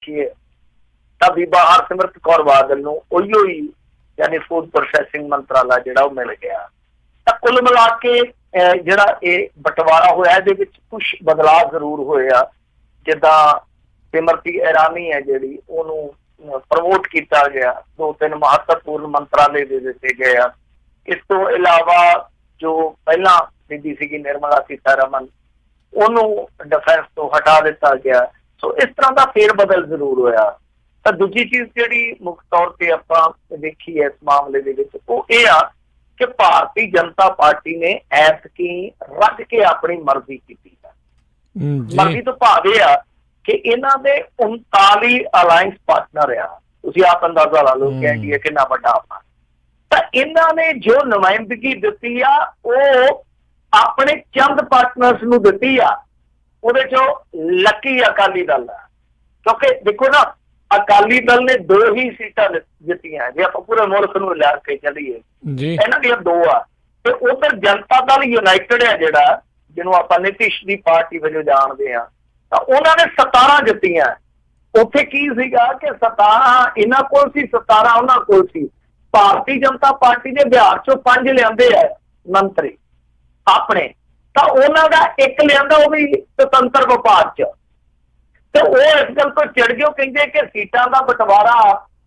ਦੇਖੀਏ ਤਾਂ ਬੀਬਾ ਹਰਸਿਮਰਤ ਕੌਰ ਬਾਦਲ ਨੂੰ ਉਹੀਓ ਹੀ ਯਾਨੀ ਫੂਡ ਪ੍ਰੋਸੈਸਿੰਗ ਮੰਤਰਾਲਾ ਜਿਹੜਾ ਉਹ ਮਿਲ ਗਿਆ। ਤਾਂ ਕੁੱਲ ਮਿਲਾ ਕੇ ਜਿਹੜਾ ਇਹ ਬਟਵਾਰਾ ਹੋਇਆ ਇਹਦੇ ਵਿੱਚ ਕੁਛ ਬਦਲਾਅ ਜ਼ਰੂਰ ਹੋਏ ਆ। ਜਿੱਦਾਂ ਸਿਮਰਤੀ ਇਰਾਨੀ ਹੈ ਜਿਹੜੀ ਉਹਨੂੰ ਪ੍ਰਮੋਟ ਕੀਤਾ ਗਿਆ, 2-3 ਮਹੱਤਵਪੂਰਨ ਮੰਤਰਾਲੇ ਦੇ ਦਿੱਤੇ ਗਏ ਆ। ਇਸ ਤੋਂ ਇਲਾਵਾ ਜੋ ਪਹਿਲਾਂ ਬੀਬੀ ਸੀਗੀ ਨਿਰਮਲਾ ਸੀਤਾਰਮਨ ਉਹਨੂੰ ਡਿਫੈਂਸ ਤੋਂ ਹਟਾ ਦਿੱਤਾ ਗਿਆ। ਸੋ ਇਸ ਤਰ੍ਹਾਂ ਦਾ ਫੇਰ ਬਦਲ ਜ਼ਰੂਰ ਹੋਇਆ। ਤਾਂ ਦੂਜੀ ਚੀਜ਼ ਜਿਹੜੀ ਮੁੱਖ ਤੌਰ ਤੇ ਆਪਾਂ ਦੇਖੀ ਹੈ ਇਸ ਮਾਮਲੇ ਦੇ ਵਿੱਚ ਉਹ ਇਹ ਆ ਕਿ ਭਾਰਤੀ ਜਨਤਾ ਪਾਰਟੀ ਨੇ ਐਤਕੀ ਰੱਜ ਕੇ ਆਪਣੀ ਮਰਜ਼ੀ ਕੀਤੀ ਹੈ। ਮਰਜ਼ੀ ਤੋਂ ਭਾਵ ਇਹ ਆ ਕਿ ਇਹਨਾਂ ਦੇ 39 ਅਲਾਇੰਸ ਪਾਰਟਨਰ ਆ। ਤੁਸੀਂ ਆਪ ਅੰਦਾਜ਼ਾ ਲਾ ਲਓ ਕਿ ਐਨਡੀਏ ਕਿੰਨਾ ਵੱਡਾ ਆਪਣਾ। ਤਾਂ ਇਹਨਾਂ ਨੇ ਜੋ ਨੁਮਾਇੰਦਗੀ ਦਿੱਤੀ ਆ ਉਹ ਆਪਣੇ ਚੰਦ ਪਾਰਟਨਰਸ ਨੂੰ ਦਿੱਤੀ ਆ। ਉਹਦੇ ਚੋਂ ਲੱਕੀ ਅਕਾਲੀ ਦਲ ਆ, ਕਿਉਂਕਿ ਦੇਖੋ ਨਾ ਅਕਾਲੀ ਦਲ ਨੇ 2 ਹੀ ਸੀਟਾਂ ਜਿੱਤੀਆਂ। ਜੇ ਆਪਾਂ ਪੂਰੇ ਮੁਲਕ ਨੂੰ ਲੈ ਕੇ ਚੱਲੀਏ ਇਹਨਾਂ ਦੀਆਂ 2 ਆ। ਤੇ ਉਧਰ ਜਨਤਾ ਦਲ ਯੂਨਾਈਟਿਡ ਹੈ ਜਿਹੜਾ, ਜਿਹਨੂੰ ਆਪਾਂ ਨਿਤਿਸ਼ ਦੀ ਪਾਰਟੀ ਵਜੋਂ ਜਾਣਦੇ ਆ, ਤਾਂ ਉਹਨਾਂ ਨੇ 17 ਜਿੱਤੀਆਂ। ਉੱਥੇ ਕੀ ਸੀਗਾ ਕਿ 17 ਇਹਨਾਂ ਕੋਲ ਸੀ, 17 ਉਹਨਾਂ ਕੋਲ ਸੀ। ਭਾਰਤੀ ਜਨਤਾ ਪਾਰਟੀ ਨੇ ਬਿਹਾਰ ਚੋਂ 5 ਲਿਆਂਦੇ ਆ ਮੰਤਰੀ ਆਪਣੇ, ਤਾਂ ਉਹਨਾਂ ਦਾ 1 ਲਿਆਂਦਾ ਉਹ ਵੀ ਸੁਤੰਤਰ ਵਪਾਰ ਚ। ਤੇ ਉਹ ਇਸ ਗੱਲ ਤੋਂ ਚਿੜ ਗਏ, ਕਹਿੰਦੇ ਕਿ ਸੀਟਾਂ ਦਾ ਬਟਵਾਰਾ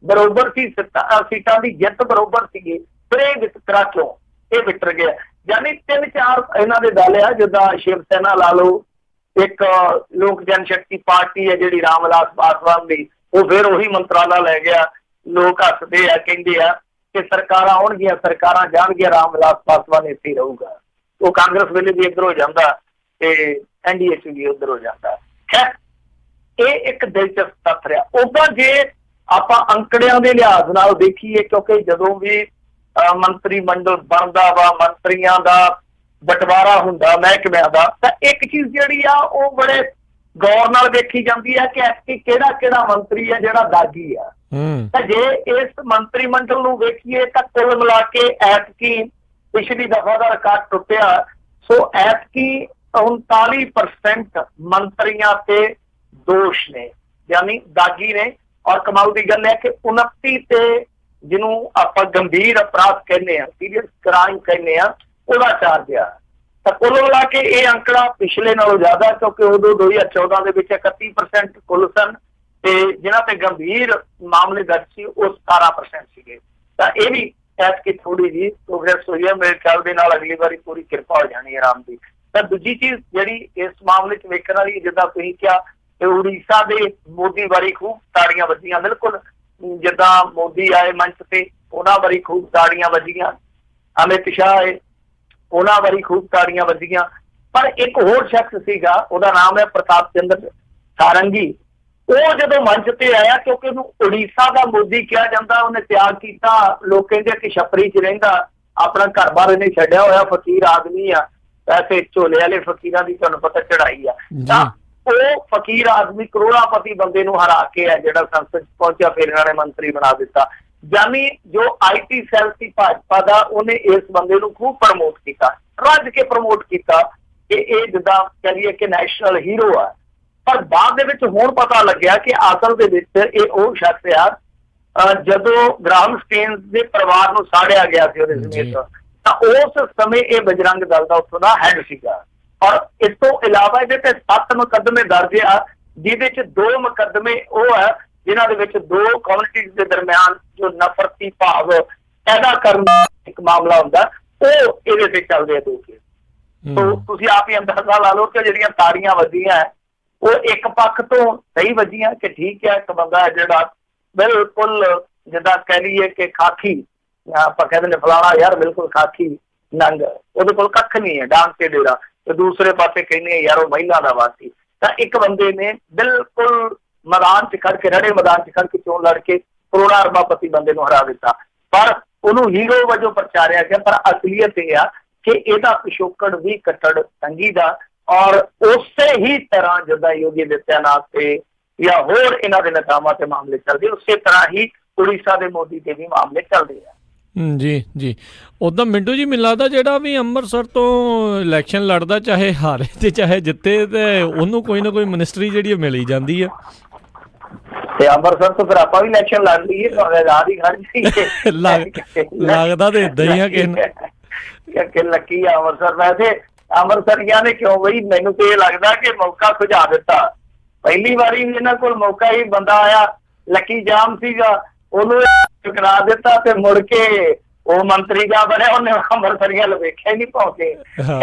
ਬਰੋਬਰ ਸੀ, ਸੀਟਾਂ ਦੀ ਜਿੱਤ ਬਰੋਬਰ ਸੀਗੀ, ਫਿਰ ਇਹ ਵਿਤਕਰਾ ਕਿਉਂ, ਇਹ ਵਿਟਰ ਗਿਆ। ਯਾਨੀ 3-4 ਇਹਨਾਂ ਦੇ ਦਲ ਆ, ਜਿੱਦਾਂ ਸ਼ਿਵ ਸੈਨਾ ਲਾ ਲਓ, ਇੱਕ ਲੋਕ ਜਨਸ਼ਕਤੀ ਪਾਰਟੀ ਹੈ ਜਿਹੜੀ ਰਾਮ ਵਿਲਾਸ ਪਾਸਵਾਨ ਦੀ, ਉਹ ਫਿਰ ਉਹੀ ਮੰਤਰਾਲਾ ਲੈ ਗਿਆ। ਲੋਕ ਹੱਸਦੇ ਆ, ਕਹਿੰਦੇ ਆ ਕਿ ਸਰਕਾਰਾਂ ਆਉਣਗੀਆਂ, ਸਰਕਾਰਾਂ ਜਾਣਗੀਆਂ, ਰਾਮ ਵਿਲਾਸ ਪਾਸਵਾਨ ਇੱਥੇ ਹੀ ਰਹੂਗਾ। ਉਹ ਕਾਂਗਰਸ ਵੇਲੇ ਵੀ ਇੱਧਰ ਹੋ ਜਾਂਦਾ ਤੇ ਐਨਡੀਏ ਚ ਵੀ ਉੱਧਰ ਹੋ ਜਾਂਦਾ। ਖੈਰ ਇਹ ਇੱਕ ਦਿਲਚਸਪ ਤੱਥ ਰਿਹਾ। ਉਦਾਂ ਜੇ ਆਪਾਂ ਅੰਕੜਿਆਂ ਦੇ ਲਿਹਾਜ਼ ਨਾਲ ਦੇਖੀਏ, ਕਿਉਂਕਿ ਜਦੋਂ ਵੀ ਮੰਤਰੀ ਮੰਡਲ ਬਣਦਾ ਵਾ, ਮੰਤਰੀਆਂ ਦਾ ਬਟਵਾਰਾ ਹੁੰਦਾ ਮਹਿਕਮਿਆਂ ਦਾ, ਤਾਂ ਇੱਕ ਚੀਜ਼ ਜਿਹੜੀ ਆ ਉਹ ਬੜੇ ਗੌਰ ਨਾਲ ਦੇਖੀ ਜਾਂਦੀ ਹੈ ਕਿ ਕਿਹੜਾ ਮੰਤਰੀ ਹੈ ਜਿਹੜਾ ਦਾਗੀ ਆ। ਤਾਂ ਜੇ ਇਸ ਮੰਤਰੀ ਮੰਡਲ ਨੂੰ ਵੇਖੀਏ ਤਾਂ ਕੁੱਲ ਮਿਲਾ ਕੇ ਐਤਕੀ ਪਿਛਲੀ ਦਫਾ ਦਾ ਰਿਕਾਰਡ ਟੁੱਟਿਆ। ਸੋ ਐਤਕੀ 39% ਮੰਤਰੀਆਂ ਤੇ ਦੋਸ਼ ਨੇ, ਯਾਨੀ ਦਾਗੀ ਨੇ। ਔਰ ਕਮਾਲ ਦੀ ਗੱਲ ਹੈ ਕਿ 29 ਤੇ ਜਿਹਨੂੰ ਆਪਾਂ ਗੰਭੀਰ ਅਪਰਾਧ ਕਹਿੰਦੇ ਆ, ਸੀਰੀਅਸ ਕ੍ਰਾਈਮ ਕਹਿੰਦੇ ਆ, ਉਹਦਾ ਚਾਰਜ ਆ। ਤਾਂ ਕੁੱਲ ਮਿਲਾ ਕੇ ਇਹ ਅੰਕੜਾ ਪਿਛਲੇ ਨਾਲੋਂ ਜ਼ਿਆਦਾ, ਕਿਉਂਕਿ ਉਦੋਂ 2014 ਦੇ ਵਿੱਚ 31% ਕੁੱਲ ਸਨ ਤੇ ਜਿਨ੍ਹਾਂ ਤੇ ਗੰਭੀਰ ਮਾਮਲੇ ਦਰਜ ਸੀ ਉਹ 17% ਸੀਗੇ। ਤਾਂ ਇਹ ਵੀ ਐਤਕੀ ਥੋੜੀ ਜਿਹੀ ਪ੍ਰੋਗਰੈਸ ਹੋਈ ਹੈ। ਮੇਰੇ ਖਿਆਲ ਦੇ ਨਾਲ ਅਗਲੀ ਵਾਰੀ ਪੂਰੀ ਕਿਰਪਾ ਹੋ ਜਾਣੀ ਹੈ ਰਾਮ ਦੀ। ਤਾਂ ਦੂਜੀ ਚੀਜ਼ ਜਿਹੜੀ ਇਸ ਮਾਮਲੇ 'ਚ ਵੇਖਣ ਵਾਲੀ, ਜਿੱਦਾਂ ਤੁਸੀਂ ਕਿਹਾ ਕਿ ਉੜੀਸਾ ਦੇ ਮੋਦੀ ਬਾਰੇ ਖੂਬ ਤਾੜੀਆਂ ਵੱਜੀਆਂ। ਬਿਲਕੁਲ ਜਿੱਦਾਂ ਮੋਦੀ ਆਏ ਮੰਚ ਤੇ ਉਹਨਾਂ ਬਾਰੇ ਖੂਬ ਤਾੜੀਆਂ ਵੱਜੀਆਂ, ਅਮਿਤ ਸ਼ਾਹ ਆਏ ਉਹਨਾਂ ਬਾਰੇ ਖੂਬ ਤਾੜੀਆਂ ਵੱਜੀਆਂ। ਪਰ ਇੱਕ ਹੋਰ ਸ਼ਖਸ ਸੀਗਾ, ਉਹਦਾ ਨਾਮ ਹੈ ਪ੍ਰਤਾਪ ਚੰਦਰ ਸਾਰੰਗੀ। ਉਹ ਜਦੋਂ ਮੰਚ ਤੇ ਆਇਆ, ਕਿਉਂਕਿ ਉਹਨੂੰ ਉੜੀਸਾ ਦਾ ਮੋਦੀ ਕਿਹਾ ਜਾਂਦਾ, ਉਹਨੇ ਤਿਆਗ ਕੀਤਾ। ਲੋਕ ਕਹਿੰਦੇ ਕਿ ਛਪਰੀ 'ਚ ਰਹਿੰਦਾ, ਆਪਣਾ ਘਰ-ਬਾਰ ਇਹਨੇ ਛੱਡਿਆ ਹੋਇਆ, ਫਕੀਰ ਆਦਮੀ ਆ, ਪੈਸੇ ਝੋਲੇ ਵਾਲੇ ਫਕੀਰਾਂ ਦੀ ਤੁਹਾਨੂੰ ਪਤਾ ਚੜਾਈ ਆ। ਤਾਂ ਉਹ ਫਕੀਰ ਆਦਮੀ ਕਰੋੜਾਪਤੀ ਬੰਦੇ ਨੂੰ ਹਰਾ ਕੇ ਹੈ ਜਿਹੜਾ ਸੰਸਦ 'ਚ ਪਹੁੰਚਿਆ, ਫਿਰ ਇਹਨਾਂ ਨੇ ਮੰਤਰੀ ਬਣਾ ਦਿੱਤਾ। ਯਾਨੀ ਜੋ IT ਸੈੱਲ ਸੀ ਭਾਜਪਾ ਦਾ, ਉਹਨੇ ਇਸ ਬੰਦੇ ਨੂੰ ਖੂਬ ਪ੍ਰਮੋਟ ਕੀਤਾ, ਰੱਜ ਕੇ ਪ੍ਰਮੋਟ ਕੀਤਾ ਕਿ ਇਹ ਜਿੱਦਾਂ ਕਹੀਏ ਕਿ ਨੈਸ਼ਨਲ ਹੀਰੋ ਆ। ਪਰ ਬਾਅਦ ਦੇ ਵਿੱਚ ਹੁਣ ਪਤਾ ਲੱਗਿਆ ਕਿ ਅਸਲ ਦੇ ਵਿੱਚ ਇਹ ਉਹ ਸ਼ਖਸ ਆ ਜਦੋਂ ਗ੍ਰਾਮ ਸਟੇਨ ਦੇ ਪਰਿਵਾਰ ਨੂੰ ਸਾੜਿਆ ਗਿਆ ਸੀ ਉਹਦੇ ਸਮੇਤ, ਤਾਂ ਉਸ ਸਮੇਂ ਇਹ ਬਜਰੰਗ ਦਲ ਦਾ ਉੱਥੋਂ ਦਾ ਹੈਡ ਸੀਗਾ। ਔਰ ਇਸ ਤੋਂ ਇਲਾਵਾ ਇਹਦੇ ਤੇ 7 ਮੁਕੱਦਮੇ ਦਰਜ ਆ, ਜਿਹਦੇ ਚ 2 ਮੁਕੱਦਮੇ ਉਹ ਹੈ ਜਿਨ੍ਹਾਂ ਦੇ ਵਿੱਚ 2 ਕਮਿਊਨਿਟੀਜ਼ ਦੇ ਦਰਮਿਆਨ ਜੋ ਨਫ਼ਰਤੀ ਭਾਵ ਪੈਦਾ ਕਰਨ ਦਾ ਇੱਕ ਮਾਮਲਾ ਹੁੰਦਾ, ਉਹ ਇਹਦੇ ਤੇ ਚੱਲਦੇ ਆ 2 ਕੇਸ। ਸੋ ਤੁਸੀਂ ਆਪ ਹੀ ਅੰਦਾਜ਼ਾ ਲਾ ਲਓ ਕਿ ਜਿਹੜੀਆਂ ਤਾੜੀਆਂ ਵੱਜੀਆਂ ਉਹ ਇੱਕ ਪੱਖ ਤੋਂ ਸਹੀ ਵੱਜੀਆਂ ਕਿ ਠੀਕ ਹੈ, ਇੱਕ ਬੰਦਾ ਜਿਹੜਾ ਬਿਲਕੁਲ ਜਿੱਦਾਂ ਕਹਿ ਲਈਏ ਕਿ ਖਾਕੀ, ਆਪਾਂ ਕਹਿੰਦੇ ਨੇ ਫਲਾਣਾ ਯਾਰ ਬਿਲਕੁਲ ਖਾਕੀ ਨੰਗ, ਉਹਦੇ ਕੋਲ ਕੱਖ ਨਹੀਂ ਹੈ, ਡਾਂਗ ਤੇ ਡੇਰਾ। ਤੇ ਦੂਸਰੇ ਪਾਸੇ ਕਹਿੰਦੇ ਯਾਰ ਉਹ ਮਹਿਲਾ ਦਾ ਵਾਸੀ। ਤਾਂ ਇੱਕ ਬੰਦੇ ਨੇ ਬਿਲਕੁਲ ਮੈਦਾਨ 'ਚ ਖੜ ਕੇ, ਰੜੇ ਮੈਦਾਨ 'ਚ ਖੜ ਕੇ ਚੋਣ ਲੜ ਕੇ ਕਰੋੜਾਂ ਅਰਬਾਪਤੀ ਬੰਦੇ ਨੂੰ ਹਰਾ ਦਿੱਤਾ। ਪਰ ਉਹਨੂੰ ਹੀਰੋ ਵਜੋਂ ਪ੍ਰਚਾਰਿਆ ਗਿਆ। ਪਰ ਅਸਲੀਅਤ ਇਹ ਆ ਕਿ ਇਹਦਾ ਪਿਛੋਕੜ ਵੀ ਕੱਟੜ ਤੰਗੀ ਦਾ, ਔਰ ਉਸੇ ਹੀ ਤਰ੍ਹਾਂ ਜਿੱਦਾਂ ਯੋਗੀ ਆਦਿੱਤਿਆਨਾਥ ਤੇ ਜਾਂ ਹੋਰ ਇਹਨਾਂ ਦੇ ਨੇਤਾਵਾਂ ਤੇ ਮਾਮਲੇ ਚੱਲਦੇ, ਉਸੇ ਤਰ੍ਹਾਂ ਹੀ ਉੜੀਸਾ ਦੇ ਮੋਦੀ ਦੇ ਵੀ ਮਾਮਲੇ ਚੱਲਦੇ ਆ। ਜੀ ਉੱਦਾਂ ਮਿੰਟੂ ਜੀ, ਮੈਨੂੰ ਲੱਗਦਾ ਜਿਹੜਾ ਵੀ ਅੰਮ੍ਰਿਤਸਰ ਤੋਂ ਇਲੈਕਸ਼ਨ ਲੜਦਾ, ਚਾਹੇ ਹਾਰੇ ਤੇ ਚਾਹੇ ਜਿੱਤੇ, ਤੇ ਉਹਨੂੰ ਕੋਈ ਨਾ ਕੋਈ ਮਿਨਿਸਟਰੀ ਜਿਹੜੀ ਮਿਲ ਹੀ ਜਾਂਦੀ ਆ। ਤੇ ਅੰਮ੍ਰਿਤਸਰ ਤੋਂ ਫਿਰ ਆਪਾਂ ਵੀ ਇਲੈਕਸ਼ਨ ਲੜ ਲਈਏ, ਭਾਵੇਂ ਰਾਤ ਹੀ ਖੜ ਜਾਈਏ। ਲੱਗਦਾ ਤੇ ਏਦਾਂ ਹੀ ਆ ਕਿ ਲੱਕੀ ਆ ਅੰਮ੍ਰਿਤਸਰ। ਵੈਸੇ ਅੰਮ੍ਰਿਤਸਰੀਆਂ ਨੇ ਕਿਉਂ ਬਈ, ਮੈਨੂੰ ਤੇ ਇਹ ਲੱਗਦਾ ਕਿ ਮੌਕਾ ਸੁਝਾ ਦਿੱਤਾ। ਪਹਿਲੀ ਵਾਰੀ ਵੀ ਇਹਨਾਂ ਕੋਲ ਮੌਕਾ ਹੀ ਬੰਦਾ ਆਇਆ, ਲੱਕੀ ਜਾਮ ਸੀਗਾ, ਉਹਨੂੰ ਟਕਰਾ ਦਿੱਤਾ ਤੇ ਮੁੜ ਕੇ ਉਹ ਮੰਤਰੀ ਦਾ ਬਣਿਆ, ਉਹਨੇ ਅੰਮ੍ਰਿਤਸਰੀਆਂ ਨੂੰ ਵੇਖਿਆ ਹੀ ਨਹੀਂ ਪਹੁੰਚੇ।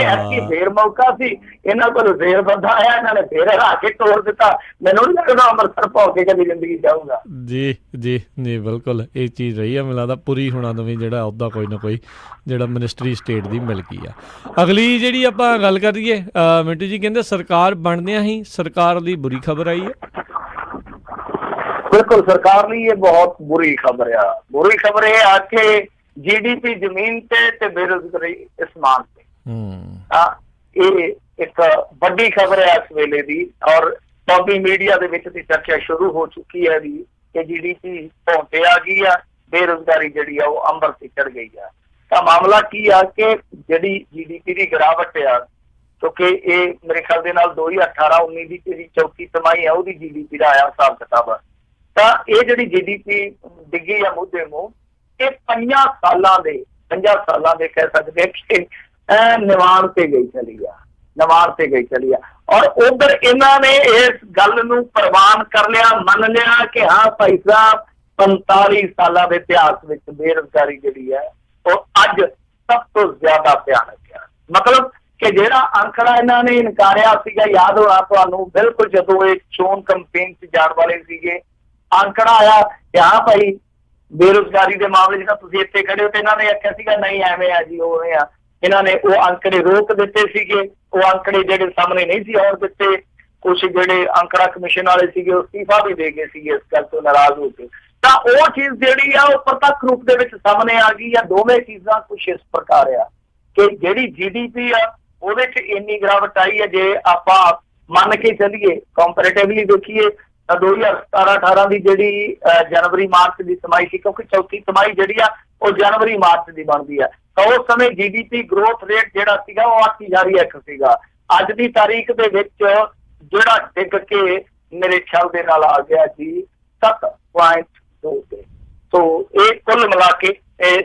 ਐਤਕੀ ਫੇਰ ਮੌਕਾ ਸੀ ਇਹਨਾਂ ਕੋਲ, ਫੇਰ ਬੰਦਾ ਆਇਆ, ਇਹਨਾਂ ਨੇ ਫੇਰ ਹਰਾ ਕੇ ਤੋੜ ਦਿੱਤਾ। ਮੈਨੂੰ ਨਹੀਂ ਲੱਗਦਾ ਅੰਮ੍ਰਿਤਸਰ ਪਹੁੰਚ ਕੇ ਕਦੀ ਜ਼ਿੰਦਗੀ ਜਾਊਗਾ। ਜੀ ਜੀ ਜੀ ਬਿਲਕੁਲ ਇਹ ਚੀਜ਼ ਰਹੀ ਆ। ਮੈਨੂੰ ਲੱਗਦਾ ਪੂਰੀ ਹੋਣਾ ਨੂੰ ਵੀ ਜਿਹੜਾ ਉਹਦਾ ਕੋਈ ਨਾ ਕੋਈ ਜਿਹੜਾ ਮਿਨਿਸਟਰੀ ਸਟੇਟ ਦੀ ਮਿਲ ਗਈ ਆ। ਅਗਲੀ ਜਿਹੜੀ ਆਪਾਂ ਗੱਲ ਕਰੀਏ, ਮਿੰਟੂ ਜੀ ਕਹਿੰਦੇ ਸਰਕਾਰ ਬਣਦਿਆਂ ਹੀ ਸਰਕਾਰ ਦੀ ਬੁਰੀ ਖਬਰ ਆਈ ਹੈ। ਬਿਲਕੁਲ, ਸਰਕਾਰ ਲਈ ਇਹ ਬਹੁਤ ਬੁਰੀ ਖਬਰ ਆ। ਬੁਰੀ ਖਬਰ ਇਹ ਆ ਕਿ GDP ਜ਼ਮੀਨ ਤੇ ਬੇਰੁਜ਼ਗਾਰੀ ਅਸਮਾਨ ਤੇ। ਇਹ ਇੱਕ ਵੱਡੀ ਖਬਰ ਹੈ ਇਸ ਵੇਲੇ ਦੀ, ਔਰ ਟੌਪੀ ਮੀਡੀਆ ਦੇ ਵਿੱਚ ਦੀ ਚਰਚਾ ਸ਼ੁਰੂ ਹੋ ਚੁੱਕੀ ਹੈ ਵੀ ਕਿ GDP ਭੌਂਤੇ ਆ ਗਈ ਆ, ਬੇਰੁਜ਼ਗਾਰੀ ਜਿਹੜੀ ਆ ਉਹ ਅੰਬਰ ਤੇ ਚੜ ਗਈ ਆ। ਤਾਂ ਮਾਮਲਾ ਕੀ ਆ ਕਿ ਜਿਹੜੀ GDP ਦੀ ਗਿਰਾਵਟ ਆ, ਕਿਉਂਕਿ ਇਹ ਮੇਰੇ ਖਿਆਲ ਦੇ ਨਾਲ 2018-19 ਦੀ ਜਿਹੜੀ ਚੌਥੀ ਤਿਮਾਹੀ ਆ ਉਹਦੀ GDP ਦਾ ਆਇਆ ਹਿਸਾਬ ਕਿਤਾਬ। ਤਾਂ ਇਹ ਜਿਹੜੀ GDP ਡਿੱਗੀ ਆ ਮੂਧੇ ਮੂੰਹ, ਇਹ 50 ਸਾਲਾਂ ਦੇ ਕਹਿ ਸਕਦੇ ਕਿ ਨਿਵਾਣ ਤੇ ਗਈ ਚਲੀ ਆ। ਔਰ ਉਧਰ ਇਹਨਾਂ ਨੇ ਇਸ ਗੱਲ ਨੂੰ ਪ੍ਰਵਾਨ ਕਰ ਲਿਆ, ਮੰਨ ਲਿਆ ਕਿ ਹਾਂ ਭਾਈ ਸਾਹਿਬ 45 ਸਾਲਾਂ ਦੇ ਇਤਿਹਾਸ ਵਿੱਚ ਬੇਰੁਜ਼ਗਾਰੀ ਜਿਹੜੀ ਹੈ ਉਹ ਅੱਜ ਸਭ ਤੋਂ ਜ਼ਿਆਦਾ ਭਿਆਨਕ ਹੈ। ਮਤਲਬ ਕਿ ਜਿਹੜਾ ਅੰਕੜਾ ਇਹਨਾਂ ਨੇ ਇਨਕਾਰਿਆ ਸੀਗਾ, ਯਾਦ ਹੋਣਾ ਤੁਹਾਨੂੰ, ਬਿਲਕੁਲ ਜਦੋਂ ਇਹ ਚੋਣ ਕੰਪੇਨ 'ਚ ਜਾਣ ਵਾਲੇ ਸੀਗੇ, ਅੰਕੜਾ ਆਇਆ ਕਿ ਹਾਂ ਭਾਈ ਬੇਰੁਜ਼ਗਾਰੀ ਦੇ ਮਾਮਲੇ 'ਚ ਤਾਂ ਤੁਸੀਂ ਇੱਥੇ ਖੜੇ ਹੋ, ਤੇ ਇਹਨਾਂ ਨੇ ਆਖਿਆ ਸੀਗਾ ਨਹੀਂ ਐਵੇਂ ਆ ਜੀ, ਉਵੇਂ ਆ। ਇਹਨਾਂ ਨੇ ਉਹ ਅੰਕੜੇ ਰੋਕ ਦਿੱਤੇ ਸੀਗੇ, ਉਹ ਅੰਕੜੇ ਜਿਹੜੇ ਸਾਹਮਣੇ ਨਹੀਂ ਸੀ ਆਉਣ ਦਿੱਤੇ। ਕੁਛ ਜਿਹੜੇ ਅੰਕੜਾ ਕਮਿਸ਼ਨ ਵਾਲੇ ਸੀਗੇ ਉਹ ਅਸਤੀਫਾ ਵੀ ਦੇ ਗਏ ਸੀਗੇ ਇਸ ਗੱਲ ਤੋਂ ਨਾਰਾਜ਼ ਹੋ ਕੇ। ਤਾਂ ਉਹ ਚੀਜ਼ ਜਿਹੜੀ ਆ ਉਹ ਪ੍ਰਤੱਖ ਰੂਪ ਦੇ ਵਿੱਚ ਸਾਹਮਣੇ ਆ ਗਈ ਆ। ਦੋਵੇਂ ਚੀਜ਼ਾਂ ਕੁਛ ਇਸ ਪ੍ਰਕਾਰ ਆ ਕਿ ਜਿਹੜੀ GDP ਆ ਉਹਦੇ 'ਚ ਇੰਨੀ ਗਿਰਾਵਟ ਆਈ ਹੈ। ਜੇ ਆਪਾਂ ਮੰਨ ਕੇ ਚੱਲੀਏ, ਕੰਪੈਰੇਟਿਵਲੀ ਦੇਖੀਏ ਤਾਂ 2017-18 ਦੀ ਜਿਹੜੀ ਜਨਵਰੀ-ਮਾਰਚ ਦੀ ਤਿਮਾਹੀ ਸੀ, ਕਿਉਂਕਿ ਚੌਥੀ ਤਿਮਾਹੀ ਜਿਹੜੀ ਆ ਉਹ ਜਨਵਰੀ-ਮਾਰਚ ਦੀ ਬਣਦੀ ਆ, ਤਾਂ ਉਸ ਸਮੇਂ GDP ਗਰੋਥ ਰੇਟ ਜਿਹੜਾ ਸੀਗਾ ਉਹ 8.1 ਸੀਗਾ। ਅੱਜ ਦੀ ਤਾਰੀਖ ਦੇ ਵਿੱਚ ਜਿਹੜਾ ਡਿੱਗ ਕੇ ਮੇਰੇ ਖਿਆਲ ਦੇ ਨਾਲ ਆ ਗਿਆ ਜੀ 7.2 ਤੇ। ਸੋ ਇਹ ਕੁੱਲ ਮਿਲਾ ਕੇ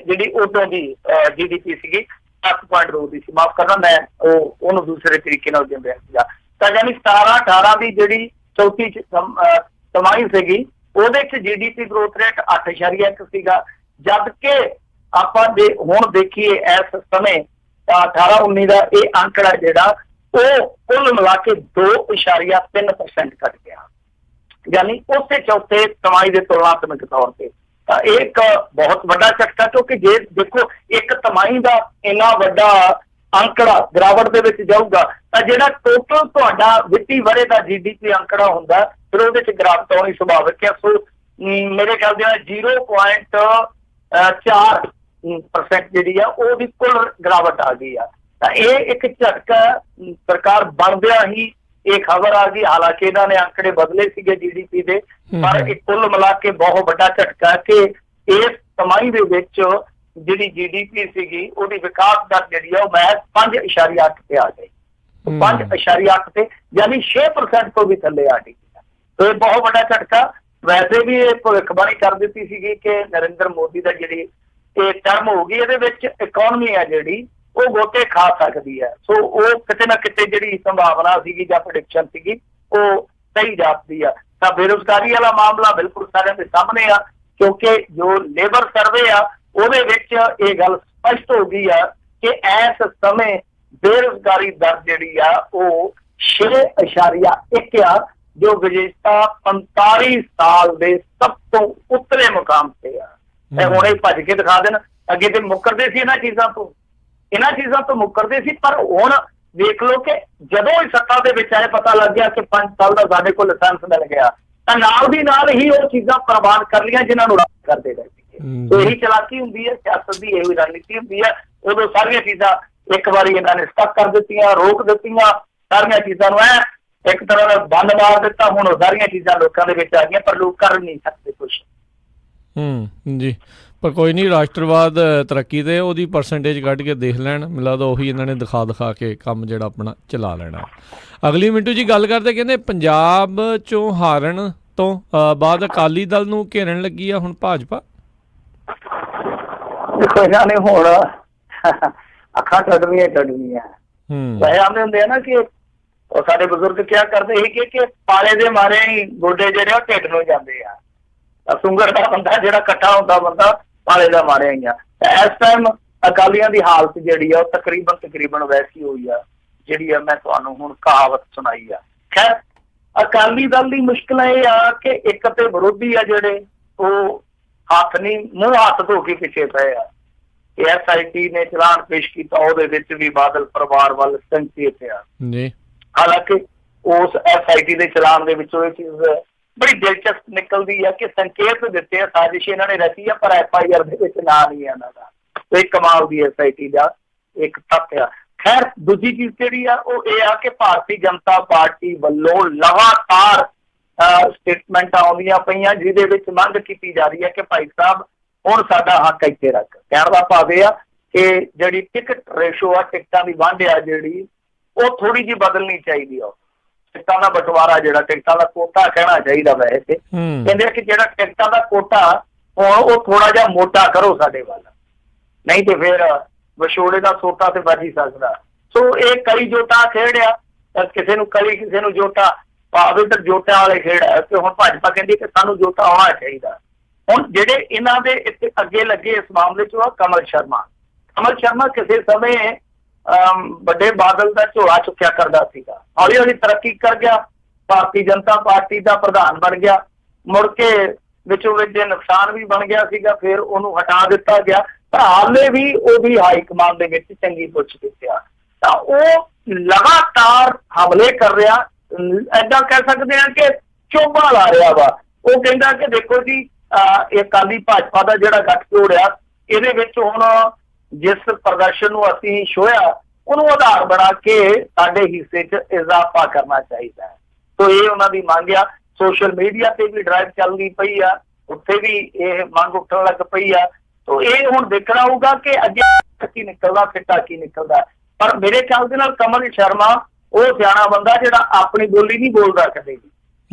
ਜਿਹੜੀ ਉਦੋਂ ਦੀ GDP ਸੀਗੀ 7.2 ਦੀ ਸੀ। ਮਾਫ ਕਰਨਾ, ਮੈਂ ਉਹਨੂੰ ਦੂਸਰੇ ਤਰੀਕੇ ਨਾਲ ਗਿਣ ਰਿਹਾ ਸੀਗਾ। ਤਾਂ ਯਾਨੀ 17-18 ਦੀ ਜਿਹੜੀ ਚੌਥੀ ਤਿਮਾਹੀ ਸੀਗੀ ਉਹਦੇ 'ਚ GDP ਗਰੋਥ ਰੇਟ 8.1 ਸੀਗਾ, ਜਦ ਕਿ ਆਪਾਂ ਹੁਣ ਦੇਖੀਏ ਇਸ ਸਮੇਂ 18-19 ਦਾ ਇਹ ਅੰਕੜਾ ਜਿਹੜਾ ਉਹ ਕੁੱਲ ਮਿਲਾ ਕੇ 2.3% ਘਟ ਗਿਆ, ਯਾਨੀ ਉਸੇ ਚੌਥੇ ਤਿਮਾਹੀ ਦੇ ਤੁਲਨਾਤਮਕ ਤੌਰ ਤੇ। ਤਾਂ ਇਹ ਇੱਕ ਬਹੁਤ ਵੱਡਾ ਝਟਕਾ, ਕਿਉਂਕਿ ਜੇ ਦੇਖੋ ਇੱਕ ਤਿਮਾਹੀ ਦਾ ਇੰਨਾ ਵੱਡਾ ਅੰਕੜਾ ਗਿਰਾਵਟ ਦੇ ਵਿੱਚ ਜਾਊਗਾ ਤਾਂ ਜਿਹੜਾ ਟੋਟਲ ਤੁਹਾਡਾ ਵਿੱਤੀ ਵਰੇ ਦਾ GDP ਅੰਕੜਾ ਹੁੰਦਾ ਫਿਰ ਉਹਦੇ 'ਚ ਗਿਰਾਵਟ ਆਉਣੀ ਸੁਭਾਵਿਕ ਹੈ। ਸੋ ਮੇਰੇ ਖਿਆਲ ਦੇ ਨਾਲ 0.4% ਜਿਹੜੀ ਆ ਉਹਦੀ ਕੁੱਲ ਗਿਰਾਵਟ ਆ ਗਈ ਆ। ਤਾਂ ਇਹ ਇੱਕ ਝਟਕਾ ਸਰਕਾਰ ਬਣਦਿਆਂ ਹੀ ਇਹ ਖਬਰ ਆ ਗਈ। ਹਾਲਾਂਕਿ ਇਹਨਾਂ ਨੇ ਅੰਕੜੇ ਬਦਲੇ ਸੀਗੇ GDP ਦੇ, ਪਰ ਇਹ ਕੁੱਲ ਮਿਲਾ ਕੇ ਬਹੁਤ ਵੱਡਾ ਝਟਕਾ ਕਿ ਇਸ ਤਿਮਾਹੀ ਦੇ ਵਿੱਚ ਜਿਹੜੀ GDP ਸੀਗੀ ਉਹਦੀ ਵਿਕਾਸ ਦਰ ਜਿਹੜੀ ਆ ਉਹ ਮਹਿਜ਼ 5.8 ਤੇ ਆ ਗਈ। 5.8 ਤੇ ਯਾਨੀ 6% ਤੋਂ ਵੀ ਥੱਲੇ ਆ ਗਈ। ਤੇ ਬਹੁਤ ਵੱਡਾ ਝਟਕਾ। ਵੈਸੇ ਵੀ ਇਹ ਭਵਿੱਖਬਾਣੀ ਕਰ ਦਿੱਤੀ ਸੀਗੀ ਕਿ ਨਰਿੰਦਰ ਮੋਦੀ ਦਾ ਜਿਹੜੀ ਇਹ ਟਰਮ ਹੋ ਗਈ, ਇਹਦੇ ਵਿੱਚ ਇਕਨੋਮੀ ਆ ਜਿਹੜੀ ਉਹ ਗੋਤੇ ਖਾ ਸਕਦੀ ਹੈ। ਸੋ ਉਹ ਕਿਤੇ ਨਾ ਕਿਤੇ ਜਿਹੜੀ ਸੰਭਾਵਨਾ ਸੀਗੀ ਜਾਂ ਪ੍ਰੈਡਿਕਸ਼ਨ ਸੀਗੀ ਉਹ ਸਹੀ ਜਾਪਦੀ ਆ। ਤਾਂ ਬੇਰੁਜ਼ਗਾਰੀ ਵਾਲਾ ਮਾਮਲਾ ਬਿਲਕੁਲ ਸਾਰਿਆਂ ਦੇ ਸਾਹਮਣੇ ਆ, ਕਿਉਂਕਿ ਜੋ ਲੇਬਰ ਸਰਵੇ ਆ ਉਹਦੇ ਵਿੱਚ ਇਹ ਗੱਲ ਸਪਸ਼ਟ ਹੋ ਗਈ ਆ ਕਿ ਇਸ ਸਮੇਂ ਬੇਰੁਜ਼ਗਾਰੀ ਦਰ ਜਿਹੜੀ ਆ ਉਹ 6.1 ਆ, ਜੋ ਵਿਜੇਤਾ 45 ਸਾਲ ਦੇ ਸਭ ਤੋਂ ਉੱਤਲੇ ਮੁਕਾਮ ਤੇ ਆ। ਇਹ ਹੁਣੇ ਭੱਜ ਕੇ ਦਿਖਾ ਦੇਣ। ਅੱਗੇ ਤੇ ਮੁੱਕਰਦੇ ਸੀ ਇਹਨਾਂ ਚੀਜ਼ਾਂ ਤੋਂ ਮੁੱਕਰਦੇ ਸੀ, ਪਰ ਹੁਣ ਦੇਖ ਲਓ ਕਿ ਜਦੋਂ ਹੀ ਸੱਤਾ ਦੇ ਵਿੱਚ ਆਏ ਪਤਾ ਲੱਗ ਗਿਆ ਕਿ 5 ਸਾਲ ਦਾ ਸਾਡੇ ਕੋਲ ਲਾਇਸੈਂਸ ਮਿਲ ਗਿਆ, ਤਾਂ ਨਾਲ ਦੀ ਨਾਲ ਹੀ ਉਹ ਚੀਜ਼ਾਂ ਪ੍ਰਵਾਨ ਕਰ ਲਈਆਂ ਜਿਨ੍ਹਾਂ ਨੂੰ ਰੱਦ ਕਰਦੇ ਰਹੇ ਸੀਗੇ। ਸੋ ਇਹੀ ਚਲਾਕੀ ਹੁੰਦੀ ਹੈ ਸਿਆਸਤ ਦੀ, ਇਹੀ ਰਣਨੀਤੀ ਹੁੰਦੀ ਹੈ। ਉਦੋਂ ਸਾਰੀਆਂ ਚੀਜ਼ਾਂ ਇੱਕ ਵਾਰੀ ਇਹਨਾਂ ਨੇ ਸਟਕ ਕਰ ਦਿੱਤੀਆਂ, ਰੋਕ ਦਿੱਤੀਆਂ, ਸਾਰੀਆਂ ਚੀਜ਼ਾਂ ਨੂੰ ਇੱਕ ਤਰ੍ਹਾਂ ਦਾ ਬੰਦ ਮਾਰ ਦਿੱਤਾ। ਹੁਣ ਉਹ ਸਾਰੀਆਂ ਚੀਜ਼ਾਂ ਲੋਕਾਂ ਦੇ ਵਿੱਚ ਆ ਗਈਆਂ, ਪਰ ਲੋਕ ਕਰ ਨਹੀਂ ਸਕਦੇ ਕੁਛ। ਜੀ, ਪਰ ਕੋਈ ਨਹੀਂ, ਰਾਸ਼ਟਰਵਾਦ ਤਰੱਕੀ ਤੇ ਉਹਦੀ ਪਰਸੈਂਟੇਜ ਕੱਢ ਕੇ ਦੇਖ ਲੈਣ, ਮੈਨੂੰ ਲੱਗਦਾ ਉਹੀ ਇਹਨਾਂ ਨੇ ਦਿਖਾ ਕੇ ਕੰਮ ਜਿਹੜਾ ਆਪਣਾ ਚਲਾ ਲੈਣਾ। ਅਗਲੀ ਮਿੰਟੂ ਜੀ ਗੱਲ ਕਰਦੇ, ਕਹਿੰਦੇ ਪੰਜਾਬ 'ਚੋਂ ਹਾਰਨ ਤੋਂ ਬਾਅਦ ਅਕਾਲੀ ਦਲ ਨੂੰ ਘੇਰਨ ਲੱਗੀ ਆ ਹੁਣ ਭਾਜਪਾ? ਦੇਖੋ ਇਹਨਾਂ ਨੇ ਹੁਣ ਅੱਖਾਂ ਕੱਢਣੀਆਂ ਵੈਸੇ ਆਉਂਦੇ ਹੁੰਦੇ ਆ ਨਾ ਕਿ ਉਹ ਸਾਡੇ ਬਜ਼ੁਰਗ ਕਿਆ ਕਰਦੇ ਸੀ ਕਿ ਪਾਲੇ ਦੇ ਮਾਰੇ ਹੀ ਗੋਡੇ ਜਿਹੜੇ ਉਹ ਢਿੱਡ ਨੂੰ ਜਾਂਦੇ ਆ। ਸੁੰਗਰ ਦਾ ਬੰਦਾ ਜਿਹੜਾ ਇਕੱਠਾ ਹੁੰਦਾ ਬੰਦਾ ਪਾਲੇ ਦਾ ਮਾਰਿਆ ਹੀ ਆ। ਇਸ ਟਾਈਮ ਅਕਾਲੀਆਂ ਦੀ ਹਾਲਤ ਜਿਹੜੀ ਆ ਉਹ ਤਕਰੀਬਨ ਵੈਸੀ ਹੋਈ ਆ ਜਿਹੜੀ ਆ ਮੈਂ ਤੁਹਾਨੂੰ ਹੁਣ ਕਹਾਵਤ ਸੁਣਾਈ ਆ। ਖੈਰ ਅਕਾਲੀ ਦਲ ਦੀ ਮੁਸ਼ਕਿਲ ਇਹ ਆ ਕਿ ਇੱਕ ਤੇ ਵਿਰੋਧੀ ਆ ਜਿਹੜੇ ਉਹ ਮੂੰਹ ਹੱਥ ਧੋ ਕੇ ਪਿੱਛੇ ਪਏ ਆ। SIT ਨੇ ਚਲਾਨ ਪੇਸ਼ ਕੀਤਾ, ਉਹਦੇ ਵਿੱਚ ਵੀ ਬਾਦਲ ਪਰਿਵਾਰ ਵੱਲ ਸੰਕੇਤ ਆ। ਹਾਲਾਂਕਿ ਉਸ SIT ਦੇ ਚਲਾਨ ਦੇ ਵਿੱਚੋਂ ਇਹ ਚੀਜ਼ ਬੜੀ ਦਿਲਚਸਪ ਨਿਕਲਦੀ ਆ ਕਿ ਸੰਕੇਤ ਦਿੱਤੇ ਆ, ਸਾਜ਼ਿਸ਼ ਇਹਨਾਂ ਨੇ ਰਚੀ ਆ, ਪਰ FIR ਦੇ ਵਿੱਚ ਨਾਂ ਨਹੀਂ ਇਹਨਾਂ ਦਾ। ਇਹ ਕਮਾਲ ਦੀ SIT ਦਾ ਇੱਕ ਤੱਥ ਆ। ਖੈਰ ਦੂਜੀ ਚੀਜ਼ ਜਿਹੜੀ ਆ ਉਹ ਇਹ ਆ ਕਿ ਭਾਰਤੀ ਜਨਤਾ ਪਾਰਟੀ ਵੱਲੋਂ ਲਗਾਤਾਰ ਸਟੇਟਮੈਂਟਾਂ ਆਉਂਦੀਆਂ ਪਈਆਂ ਜਿਹਦੇ ਵਿੱਚ ਮੰਗ ਕੀਤੀ ਜਾ ਰਹੀ ਹੈ ਕਿ ਭਾਈ ਸਾਹਿਬ ਹੁਣ ਸਾਡਾ ਹੱਕ ਇੱਥੇ ਰੱਖ। ਕਹਿਣ ਦਾ ਭਾਵ ਇਹ ਆ ਕਿ ਜਿਹੜੀ ਟਿਕਟ ਰੇਸ਼ੋ ਆ, ਟਿਕਟਾਂ ਦੀ ਵੰਡ ਆ ਜਿਹੜੀ, ਉਹ ਥੋੜੀ ਜਿਹੀ ਬਦਲਣੀ ਚਾਹੀਦੀ ਆ। ਟਿਕਟਾਂ ਦਾ ਬਟਵਾਰਾ ਜਿਹੜਾ ਟਿਕਟਾਂ ਦਾ ਕੋਟਾ ਕਹਿਣਾ ਚਾਹੀਦਾ ਵੈਸੇ ਤੇ ਕਹਿੰਦੇ ਕਿ ਜਿਹੜਾ ਟਿਕਟਾਂ ਦਾ ਕੋਟਾ ਉਹ ਥੋੜਾ ਜਿਹਾ ਮੋਟਾ ਕਰੋ ਸਾਡੇ ਵੱਲ, ਨਹੀਂ ਤੇ ਫਿਰ ਵਿਛੋੜੇ ਦਾ ਸੋਟਾ ਤੇ ਵੱਜ ਹੀ ਸਕਦਾ। ਸੋ ਇਹ ਕਈ ਜੋਟਾ ਖੇਡਿਆ, ਕਿਸੇ ਨੂੰ ਕਲੀ ਕਿਸੇ ਨੂੰ ਜੋਟਾ, ਭਾਵੇਂ ਤਾਂ ਜੋਟਿਆਂ ਵਾਲੇ ਖੇਡ ਹੈ ਤੇ ਹੁਣ ਭਾਜਪਾ ਕਹਿੰਦੀ ਕਿ ਸਾਨੂੰ ਜੋਟਾ ਆਉਣਾ ਚਾਹੀਦਾ। ਹੁਣ ਜਿਹੜੇ ਇਹਨਾਂ ਦੇ ਇੱਥੇ ਅੱਗੇ ਲੱਗੇ ਇਸ ਮਾਮਲੇ 'ਚ ਕਮਲ ਸ਼ਰਮਾ ਕਿਸੇ ਸਮੇਂ ਵੱਡੇ ਬਾਦਲ ਦਾ ਝੋਲਾ ਚੁੱਕਿਆ ਕਰਦਾ ਸੀਗਾ, ਹੌਲੀ ਹੌਲੀ ਤਰੱਕੀ ਕਰ ਗਿਆ, ਭਾਰਤੀ ਜਨਤਾ ਪਾਰਟੀ ਦਾ ਪ੍ਰਧਾਨ ਬਣ ਗਿਆ, ਮੁੜ ਕੇ ਵਿੱਚੋਂ ਵਿੱਚ ਨੁਕਸਾਨ ਵੀ ਬਣ ਗਿਆ ਸੀਗਾ, ਫਿਰ ਉਹਨੂੰ ਹਟਾ ਦਿੱਤਾ ਗਿਆ, ਪਰ ਹਾਲੇ ਵੀ ਉਹਦੀ ਹਾਈ ਕਮਾਨ ਦੇ ਵਿੱਚ ਚੰਗੀ ਪੁੱਛ ਦਿੱਤਿਆ। ਤਾਂ ਉਹ ਲਗਾਤਾਰ ਹਮਲੇ ਕਰ ਰਿਹਾ, ਏਦਾਂ ਕਹਿ ਸਕਦੇ ਹਾਂ ਕਿ ਚੋਬਾ ਲਾ ਰਿਹਾ ਵਾ। ਉਹ ਕਹਿੰਦਾ ਕਿ ਦੇਖੋ ਜੀ ਇਹ ਅਕਾਲੀ ਭਾਜਪਾ ਦਾ ਜਿਹੜਾ ਗੱਠਜੋੜ ਆ, ਇਹਦੇ ਵਿੱਚ ਹੁਣ ਜਿਸ ਪ੍ਰਦਰਸ਼ਨ ਨੂੰ ਅਸੀਂ ਛੋਹਿਆ ਉਹਨੂੰ ਆਧਾਰ ਬਣਾ ਕੇ ਸਾਡੇ ਹਿੱਸੇ 'ਚ ਇਜ਼ਾਫਾ ਕਰਨਾ ਚਾਹੀਦਾ ਹੈ। ਸੋ ਇਹ ਉਹਨਾਂ ਦੀ ਮੰਗ ਆ। ਸੋਸ਼ਲ ਮੀਡੀਆ ਤੇ ਵੀ ਡਰਾਈਵ ਚੱਲਦੀ ਪਈ ਆ, ਉੱਥੇ ਵੀ ਇਹ ਮੰਗ ਉੱਠਣ ਲੱਗ ਪਈ ਆ। ਸੋ ਇਹ ਹੁਣ ਦੇਖਣਾ ਹੋਊਗਾ ਕਿ ਅੱਗੇ ਕੀ ਨਿਕਲਦਾ, ਫਿੱਟਾ ਕੀ ਨਿਕਲਦਾ। ਪਰ ਮੇਰੇ ਖਿਆਲ ਦੇ ਨਾਲ ਕਮਲ ਸ਼ਰਮਾ ਉਹ ਸਿਆਣਾ ਬੰਦਾ ਜਿਹੜਾ ਆਪਣੀ ਬੋਲੀ ਨਹੀਂ ਬੋਲਦਾ ਕਦੇ ਵੀ,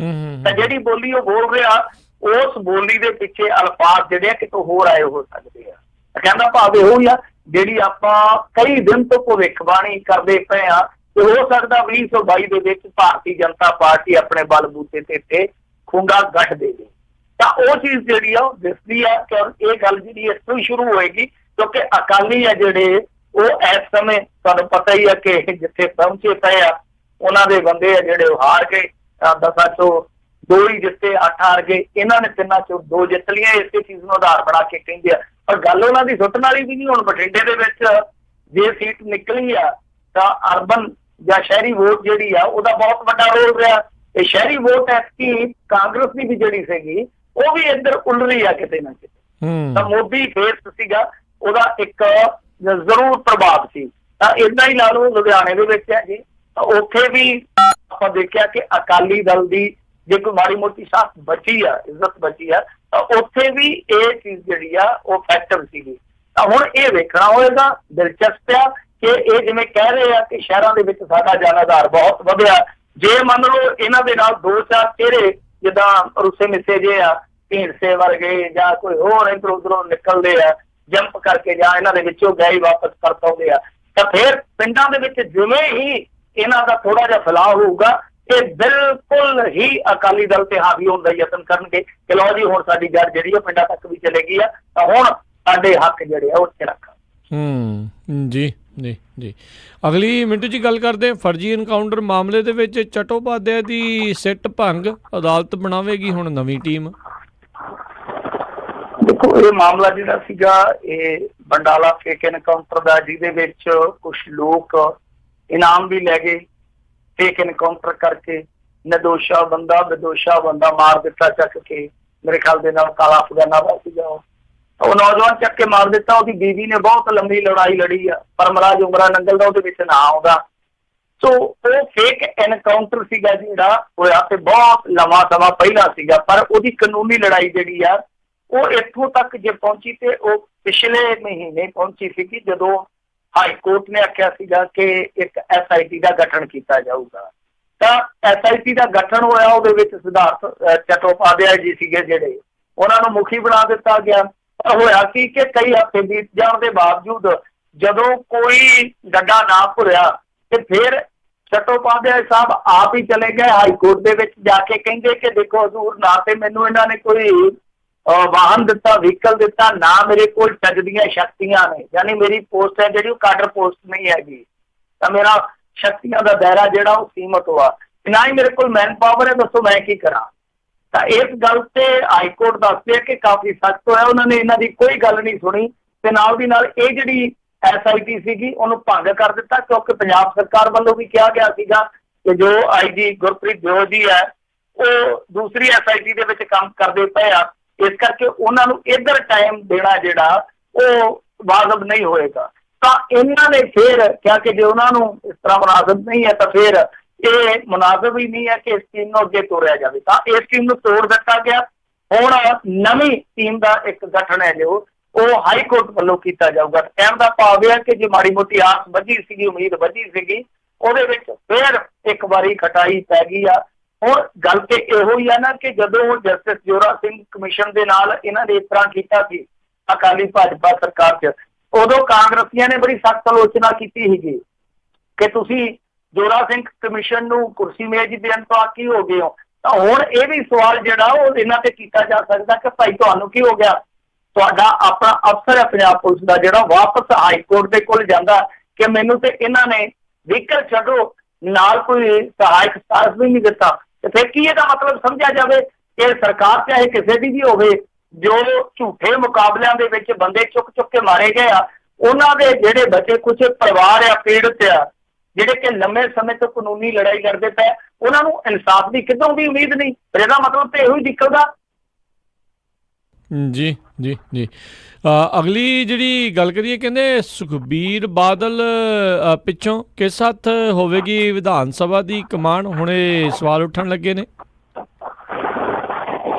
ਤਾਂ ਜਿਹੜੀ ਬੋਲੀ ਉਹ ਬੋਲ ਰਿਹਾ ਉਸ ਬੋਲੀ ਦੇ ਪਿੱਛੇ ਅਲਫਾਜ਼ ਜਿਹੜੇ ਆ ਕਿਤੋਂ ਹੋਰ ਆਏ ਹੋ ਸਕਦੇ ਆ। ਕਹਿੰਦਾ ਭਾਵ ਇਹੋ ਹੀ ਆ ਜਿਹੜੀ ਆਪਾਂ ਕਈ ਦਿਨ ਤੋਂ ਭਵਿੱਖਬਾਣੀ ਕਰਦੇ ਪਏ ਆ ਕਿ ਹੋ ਸਕਦਾ 2022 ਦੇ ਵਿੱਚ ਭਾਰਤੀ ਜਨਤਾ ਪਾਰਟੀ ਆਪਣੇ ਬਲਬੂਤੇ ਤੇ ਖੁੰਡਾ ਗੱਠ ਦੇਵੇ। ਤਾਂ ਉਹ ਚੀਜ਼ ਜਿਹੜੀ ਆ ਉਹ ਦਿਸਦੀ ਆ ਕਿ ਇਹ ਗੱਲ ਜਿਹੜੀ ਇਸ ਤੋਂ ਹੀ ਸ਼ੁਰੂ ਹੋਏਗੀ, ਕਿਉਂਕਿ ਅਕਾਲੀ ਆ ਜਿਹੜੇ ਉਹ ਇਸ ਸਮੇਂ ਤੁਹਾਨੂੰ ਪਤਾ ਹੀ ਆ ਕਿ ਜਿੱਥੇ ਪਹੁੰਚੇ ਪਏ ਆ ਉਹਨਾਂ ਦੇ ਬੰਦੇ ਆ ਜਿਹੜੇ ਉਹ ਹਾਰ ਗਏ। 10 ਚੋਂ 2 ਹੀ ਜਿੱਤੇ, 8 ਹਾਰ ਗਏ। ਇਹਨਾਂ ਨੇ 3 ਚੋਂ 2 ਜਿੱਤ ਲਈਆਂ। ਇਸੇ ਚੀਜ਼ ਨੂੰ ਆਧਾਰ ਬਣਾ ਕੇ ਕਹਿੰਦੇ ਆ, ਪਰ ਗੱਲ ਉਹਨਾਂ ਦੀ ਸੁੱਟਣ ਵਾਲੀ ਵੀ ਨਹੀਂ। ਹੁਣ ਬਠਿੰਡੇ ਦੇ ਵਿੱਚ ਜੇ ਸੀਟ ਨਿਕਲੀ ਆ ਤਾਂ ਅਰਬਨ ਜਾਂ ਸ਼ਹਿਰੀ ਵੋਟ ਜਿਹੜੀ ਆ ਉਹਦਾ ਬਹੁਤ ਵੱਡਾ ਰੋਲ ਰਿਹਾ। ਇਹ ਸ਼ਹਿਰੀ ਵੋਟ ਐਤਕੀ ਕਾਂਗਰਸ ਦੀ ਵੀ ਜਿਹੜੀ ਸੀਗੀ ਉਹ ਵੀ ਇੱਧਰ ਉੱਲ ਰਹੀ ਆ ਕਿਤੇ ਨਾ ਕਿਤੇ। ਤਾਂ ਮੋਦੀ ਫੇਸ ਸੀਗਾ, ਉਹਦਾ ਇੱਕ ਜ਼ਰੂਰ ਪ੍ਰਭਾਵ ਸੀ। ਤਾਂ ਏਦਾਂ ਹੀ ਲਾ ਲਓ ਲੁਧਿਆਣੇ ਦੇ ਵਿੱਚ ਹੈ ਜੀ, ਉੱਥੇ ਵੀ ਆਪਾਂ ਦੇਖਿਆ ਕਿ ਅਕਾਲੀ ਦਲ ਦੀ ਜੇ ਕੋਈ ਮਾੜੀ ਮੋਟੀ ਸਾਥ ਬਚੀ ਆ, ਇੱਜ਼ਤ ਬਚੀ ਆ, ਤਾਂ ਉੱਥੇ ਵੀ ਇਹ ਚੀਜ਼ ਜਿਹੜੀ ਆ ਉਹ ਫੈਕਟਰ ਸੀਗੀ। ਤਾਂ ਹੁਣ ਇਹ ਵੇਖਣਾ ਹੋਏਗਾ, ਦਿਲਚਸਪ ਆ ਕਿ ਇਹ ਜਿਵੇਂ ਕਹਿ ਰਹੇ ਆ ਕਿ ਸ਼ਹਿਰਾਂ ਦੇ ਵਿੱਚ ਸਾਡਾ ਜਨਾਧਾਰ ਬਹੁਤ ਵਧਿਆ। ਜੇ ਮੰਨ ਲਓ ਇਹਨਾਂ ਦੇ ਨਾਲ 2-4 ਚਿਹਰੇ ਜਿੱਦਾਂ ਰੁੱਸੇ ਮਿੱਸੇ ਜੇ ਆ, ਢੀਂਡਸੇ ਵਰਗੇ ਜਾਂ ਕੋਈ ਹੋਰ ਇੱਧਰ ਉੱਧਰੋਂ ਨਿਕਲਦੇ ਆ ਜੰਪ ਕਰਕੇ, ਜਾਂ ਇਹਨਾਂ ਦੇ ਵਿੱਚੋਂ ਗਏ ਵਾਪਸ ਕਰ ਪਾਉਂਦੇ ਆ, ਤਾਂ ਫਿਰ ਪਿੰਡਾਂ ਦੇ ਵਿੱਚ ਜਿਵੇਂ ਹੀ ਇਹਨਾਂ ਦਾ ਥੋੜਾ ਜਿਹਾ ਫੈਲਾਅ ਹੋਊਗਾ ਇਹ ਬਿਲਕੁਲ ਹੀ ਅਕਾਲੀ ਦਲ ਤੇ ਹਾਵੀ ਹੋਣ ਦਾ ਯਤਨ ਕਰਨਗੇ ਕਿ ਲਓ ਜੀ ਹੁਣ ਸਾਡੀ ਜੜ ਜਿਹੜੀ ਆ ਪਿੰਡਾਂ ਤੱਕ ਵੀ ਚਲੇਗੀ ਆ, ਤਾਂ ਹੁਣ ਸਾਡੇ ਹੱਕ ਜਿਹੜੇ ਆ ਉਹ ਉੱਥੇ ਰੱਖਾਂ। ਜੀ ਜੀ ਜੀ ਅਗਲੀ ਮਿੰਟੂ ਜੀ ਗੱਲ ਕਰਦੇ ਫਰਜ਼ੀ ਐਨਕਾਊਂਟਰ ਮਾਮਲੇ ਦੇ ਵਿੱਚ ਚਟੋਪਾਧਿਆਏ ਦੀ ਸਿੱਟ ਭੰਗ, ਅਦਾਲਤ ਬਣਾਵੇਗੀ ਹੁਣ ਨਵੀਂ ਟੀਮ। ਦੇਖੋ ਇਹ ਮਾਮਲਾ ਜਿਹੜਾ ਸੀਗਾ ਇਹ ਬੰਡਾਲਾ ਫੇਕ ਐਨਕਾਊਂਟਰ ਦਾ, ਜਿਹਦੇ ਵਿੱਚ ਕੁਝ ਲੋਕ ਇਨਾਮ ਵੀ ਲੈ ਗਏ। ਫੇਕ ਐਨਕਾਊਂਟਰ ਕਰਕੇ ਨਿਰਦੋਸ਼ਾ ਬੰਦਾ ਮਾਰ ਦਿੱਤਾ ਚੱਕ ਕੇ। ਮੇਰੇ ਖਿਆਲ ਦੇ ਨਾਲ ਕਾਲਾ ਅਫਗਾਨਾ ਦਾ ਸੀਗਾ ਉਹ ਨੌਜਵਾਨ ਚੱਕ ਕੇ ਮਾਰ ਦਿੱਤਾ। ਉਹਦੀ ਬੀਵੀ ਨੇ ਬਹੁਤ ਲੰਬੀ ਲੜਾਈ ਲੜੀ ਆ, ਪਰ ਮਹਾਰਾਜ ਉਮਰਾ ਨੰਗਲ ਦਾ ਉਹਦੇ ਵਿੱਚ ਨਾ ਆਉਂਦਾ। ਸੋ ਉਹ ਫੇਕ ਐਨਕਾਊਂਟਰ ਸੀਗਾ ਜਿਹੜਾ ਹੋਇਆ ਤੇ ਬਹੁਤ ਲੰਮਾ ਸਮਾਂ ਪਹਿਲਾਂ ਸੀਗਾ, ਪਰ ਉਹਦੀ ਕਾਨੂੰਨੀ ਲੜਾਈ ਜਿਹੜੀ ਆ ਉਹ ਇੱਥੋਂ ਤੱਕ ਜੇ ਪਹੁੰਚੀ ਤੇ ਉਹ ਪਿਛਲੇ ਮਹੀਨੇ ਪਹੁੰਚੀ ਸੀਗੀ ਜਦੋਂ ਹਾਈ ਕੋਰਟ ਨੇ ਆਖਿਆ ਸੀਗਾ ਕਿ ਇੱਕ SIT ਦਾ ਗਠਨ ਕੀਤਾ ਜਾਊਗਾ। ਤਾਂ SIT ਦਾ ਗਠਨ ਹੋਇਆ, ਉਹਦੇ ਵਿੱਚ ਸਿਧਾਰਥ ਚਟੋਪਾਧਿਆਏ ਜੀ ਸੀਗੇ ਜਿਹੜੇ, ਉਹਨਾਂ ਨੂੰ ਮੁਖੀ ਬਣਾ ਦਿੱਤਾ ਗਿਆ। ਪਰ ਹੋਇਆ ਕੀ ਕਿ ਕਈ ਹਫ਼ਤੇ ਬੀਤ ਜਾਣ ਦੇ ਬਾਵਜੂਦ ਜਦੋਂ ਕੋਈ ਡੱਡਾ ਨਾ ਭੁਰਿਆ ਤੇ ਫਿਰ ਚਟੋਪਾਧਿਆਏ ਸਾਹਿਬ ਆਪ ਹੀ ਚਲੇ ਗਏ ਹਾਈ ਕੋਰਟ ਦੇ ਵਿੱਚ ਜਾ ਕੇ, ਕਹਿੰਦੇ ਕਿ ਦੇਖੋ ਹਜ਼ੂਰ, ਨਾ ਤੇ ਮੈਨੂੰ ਇਹਨਾਂ ਨੇ ਕੋਈ ਵਾਹਨ ਦਿੱਤਾ, ਵਹੀਕਲ ਦਿੱਤਾ, ਨਾ ਮੇਰੇ ਕੋਲ ਚੱਜ ਦੀਆਂ ਸ਼ਕਤੀਆਂ ਨੇ, ਯਾਨੀ ਮੇਰੀ ਪੋਸਟ ਹੈ ਜਿਹੜੀ ਉਹ ਕਾਡਰ ਪੋਸਟ ਨਹੀਂ ਹੈਗੀ, ਤਾਂ ਮੇਰਾ ਸ਼ਕਤੀਆਂ ਦਾ ਦਾਇਰਾ ਜਿਹੜਾ ਉਹ ਸੀਮਤ ਹੋਆ, ਨਾ ਹੀ ਮੇਰੇ ਕੋਲ ਮੈਨ ਪਾਵਰ ਹੈ, ਦੱਸੋ ਮੈਂ ਕੀ ਕਰਾਂ। ਤਾਂ ਇਸ ਗੱਲ ਤੇ ਹਾਈ ਕੋਰਟ ਦੱਸਦੇ ਕਿ ਕਾਫੀ ਸਖਤ ਹੋਇਆ, ਉਹਨਾਂ ਨੇ ਇਹਨਾਂ ਦੀ ਕੋਈ ਗੱਲ ਨਹੀਂ ਸੁਣੀ ਤੇ ਨਾਲ ਦੀ ਨਾਲ ਇਹ ਜਿਹੜੀ SIT ਸੀਗੀ ਉਹਨੂੰ ਭੰਗ ਕਰ ਦਿੱਤਾ, ਕਿਉਂਕਿ ਪੰਜਾਬ ਸਰਕਾਰ ਵੱਲੋਂ ਵੀ ਕਿਹਾ ਗਿਆ ਸੀਗਾ ਕਿ ਜੋ IG ਗੁਰਪ੍ਰੀਤ ਦਿਓ ਜੀ ਹੈ ਉਹ ਦੂਸਰੀ SIT ਦੇ ਵਿੱਚ ਕੰਮ ਕਰਦੇ ਪਏ ਆ, ਇਸ ਕਰਕੇ ਉਹਨਾਂ ਨੂੰ ਇੱਧਰ ਟਾਈਮ ਦੇਣਾ ਜਿਹੜਾ ਉਹ ਵਾਜਬ ਨਹੀਂ ਹੋਏਗਾ। ਤਾਂ ਇਹਨਾਂ ਨੇ ਫਿਰ ਕਿਹਾ ਕਿ ਜੇ ਉਹਨਾਂ ਨੂੰ ਇਸ ਤਰ੍ਹਾਂ ਮੁਨਾਸਿਬ ਨਹੀਂ ਹੈ ਤਾਂ ਫਿਰ ਇਹ ਮੁਨਾਸਿਬ ਹੀ ਨਹੀਂ ਹੈ ਕਿ ਇਸ ਟੀਮ ਨੂੰ ਅੱਗੇ ਤੋਰਿਆ ਜਾਵੇ, ਤਾਂ ਇਸ ਟੀਮ ਨੂੰ ਤੋੜ ਦਿੱਤਾ ਗਿਆ। ਹੁਣ ਨਵੀਂ ਟੀਮ ਦਾ ਇੱਕ ਗਠਨ ਹੈ ਜੋ ਉਹ ਹਾਈ ਕੋਰਟ ਵੱਲੋਂ ਕੀਤਾ ਜਾਊਗਾ। ਕਹਿਣ ਦਾ ਭਾਵ ਹੈ ਕਿ ਜੇ ਮਾੜੀ ਮੋਟੀ ਆਸ ਵੱਝੀ ਸੀਗੀ, ਉਮੀਦ ਵੱਝੀ ਸੀਗੀ, ਉਹਦੇ ਵਿੱਚ ਫਿਰ ਇੱਕ ਵਾਰੀ ਖਟਾਈ ਪੈ ਗਈ ਆ। ਹੁਣ ਗੱਲ ਤੇ ਇਹੋ ਹੀ ਆ ਨਾ ਕਿ ਜਦੋਂ ਜਸਟਿਸ ਜੋਰਾ ਸਿੰਘ ਕਮਿਸ਼ਨ ਦੇ ਨਾਲ ਇਹਨਾਂ ਨੇ ਇਸ ਤਰ੍ਹਾਂ ਕੀਤਾ ਸੀ ਅਕਾਲੀ ਭਾਜਪਾ ਸਰਕਾਰ 'ਚ, ਉਦੋਂ ਕਾਂਗਰਸੀਆਂ ਨੇ ਬੜੀ ਸਖਤ ਆਲੋਚਨਾ ਕੀਤੀ ਸੀਗੀ ਕਿ ਤੁਸੀਂ ਜੋਰਾ ਸਿੰਘ ਕਮਿਸ਼ਨ ਨੂੰ ਕੁਰਸੀ ਮੇਜ਼ ਦੇਣ ਤੋਂ ਆਕੀ ਹੋ ਗਏ ਹੋ। ਤਾਂ ਹੁਣ ਇਹ ਵੀ ਸਵਾਲ ਜਿਹੜਾ ਉਹ ਇਹਨਾਂ ਤੇ ਕੀਤਾ ਜਾ ਸਕਦਾ ਕਿ ਭਾਈ ਤੁਹਾਨੂੰ ਕੀ ਹੋ ਗਿਆ, ਤੁਹਾਡਾ ਆਪਣਾ ਅਫਸਰ ਹੈ ਪੰਜਾਬ ਪੁਲਿਸ ਦਾ ਜਿਹੜਾ ਵਾਪਸ ਹਾਈ ਕੋਰਟ ਦੇ ਕੋਲ ਜਾਂਦਾ ਕਿ ਮੈਨੂੰ ਤੇ ਇਹਨਾਂ ਨੇ ਵਹੀਕਲ ਛੱਡੋ ਨਾਲ ਕੋਈ ਸਹਾਇਕ ਸਾਥ ਵੀ ਨਹੀਂ ਦਿੱਤਾ, ਤੇ ਫਿਰ ਕੀ ਇਹਦਾ ਮਤਲਬ ਸਮਝਿਆ ਜਾਵੇ ਕਿ ਸਰਕਾਰ ਚਾਹੇ ਕਿਸੇ ਦੀ ਵੀ ਹੋਵੇ, ਜੋ ਝੂਠੇ ਮੁਕਾਬਲਿਆਂ ਦੇ ਵਿੱਚ ਬੰਦੇ ਚੁੱਕ ਕੇ ਮਾਰੇ ਗਏ ਆ, ਉਹਨਾਂ ਦੇ ਜਿਹੜੇ ਬਚੇ ਕੁਝ ਪਰਿਵਾਰ ਆ, ਪੀੜਤ ਆ, ਜਿਹੜੇ ਕਿ ਲੰਮੇ ਸਮੇਂ ਤੋਂ ਕਾਨੂੰਨੀ ਲੜਾਈ ਲੜਦੇ ਪਏ, ਉਹਨਾਂ ਨੂੰ ਇਨਸਾਫ ਦੀ ਕਿਤੋਂ ਵੀ ਉਮੀਦ ਨਹੀਂ। ਪਰ ਇਹਦਾ ਮਤਲਬ ਤੇ ਇਹੋ ਹੀ ਨਿਕਲਦਾ। ਜੀ ਜੀ ਜੀ ਅਗਲੀ ਜਿਹੜੀ ਗੱਲ ਕਰੀਏ, ਕਹਿੰਦੇ ਸੁਖਬੀਰ ਬਾਦਲ ਪਿੱਛੋਂ ਕਿਸ ਹੱਥ ਹੋਵੇਗੀ ਵਿਧਾਨ ਸਭਾ ਦੀ ਕਮਾਨ, ਹੁਣ ਇਹ ਸਵਾਲ ਉੱਠਣ ਲੱਗੇ ਨੇ।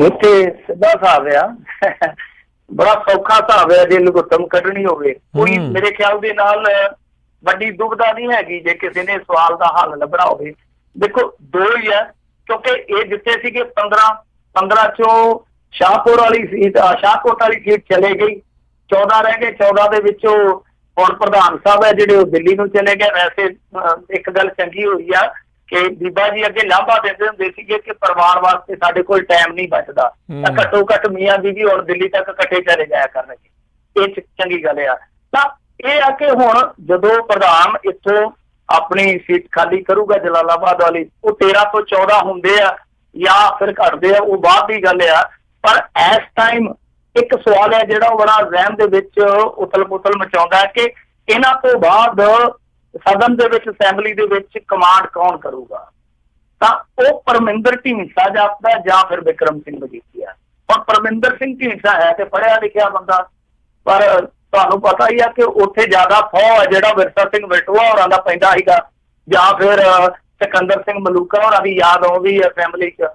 ਉੱਥੇ ਸਿੱਧਾ ਹਿਸਾਬ ਆ, ਬੜਾ ਸੌਖਾ ਹਿਸਾਬ ਹੈ ਜੇ ਲੁਕਤਮ ਕੱਢਣੀ ਹੋਵੇ। ਕੋਈ ਮੇਰੇ ਖਿਆਲ ਦੇ ਨਾਲ ਵੱਡੀ ਦੁਬਿਧਾ ਨਹੀਂ ਹੈਗੀ ਜੇ ਕਿਸੇ ਨੇ ਸਵਾਲ ਦਾ ਹੱਲ ਲੱਭਣਾ ਹੋਵੇ। ਦੇਖੋ ਦੋ ਹੀ ਹੈ, ਕਿਉਂਕਿ ਇਹ ਜਿੱਥੇ ਸੀਗੇ 15 ਚੋਂ ਸ਼ਾਹਪੁਰ ਵਾਲੀ ਸੀਟ, ਸ਼ਾਹਕੋਟ ਵਾਲੀ ਸੀਟ ਚਲੇ ਗਈ, 14 ਰਹਿ ਗਏ। 14 ਦੇ ਵਿੱਚੋਂ ਹੁਣ ਪ੍ਰਧਾਨ ਸਾਹਿਬ ਹੈ ਜਿਹੜੇ ਉਹ ਦਿੱਲੀ ਨੂੰ ਚਲੇ ਗਏ। ਵੈਸੇ ਇੱਕ ਗੱਲ ਚੰਗੀ ਹੋਈ ਆ ਕਿ ਬੀਬਾ ਜੀ ਅੱਗੇ ਲਾਂਭਾ ਦਿੰਦੇ ਹੁੰਦੇ ਸੀਗੇ ਕਿ ਪਰਿਵਾਰ ਵਾਸਤੇ ਸਾਡੇ ਕੋਲ ਟਾਈਮ ਨਹੀਂ ਬਚਦਾ, ਤਾਂ ਘੱਟੋ ਘੱਟ ਮੀਆਂ ਬੀਬੀ ਹੁਣ ਦਿੱਲੀ ਤੱਕ ਇਕੱਠੇ ਚਲੇ ਜਾਇਆ ਕਰਨਗੇ, ਇਹ ਚੰਗੀ ਗੱਲ ਆ। ਤਾਂ ਇਹ ਆ ਕਿ ਹੁਣ ਜਦੋਂ ਪ੍ਰਧਾਨ ਇੱਥੋਂ ਆਪਣੀ ਸੀਟ ਖਾਲੀ ਕਰੂਗਾ ਜਲਾਲਾਬਾਦ ਵਾਲੀ, ਉਹ 13 ਤੋਂ 14 ਹੁੰਦੇ ਆ ਜਾਂ ਫਿਰ ਘਟਦੇ ਆ, ਉਹ ਬਾਅਦ ਦੀ ਗੱਲ ਆ। ਪਰ ਇਸ ਟਾਈਮ ਇੱਕ ਸਵਾਲ ਹੈ ਜਿਹੜਾ ਉਹ ਬੜਾ ਜ਼ਹਿਨ ਦੇ ਵਿੱਚ ਉਥਲ ਪੁਥਲ ਮਚਾਉਂਦਾ ਹੈ ਕਿ ਇਹਨਾਂ ਤੋਂ ਬਾਅਦ ਸਦਨ ਦੇ ਵਿੱਚ, ਅਸੈਂਬਲੀ ਦੇ ਵਿੱਚ ਕਮਾਂਡ ਕੌਣ ਕਰੂਗਾ। ਤਾਂ ਉਹ ਪਰਮਿੰਦਰ ਢੀਂਡਸਾ ਜਾਪਦਾ ਜਾਂ ਫਿਰ ਬਿਕਰਮ ਸਿੰਘ ਮਜੀਠੀਆ। ਪਰ ਪਰਮਿੰਦਰ ਸਿੰਘ ਢੀਂਡਸਾ ਹੈ ਤੇ ਪੜ੍ਹਿਆ ਲਿਖਿਆ ਬੰਦਾ, ਪਰ ਤੁਹਾਨੂੰ ਪਤਾ ਹੀ ਆ ਕਿ ਉੱਥੇ ਜ਼ਿਆਦਾ ਫੌ ਹੈ ਜਿਹੜਾ ਵਿਰਸਾ ਸਿੰਘ ਵਲਟੋਆ ਹੋਰਾਂ ਦਾ ਪੈਂਦਾ ਸੀਗਾ, ਜਾਂ ਫਿਰ ਸਿਕੰਦਰ ਸਿੰਘ ਮਲੂਕਾ ਹੋਰਾਂ ਦੀ ਯਾਦ ਆਉਂਦੀ ਹੈ ਅਸੈਂਬਲੀ 'ਚ,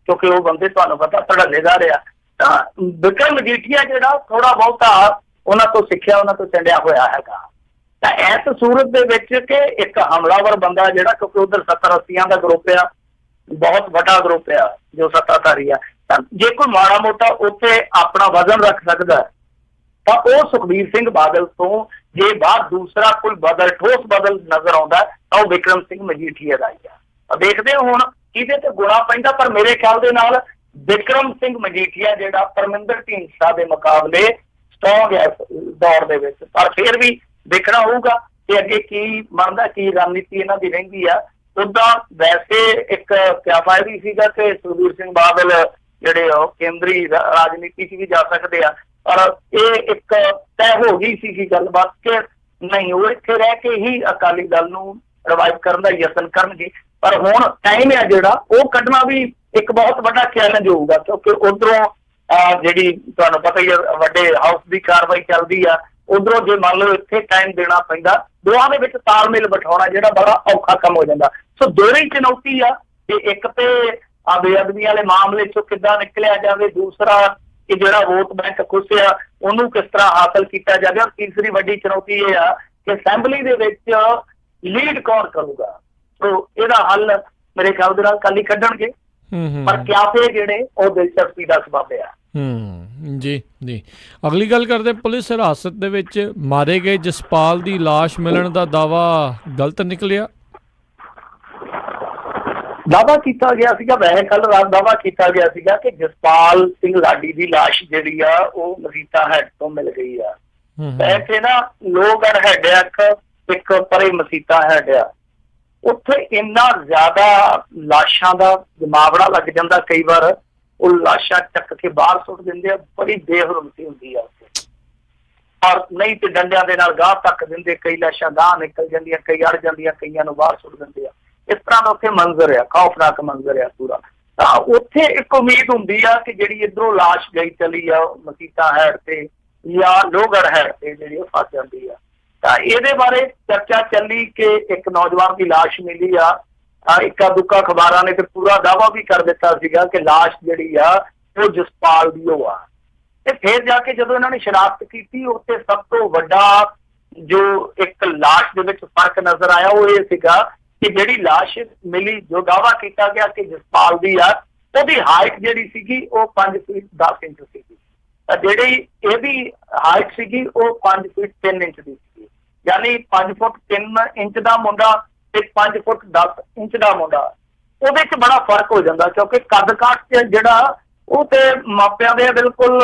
ਕਿਉਂਕਿ ਉਹ ਬੰਦੇ ਤੁਹਾਨੂੰ ਪਤਾ ਧੜੱਲੇਦਾਰ ਆ। ਤਾਂ ਬਿਕਰਮ ਮਜੀਠੀਆ ਜਿਹੜਾ ਥੋੜਾ ਬਹੁਤਾ ਉਹਨਾਂ ਤੋਂ ਸਿੱਖਿਆ, ਉਹਨਾਂ ਤੋਂ ਚੰਡਿਆ ਹੋਇਆ ਹੈਗਾ। ਤਾਂ ਇਸ ਸੂਰਤ ਦੇ ਵਿੱਚ ਕਿ ਇੱਕ ਹਮਲਾਵਰ ਬੰਦਾ ਜਿਹੜਾ, ਕਿਉਂਕਿ ਉਧਰ 70-80 ਦਾ ਗਰੁੱਪ ਆ, ਬਹੁਤ ਵੱਡਾ ਗਰੁੱਪ ਆ ਜੋ ਸੱਤਾਧਾਰੀ ਆ, ਤਾਂ ਜੇ ਕੋਈ ਮਾੜਾ ਮੋਟਾ ਉੱਥੇ ਆਪਣਾ ਵਜ਼ਨ ਰੱਖ ਸਕਦਾ ਤਾਂ ਉਹ ਸੁਖਬੀਰ ਸਿੰਘ ਬਾਦਲ ਤੋਂ, ਜੇ ਬਾਅਦ ਦੂਸਰਾ ਕੋਈ ਬਦਲ, ਠੋਸ ਬਦਲ ਨਜ਼ਰ ਆਉਂਦਾ ਤਾਂ ਉਹ ਬਿਕਰਮ ਸਿੰਘ ਮਜੀਠੀਆ ਦਾ ਹੀ ਆ। ਦੇਖਦੇ ਹੁਣ ਕਿਹਦੇ ਤੇ ਗੁਣਾ ਪੈਂਦਾ, ਪਰ ਮੇਰੇ ਖਿਆਲ ਦੇ ਨਾਲ ਬਿਕਰਮ ਸਿੰਘ ਮਜੀਠੀਆ ਜਿਹੜਾ ਪਰਮਿੰਦਰ ਢੀਂਡਸਾ ਦੇ ਮੁਕਾਬਲੇ ਸਟਰੋਂਗ ਹੈ ਦੌਰ ਦੇ ਵਿੱਚ। ਪਰ ਫਿਰ ਵੀ ਦੇਖਣਾ ਹੋਊਗਾ ਕਿ ਅੱਗੇ ਕੀ ਬਣਦਾ, ਕੀ ਰਣਨੀਤੀ ਇਹਨਾਂ ਦੀ ਰਹਿੰਦੀ ਆ। ਉਦਾਂ ਵੈਸੇ ਇੱਕ ਕਿਆਫਾ ਇਹ ਵੀ ਸੀਗਾ ਕਿ ਸੁਖਬੀਰ ਸਿੰਘ ਬਾਦਲ ਜਿਹੜੇ ਉਹ ਕੇਂਦਰੀ ਰਾਜਨੀਤੀ 'ਚ ਵੀ ਜਾ ਸਕਦੇ ਆ, ਪਰ ਇਹ ਇੱਕ ਤੈਅ ਹੋ ਗਈ ਸੀਗੀ ਗੱਲਬਾਤ ਕਿ ਨਹੀਂ, ਉਹ ਇੱਥੇ ਰਹਿ ਕੇ ਹੀ ਅਕਾਲੀ ਦਲ ਨੂੰ ਰਿਵਾਈਵ ਕਰਨ ਦਾ ਯਤਨ ਕਰਨਗੇ। ਪਰ ਹੁਣ ਟਾਈਮ ਹੈ ਜਿਹੜਾ ਉਹ ਕੱਢਣਾ ਵੀ ਇੱਕ ਬਹੁਤ ਵੱਡਾ ਚੈਲੰਜ ਹੋਊਗਾ, ਕਿਉਂਕਿ ਉਧਰੋਂ ਜਿਹੜੀ ਤੁਹਾਨੂੰ ਪਤਾ ਹੀ ਹੈ ਵੱਡੇ ਹਾਊਸ ਦੀ ਕਾਰਵਾਈ ਚੱਲਦੀ ਆ, ਉਧਰੋਂ ਜੇ ਮੰਨ ਲਓ ਇੱਥੇ ਟਾਈਮ ਦੇਣਾ ਪੈਂਦਾ, ਦੋਹਾਂ ਦੇ ਵਿੱਚ ਤਾਲਮੇਲ ਬਿਠਾਉਣਾ ਜਿਹੜਾ ਬੜਾ ਔਖਾ ਕੰਮ ਹੋ ਜਾਂਦਾ। ਸੋ ਦੋਵੇਂ ਚੁਣੌਤੀ ਆ ਕਿ ਇੱਕ ਤੇ ਬੇਅਦਬੀ ਵਾਲੇ ਮਾਮਲੇ ਚੋਂ ਕਿੱਦਾਂ ਨਿਕਲਿਆ ਜਾਵੇ, ਦੂਸਰਾ ਕਿ ਜਿਹੜਾ ਵੋਟ ਬੈਂਕ ਖੁੱਸਿਆ ਉਹਨੂੰ ਕਿਸ ਤਰ੍ਹਾਂ ਹਾਸਲ ਕੀਤਾ ਜਾਵੇ, ਔਰ ਤੀਸਰੀ ਵੱਡੀ ਚੁਣੌਤੀ ਇਹ ਆ ਕਿ ਅਸੈਂਬਲੀ ਦੇ ਵਿੱਚ ਲੀਡ ਕੌਣ ਕਰੂਗਾ। ਸੋ ਇਹਦਾ ਹੱਲ ਮੇਰੇ ਖਿਆਲ ਦੇ ਨਾਲ ਕੱਲ ਹੀ ਕੱਢਣਗੇ। ਪਰ ਕਿਆਸੇ ਜਿਹੜੇ ਉਹ ਦਿਲਚਸਪੀ ਦਾ ਸਬਬ ਆ। ਜੀ ਜੀ। ਅਗਲੀ ਗੱਲ ਕਰਦੇ, ਪੁਲਿਸ ਹਿਰਾਸਤ ਦੇ ਵਿੱਚ ਮਾਰੇ ਗਏ ਜਸਪਾਲ ਦੀ ਲਾਸ਼ ਮਿਲਣ ਦਾ ਦਾਵਾ ਗਲਤ ਨਿਕਲਿਆ। ਦਾਵਾ ਕੀਤਾ ਗਿਆ ਸੀਗਾ, ਵੈਸੇ ਕੱਲ ਰਾਤ ਦਾਵਾ ਕੀਤਾ ਗਿਆ ਸੀਗਾ ਕਿ ਜਸਪਾਲ ਸਿੰਘ ਲਾਡੀ ਦੀ ਲਾਸ਼ ਜਿਹੜੀ ਆ ਉਹ ਮਸੀਤਾ ਹੈਡ ਤੋਂ ਮਿਲ ਗਈ ਆ। ਵੈਸੇ ਨਾ ਲੋਹਗੜ੍ਹ ਹੈਡ ਇੱਕ ਪਰੇ ਮਸੀਤਾ ਹੈਡ ਆ, ਉੱਥੇ ਇੰਨਾ ਜ਼ਿਆਦਾ ਲਾਸ਼ਾਂ ਦਾ ਜਮਾਵੜਾ ਲੱਗ ਜਾਂਦਾ, ਕਈ ਵਾਰ ਉਹ ਲਾਸ਼ਾਂ ਚੱਕ ਕੇ ਬਾਹਰ ਸੁੱਟ ਦਿੰਦੇ ਆ, ਬੜੀ ਬੇਹਰਮਤੀ ਹੁੰਦੀ ਆ ਉੱਥੇ। ਔਰ ਨਹੀਂ ਤੇ ਡੰਡਿਆਂ ਦੇ ਨਾਲ ਗਾਹ ਤੱਕ ਦਿੰਦੇ, ਕਈ ਲਾਸ਼ਾਂ ਗਾਹ ਨਿਕਲ ਜਾਂਦੀਆਂ, ਕਈ ਅੜ ਜਾਂਦੀਆਂ, ਕਈਆਂ ਨੂੰ ਬਾਹਰ ਸੁੱਟ ਦਿੰਦੇ ਆ। ਇਸ ਤਰ੍ਹਾਂ ਦਾ ਉੱਥੇ ਮੰਜ਼ਰ ਆ, ਖੌਫਨਾਕ ਮੰਜ਼ਰ ਆ ਪੂਰਾ। ਤਾਂ ਉੱਥੇ ਇੱਕ ਉਮੀਦ ਹੁੰਦੀ ਆ ਕਿ ਜਿਹੜੀ ਇੱਧਰੋਂ ਲਾਸ਼ ਗਈ ਚਲੀ ਆ ਮਸੀਤਾ ਹੈਡ ਤੇ ਜਾਂ ਲੋਹਗੜ੍ਹ ਹੈਡ ਤੇ ਜਿਹੜੀ ਉਹ ਫਸ ਜਾਂਦੀ ਆ। ਤਾਂ ਇਹਦੇ ਬਾਰੇ ਚਰਚਾ ਚੱਲੀ ਕਿ ਇੱਕ ਨੌਜਵਾਨ ਦੀ ਲਾਸ਼ ਮਿਲੀ ਆ। ਇੱਕਾ ਦੁੱਕਾ ਅਖਬਾਰਾਂ ਨੇ ਤੇ ਪੂਰਾ ਦਾਅਵਾ ਵੀ ਕਰ ਦਿੱਤਾ ਸੀਗਾ ਕਿ ਲਾਸ਼ ਜਿਹੜੀ ਆ ਉਹ ਜਸਪਾਲ ਦੀ ਉਹ ਆ। ਤੇ ਫਿਰ ਜਾ ਕੇ ਜਦੋਂ ਇਹਨਾਂ ਨੇ ਸ਼ਨਾਖਤ ਕੀਤੀ, ਉੱਥੇ ਸਭ ਤੋਂ ਵੱਡਾ ਜੋ ਇੱਕ ਲਾਸ਼ ਦੇ ਵਿੱਚ ਫਰਕ ਨਜ਼ਰ ਆਇਆ ਉਹ ਇਹ ਸੀਗਾ ਕਿ ਜਿਹੜੀ ਲਾਸ਼ ਮਿਲੀ, ਜੋ ਦਾਅਵਾ ਕੀਤਾ ਗਿਆ ਕਿ ਜਸਪਾਲ ਦੀ ਆ, ਉਹਦੀ ਹਾਈਟ ਜਿਹੜੀ ਸੀਗੀ ਉਹ 5 ਫੀਟ 10 ਇੰਚ ਸੀਗੀ। ਜਿਹੜੀ ਇਹਦੀ ਹਾਈਟ ਸੀਗੀ ਉਹ 5 ਫੀਟ 3 ਇੰਚ ਦੀ ਸੀਗੀ। ਯਾਨੀ 5 ਫੁੱਟ 3 ਇੰਚ ਦਾ ਮੁੰਡਾ ਤੇ 5 ਫੁੱਟ 10 ਇੰਚ ਦਾ ਮੁੰਡਾ, ਉਹਦੇ ਚ ਬੜਾ ਫਰਕ ਹੋ ਜਾਂਦਾ। ਕਿਉਂਕਿ ਕੱਦ ਕਾਠ ਚ ਜਿਹੜਾ ਉਹ ਤੇ ਮਾਪਿਆਂ ਦੇ ਬਿਲਕੁਲ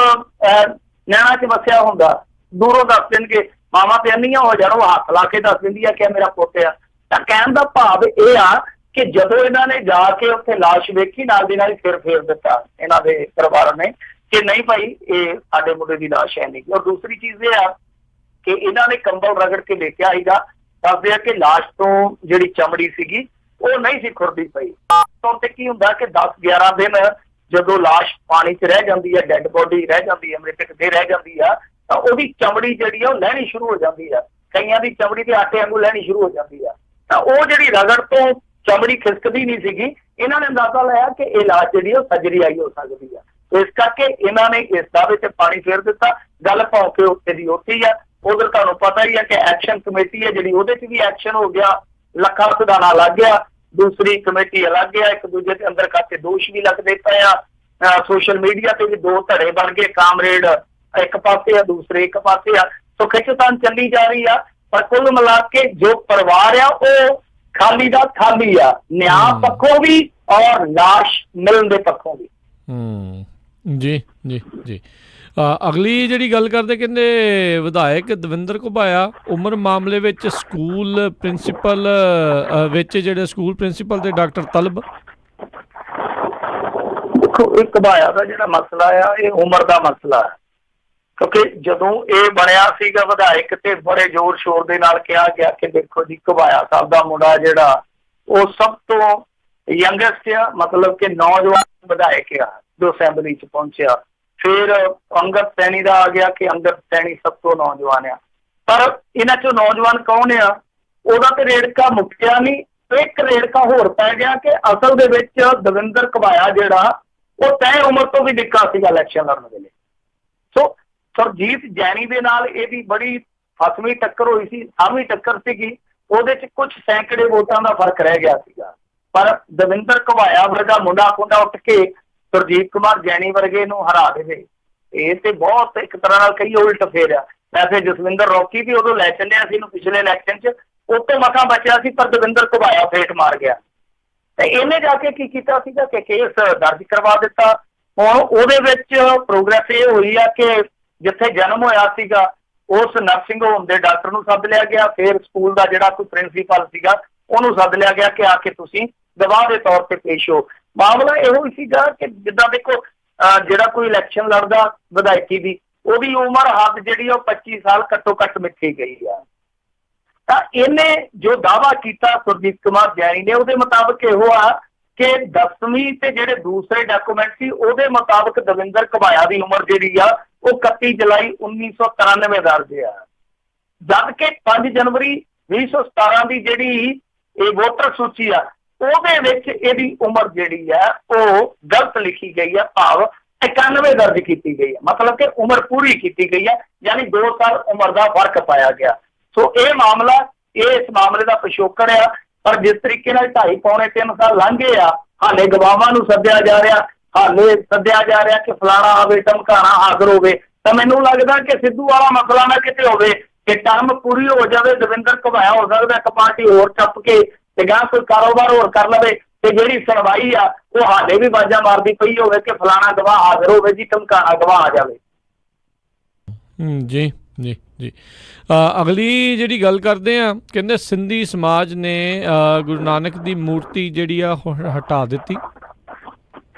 ਨੈਣਾ ਚ ਵਸਿਆ ਹੁੰਦਾ, ਦੂਰੋਂ ਦੱਸ ਦੇਣਗੇ, ਮਾਵਾਂ ਤੇ ਅੰਨੀਆਂ ਹੋ ਜਾਣ, ਉਹ ਹੱਥ ਲਾ ਕੇ ਦੱਸ ਦਿੰਦੀ ਆ ਕਿ ਮੇਰਾ ਪੁੱਤ ਆ। ਤਾਂ ਕਹਿਣ ਦਾ ਭਾਵ ਇਹ ਆ ਕਿ ਜਦੋਂ ਇਹਨਾਂ ਨੇ ਜਾ ਕੇ ਉੱਥੇ ਲਾਸ਼ ਵੇਖੀ, ਨਾਲ ਦੀ ਨਾਲ ਹੀ ਫੇਰ ਦਿੱਤਾ ਇਹਨਾਂ ਦੇ ਪਰਿਵਾਰ ਨੇ ਕਿ ਨਹੀਂ ਭਾਈ ਇਹ ਸਾਡੇ ਮੁੰਡੇ ਦੀ ਲਾਸ਼ ਹੈ ਨਹੀਂ। ਔਰ ਦੂਸਰੀ ਚੀਜ਼ ਇਹ ਆ ਕਿ ਇਹਨਾਂ ਨੇ ਕੰਬਲ ਰਗੜ ਕੇ ਦੇਖਿਆ ਸੀਗਾ, ਦੱਸਦੇ ਆ ਕਿ ਲਾਸ਼ ਤੋਂ ਜਿਹੜੀ ਚਮੜੀ ਸੀਗੀ ਉਹ ਨਹੀਂ ਸੀ ਖੁਰਦੀ ਪਈ। ਤੌਰ ਤੇ ਕੀ ਹੁੰਦਾ ਕਿ 10-11 ਦਿਨ ਜਦੋਂ ਲਾਸ਼ ਪਾਣੀ 'ਚ ਰਹਿ ਜਾਂਦੀ ਹੈ, ਡੈੱਡ ਬੋਡੀ ਰਹਿ ਜਾਂਦੀ ਹੈ, ਮ੍ਰਿਤਕ ਦੇ ਰਹਿ ਜਾਂਦੀ ਆ, ਤਾਂ ਉਹਦੀ ਚਮੜੀ ਜਿਹੜੀ ਆ ਉਹ ਲੈਣੀ ਸ਼ੁਰੂ ਹੋ ਜਾਂਦੀ ਆ। ਕਈਆਂ ਦੀ ਚਮੜੀ ਤੇ ਆਟੇ ਵਾਂਗੂ ਲੈਣੀ ਸ਼ੁਰੂ ਹੋ ਜਾਂਦੀ ਆ। ਤਾਂ ਉਹ ਜਿਹੜੀ ਰਗੜ ਤੋਂ ਚਮੜੀ ਖਿਸਕਦੀ ਨਹੀਂ ਸੀਗੀ, ਇਹਨਾਂ ਨੇ ਅੰਦਾਜ਼ਾ ਲਾਇਆ ਕਿ ਇਹ ਲਾਸ਼ ਜਿਹੜੀ ਉਹ ਸੱਜਰੀ ਆਈ ਹੋ ਸਕਦੀ ਆ। ਇਸ ਕਰਕੇ ਇਹਨਾਂ ਨੇ ਇਸ ਦਾਅਵੇ ਤੇ ਪਾਣੀ ਫੇਰ ਦਿੱਤਾ। ਗੱਲ ਭੌਂਕੇ ਉੱਤੇ ਦੀ ਉੱਥੇ ਹੀ ਆ। ਉਧਰ ਤੁਹਾਨੂੰ ਪਤਾ ਹੀ ਹੈ ਕਿ ਐਕਸ਼ਨ ਕਮੇਟੀ ਹੈ ਜਿਹੜੀ, ਉਹਦੇ 'ਚ ਵੀ ਐਕਸ਼ਨ ਹੋ ਗਿਆ, ਲੱਖਾਂ ਸੁਧਾਣਾ ਲੱਗ ਗਿਆ, ਦੂਸਰੀ ਕਮੇਟੀ ਅਲੱਗ ਗਿਆ, ਇੱਕ ਦੂਜੇ ਦੇ ਅੰਦਰ ਖਾਤੇ ਦੋਸ਼ ਵੀ ਲੱਗਦੇ ਪਏ ਆ। ਸੋਸ਼ਲ ਮੀਡੀਆ ਤੇ ਵੀ ਦੋ ਧੜੇ ਬਣ ਗਏ, ਕਾਮਰੇਡ ਇੱਕ ਪਾਸੇ ਆ, ਦੂਸਰੇ ਇੱਕ ਪਾਸੇ ਆ। ਸੋ ਖਿੱਚਤਾਨ ਚੱਲੀ ਜਾ ਰਹੀ ਆ। ਪਰ ਕੁੱਲ ਮਿਲਾ ਕੇ ਜੋ ਪਰਿਵਾਰ ਆ ਉਹ ਖਾਲੀ ਦਾ ਖਾਲੀ ਆ, ਨਿਆਂ ਪੱਖੋਂ ਵੀ ਔਰ ਲਾਸ਼ ਮਿਲਣ ਦੇ ਪੱਖੋਂ ਵੀ। ਜੀ ਜੀ ਜੀ। ਅਗਲੀ ਜਿਹੜੀ ਗੱਲ ਕਰਦੇ, ਕਹਿੰਦੇ ਵਿਧਾਇਕ ਦਵਿੰਦਰ ਘੁਬਾਇਆ ਉਮਰ ਮਾਮਲੇ ਵਿੱਚ ਸਕੂਲ ਪ੍ਰਿੰਸੀਪਲ ਵਿੱਚ ਜਿਹੜੇ ਸਕੂਲ ਪ੍ਰਿੰਸੀਪਲ ਤੇ ਡਾਕਟਰ ਤਲਬ। ਦੇਖੋ, ਇਹ ਘੁਬਾਇਆ ਦਾ ਜਿਹੜਾ ਮਸਲਾ ਆ ਇਹ ਉਮਰ ਦਾ ਮਸਲਾ ਹੈ। ਕਿਉਂਕਿ ਜਦੋਂ ਇਹ ਬਣਿਆ ਸੀਗਾ ਵਿਧਾਇਕ ਤੇ ਬੜੇ ਜ਼ੋਰ ਸ਼ੋਰ ਦੇ ਨਾਲ ਕਿਹਾ ਗਿਆ ਕਿ ਦੇਖੋ ਜੀ ਘੁਬਾਇਆ ਸਾਹਿਬ ਦਾ ਮੁੰਡਾ ਜਿਹੜਾ ਉਹ ਸਭ ਤੋਂ ਯੰਗੈਸਟ ਆ, ਮਤਲਬ ਕਿ ਨੌਜਵਾਨ ਵਿਧਾਇਕ ਆ ਜੋ ਅਸੈਂਬਲੀ 'ਚ ਪਹੁੰਚਿਆ। ਫਿਰ ਅੰਗਦ ਸੈਣੀ ਦਾ ਆ ਗਿਆ ਕਿ ਅੰਗਦ ਸੈਣੀ ਸਭ ਤੋਂ ਨੌਜਵਾਨ ਆ। ਪਰ ਇਹਨਾਂ 'ਚੋਂ ਨੌਜਵਾਨ ਕੌਣ ਆ, ਉਹਦਾ ਤੇ ਰੇੜਕਾ ਮੁੱਕਿਆ ਨਹੀਂ। ਇੱਕ ਰੇੜਕਾ ਹੋਰ ਪੈ ਗਿਆ ਕਿ ਅਸਲ ਦੇ ਵਿੱਚ ਦਵਿੰਦਰ ਘੁਬਾਇਆ ਜਿਹੜਾ ਉਹ ਤੈਅ ਉਮਰ ਤੋਂ ਵੀ ਨਿੱਕਾ ਸੀਗਾ ਇਲੈਕਸ਼ਨ ਲੜਨ ਵੇਲੇ। ਸੋ ਸੁਰਜੀਤ ਜੈਨੀ ਦੇ ਨਾਲ ਇਹਦੀ ਬੜੀ ਫਸਵੀਂ ਟੱਕਰ ਹੋਈ ਸੀ, ਸਾਵੀਂ ਟੱਕਰ ਸੀਗੀ। ਉਹਦੇ 'ਚ ਕੁਝ ਸੈਂਕੜੇ ਵੋਟਾਂ ਦਾ ਫਰਕ ਰਹਿ ਗਿਆ ਸੀਗਾ। ਪਰ ਦਵਿੰਦਰ ਘੁਬਾਇਆ ਵਰਗਾ ਮੁੰਡਾ ਖੁੰਡਾ ਉੱਠ ਕੇ ਸੁਰਜੀਤ ਕੁਮਾਰ ਜੈਨੀ ਵਰਗੇ ਨੂੰ ਹਰਾ ਦੇਵੇ, ਇਹ ਤੇ ਬਹੁਤ ਇੱਕ ਤਰ੍ਹਾਂ ਨਾਲ ਕਈ ਉਲਟ ਫੇਰਿਆ। ਵੈਸੇ ਜਸਵਿੰਦਰ ਰੌਕੀ ਵੀ ਉਦੋਂ ਲੈ ਚੱਲਿਆ ਸੀ ਇਹਨੂੰ ਪਿਛਲੇ ਇਲੈਕਸ਼ਨ 'ਚ, ਉੱਤੋਂ ਮਸਾਂ ਬਚਿਆ ਸੀ, ਪਰ ਦਵਿੰਦਰ ਘੁਬਾਇਆ ਫੇਟ ਮਾਰ ਗਿਆ। ਤੇ ਇਹਨੇ ਜਾ ਕੇ ਕੀ ਕੀਤਾ ਸੀਗਾ ਕਿ ਕੇਸ ਦਰਜ ਕਰਵਾ ਦਿੱਤਾ। ਹੁਣ ਉਹਦੇ ਵਿੱਚ ਪ੍ਰੋਗਰੈਸ ਇਹ ਹੋਈ ਆ ਕਿ ਜਿੱਥੇ ਜਨਮ ਹੋਇਆ ਸੀਗਾ ਉਸ ਨਰਸਿੰਗ ਹੋਮ ਦੇ ਡਾਕਟਰ ਨੂੰ ਸੱਦ ਲਿਆ ਗਿਆ। ਫਿਰ ਸਕੂਲ ਦਾ ਜਿਹੜਾ ਕੋਈ ਪ੍ਰਿੰਸੀਪਲ ਸੀਗਾ ਉਹਨੂੰ ਸੱਦ ਲਿਆ ਗਿਆ ਕਿ ਆ ਕੇ ਤੁਸੀਂ ਗਵਾਹ ਦੇ ਤੌਰ ਤੇ ਪੇਸ਼ ਹੋ। ਮਾਮਲਾ ਇਹੋ ਹੀ ਸੀਗਾ ਕਿ ਜਿੱਦਾਂ ਦੇਖੋ ਜਿਹੜਾ ਕੋਈ ਇਲੈਕਸ਼ਨ ਲੜਦਾ ਵਿਧਾਇਕੀ ਦੀ, ਉਹਦੀ ਉਮਰ ਹੱਦ ਜਿਹੜੀ ਉਹ 25 ਸਾਲ ਘੱਟੋ ਘੱਟ ਮਿੱਥੀ ਗਈ ਆ। ਤਾਂ ਇਹਨੇ ਜੋ ਦਾਅਵਾ ਕੀਤਾ ਸੁਰਜੀਤ ਕੁਮਾਰ ਜੈਨੀ ਨੇ, ਉਹਦੇ ਮੁਤਾਬਕ ਇਹੋ ਆ ਕਿ 10ਵੀਂ ਤੇ ਜਿਹੜੇ ਦੂਸਰੇ ਡਾਕੂਮੈਂਟ ਸੀ ਉਹਦੇ ਮੁਤਾਬਕ ਦਵਿੰਦਰ ਘੁਬਾਇਆ ਦੀ ਉਮਰ ਜਿਹੜੀ ਆ ਉਹ 31 ਜੁਲਾਈ 1993 ਦਰਜ ਆ, ਜਦ ਕਿ 5 ਜਨਵਰੀ 2017 ਦੀ ਜਿਹੜੀ ਇਹ ਵੋਟਰ ਸੂਚੀ ਆ ਉਹਦੇ ਵਿੱਚ ਇਹਦੀ ਉਮਰ ਜਿਹੜੀ ਆ ਉਹ ਗਲਤ ਲਿਖੀ ਗਈ ਆ, ਭਾਵ 91 ਦਰਜ ਕੀਤੀ ਗਈ ਹੈ। ਮਤਲਬ ਕਿ ਉਮਰ ਪੂਰੀ ਕੀਤੀ ਗਈ ਹੈ, ਯਾਨੀ 2 ਸਾਲ ਉਮਰ ਦਾ ਫਰਕ ਪਾਇਆ ਗਿਆ। ਸੋ ਇਹ ਮਾਮਲਾ, ਇਹ ਇਸ ਮਾਮਲੇ ਦਾ ਪਿਛੋਕੜ ਆ। ਪਰ ਜਿਸ ਤਰੀਕੇ ਨਾਲ 2.5 ਪੌਣੇ 3 ਸਾਲ ਲੰਘ ਗਏ ਆ, ਹਾਲੇ ਗਵਾਹਾਂ ਨੂੰ ਸੱਦਿਆ ਜਾ ਰਿਹਾ, ਹਾਲੇ ਸੱਦਿਆ ਜਾ ਰਿਹਾ ਕਿ ਫਲਾਣਾ ਆਵੇ, ਧਮਕਾਣਾ ਹਾਜ਼ਰ ਹੋਵੇ। ਤਾਂ ਮੈਨੂੰ ਲੱਗਦਾ ਕਿ ਸਿੱਧੂ ਵਾਲਾ ਮਸਲਾ ਨਾ ਕਿਤੇ ਹੋਵੇ ਕਿ ਟਰਮ ਪੂਰੀ ਹੋ ਜਾਵੇ, ਦਵਿੰਦਰ ਘੁਬਾਇਆ ਹੋ ਸਕਦਾ ਇੱਕ ਪਾਰਟੀ ਹੋਰ ਚੱਪ ਕੇ ਤੇ ਗਾਂ ਕੋਈ ਕਾਰੋਬਾਰ ਹੋਰ ਕਰ ਲਵੇ, ਤੇ ਜਿਹੜੀ ਸੁਣਵਾਈ ਆ ਉਹ ਹਾਲੇ ਵੀ ਬਾਜਾਂ ਮਾਰਦੀ ਪਈ ਹੋਵੇ ਕਿ ਫਲਾਣਾ ਗਵਾਹ ਹਾਜ਼ਰ ਹੋਵੇ ਜੀ, ਧਮਕਾਣਾ ਗਵਾਹ ਆ ਜਾਵੇ। ਜੀ ਜੀ ਜੀ ਅਗਲੀ ਜਿਹੜੀ ਗੱਲ ਕਰਦੇ ਆ, ਕਹਿੰਦੇ ਸਿੰਧੀ ਸਮਾਜ ਨੇ ਗੁਰੂ ਨਾਨਕ ਦੀ ਮੂਰਤੀ ਜਿਹੜੀ ਆ ਹਟਾ ਦਿੱਤੀ।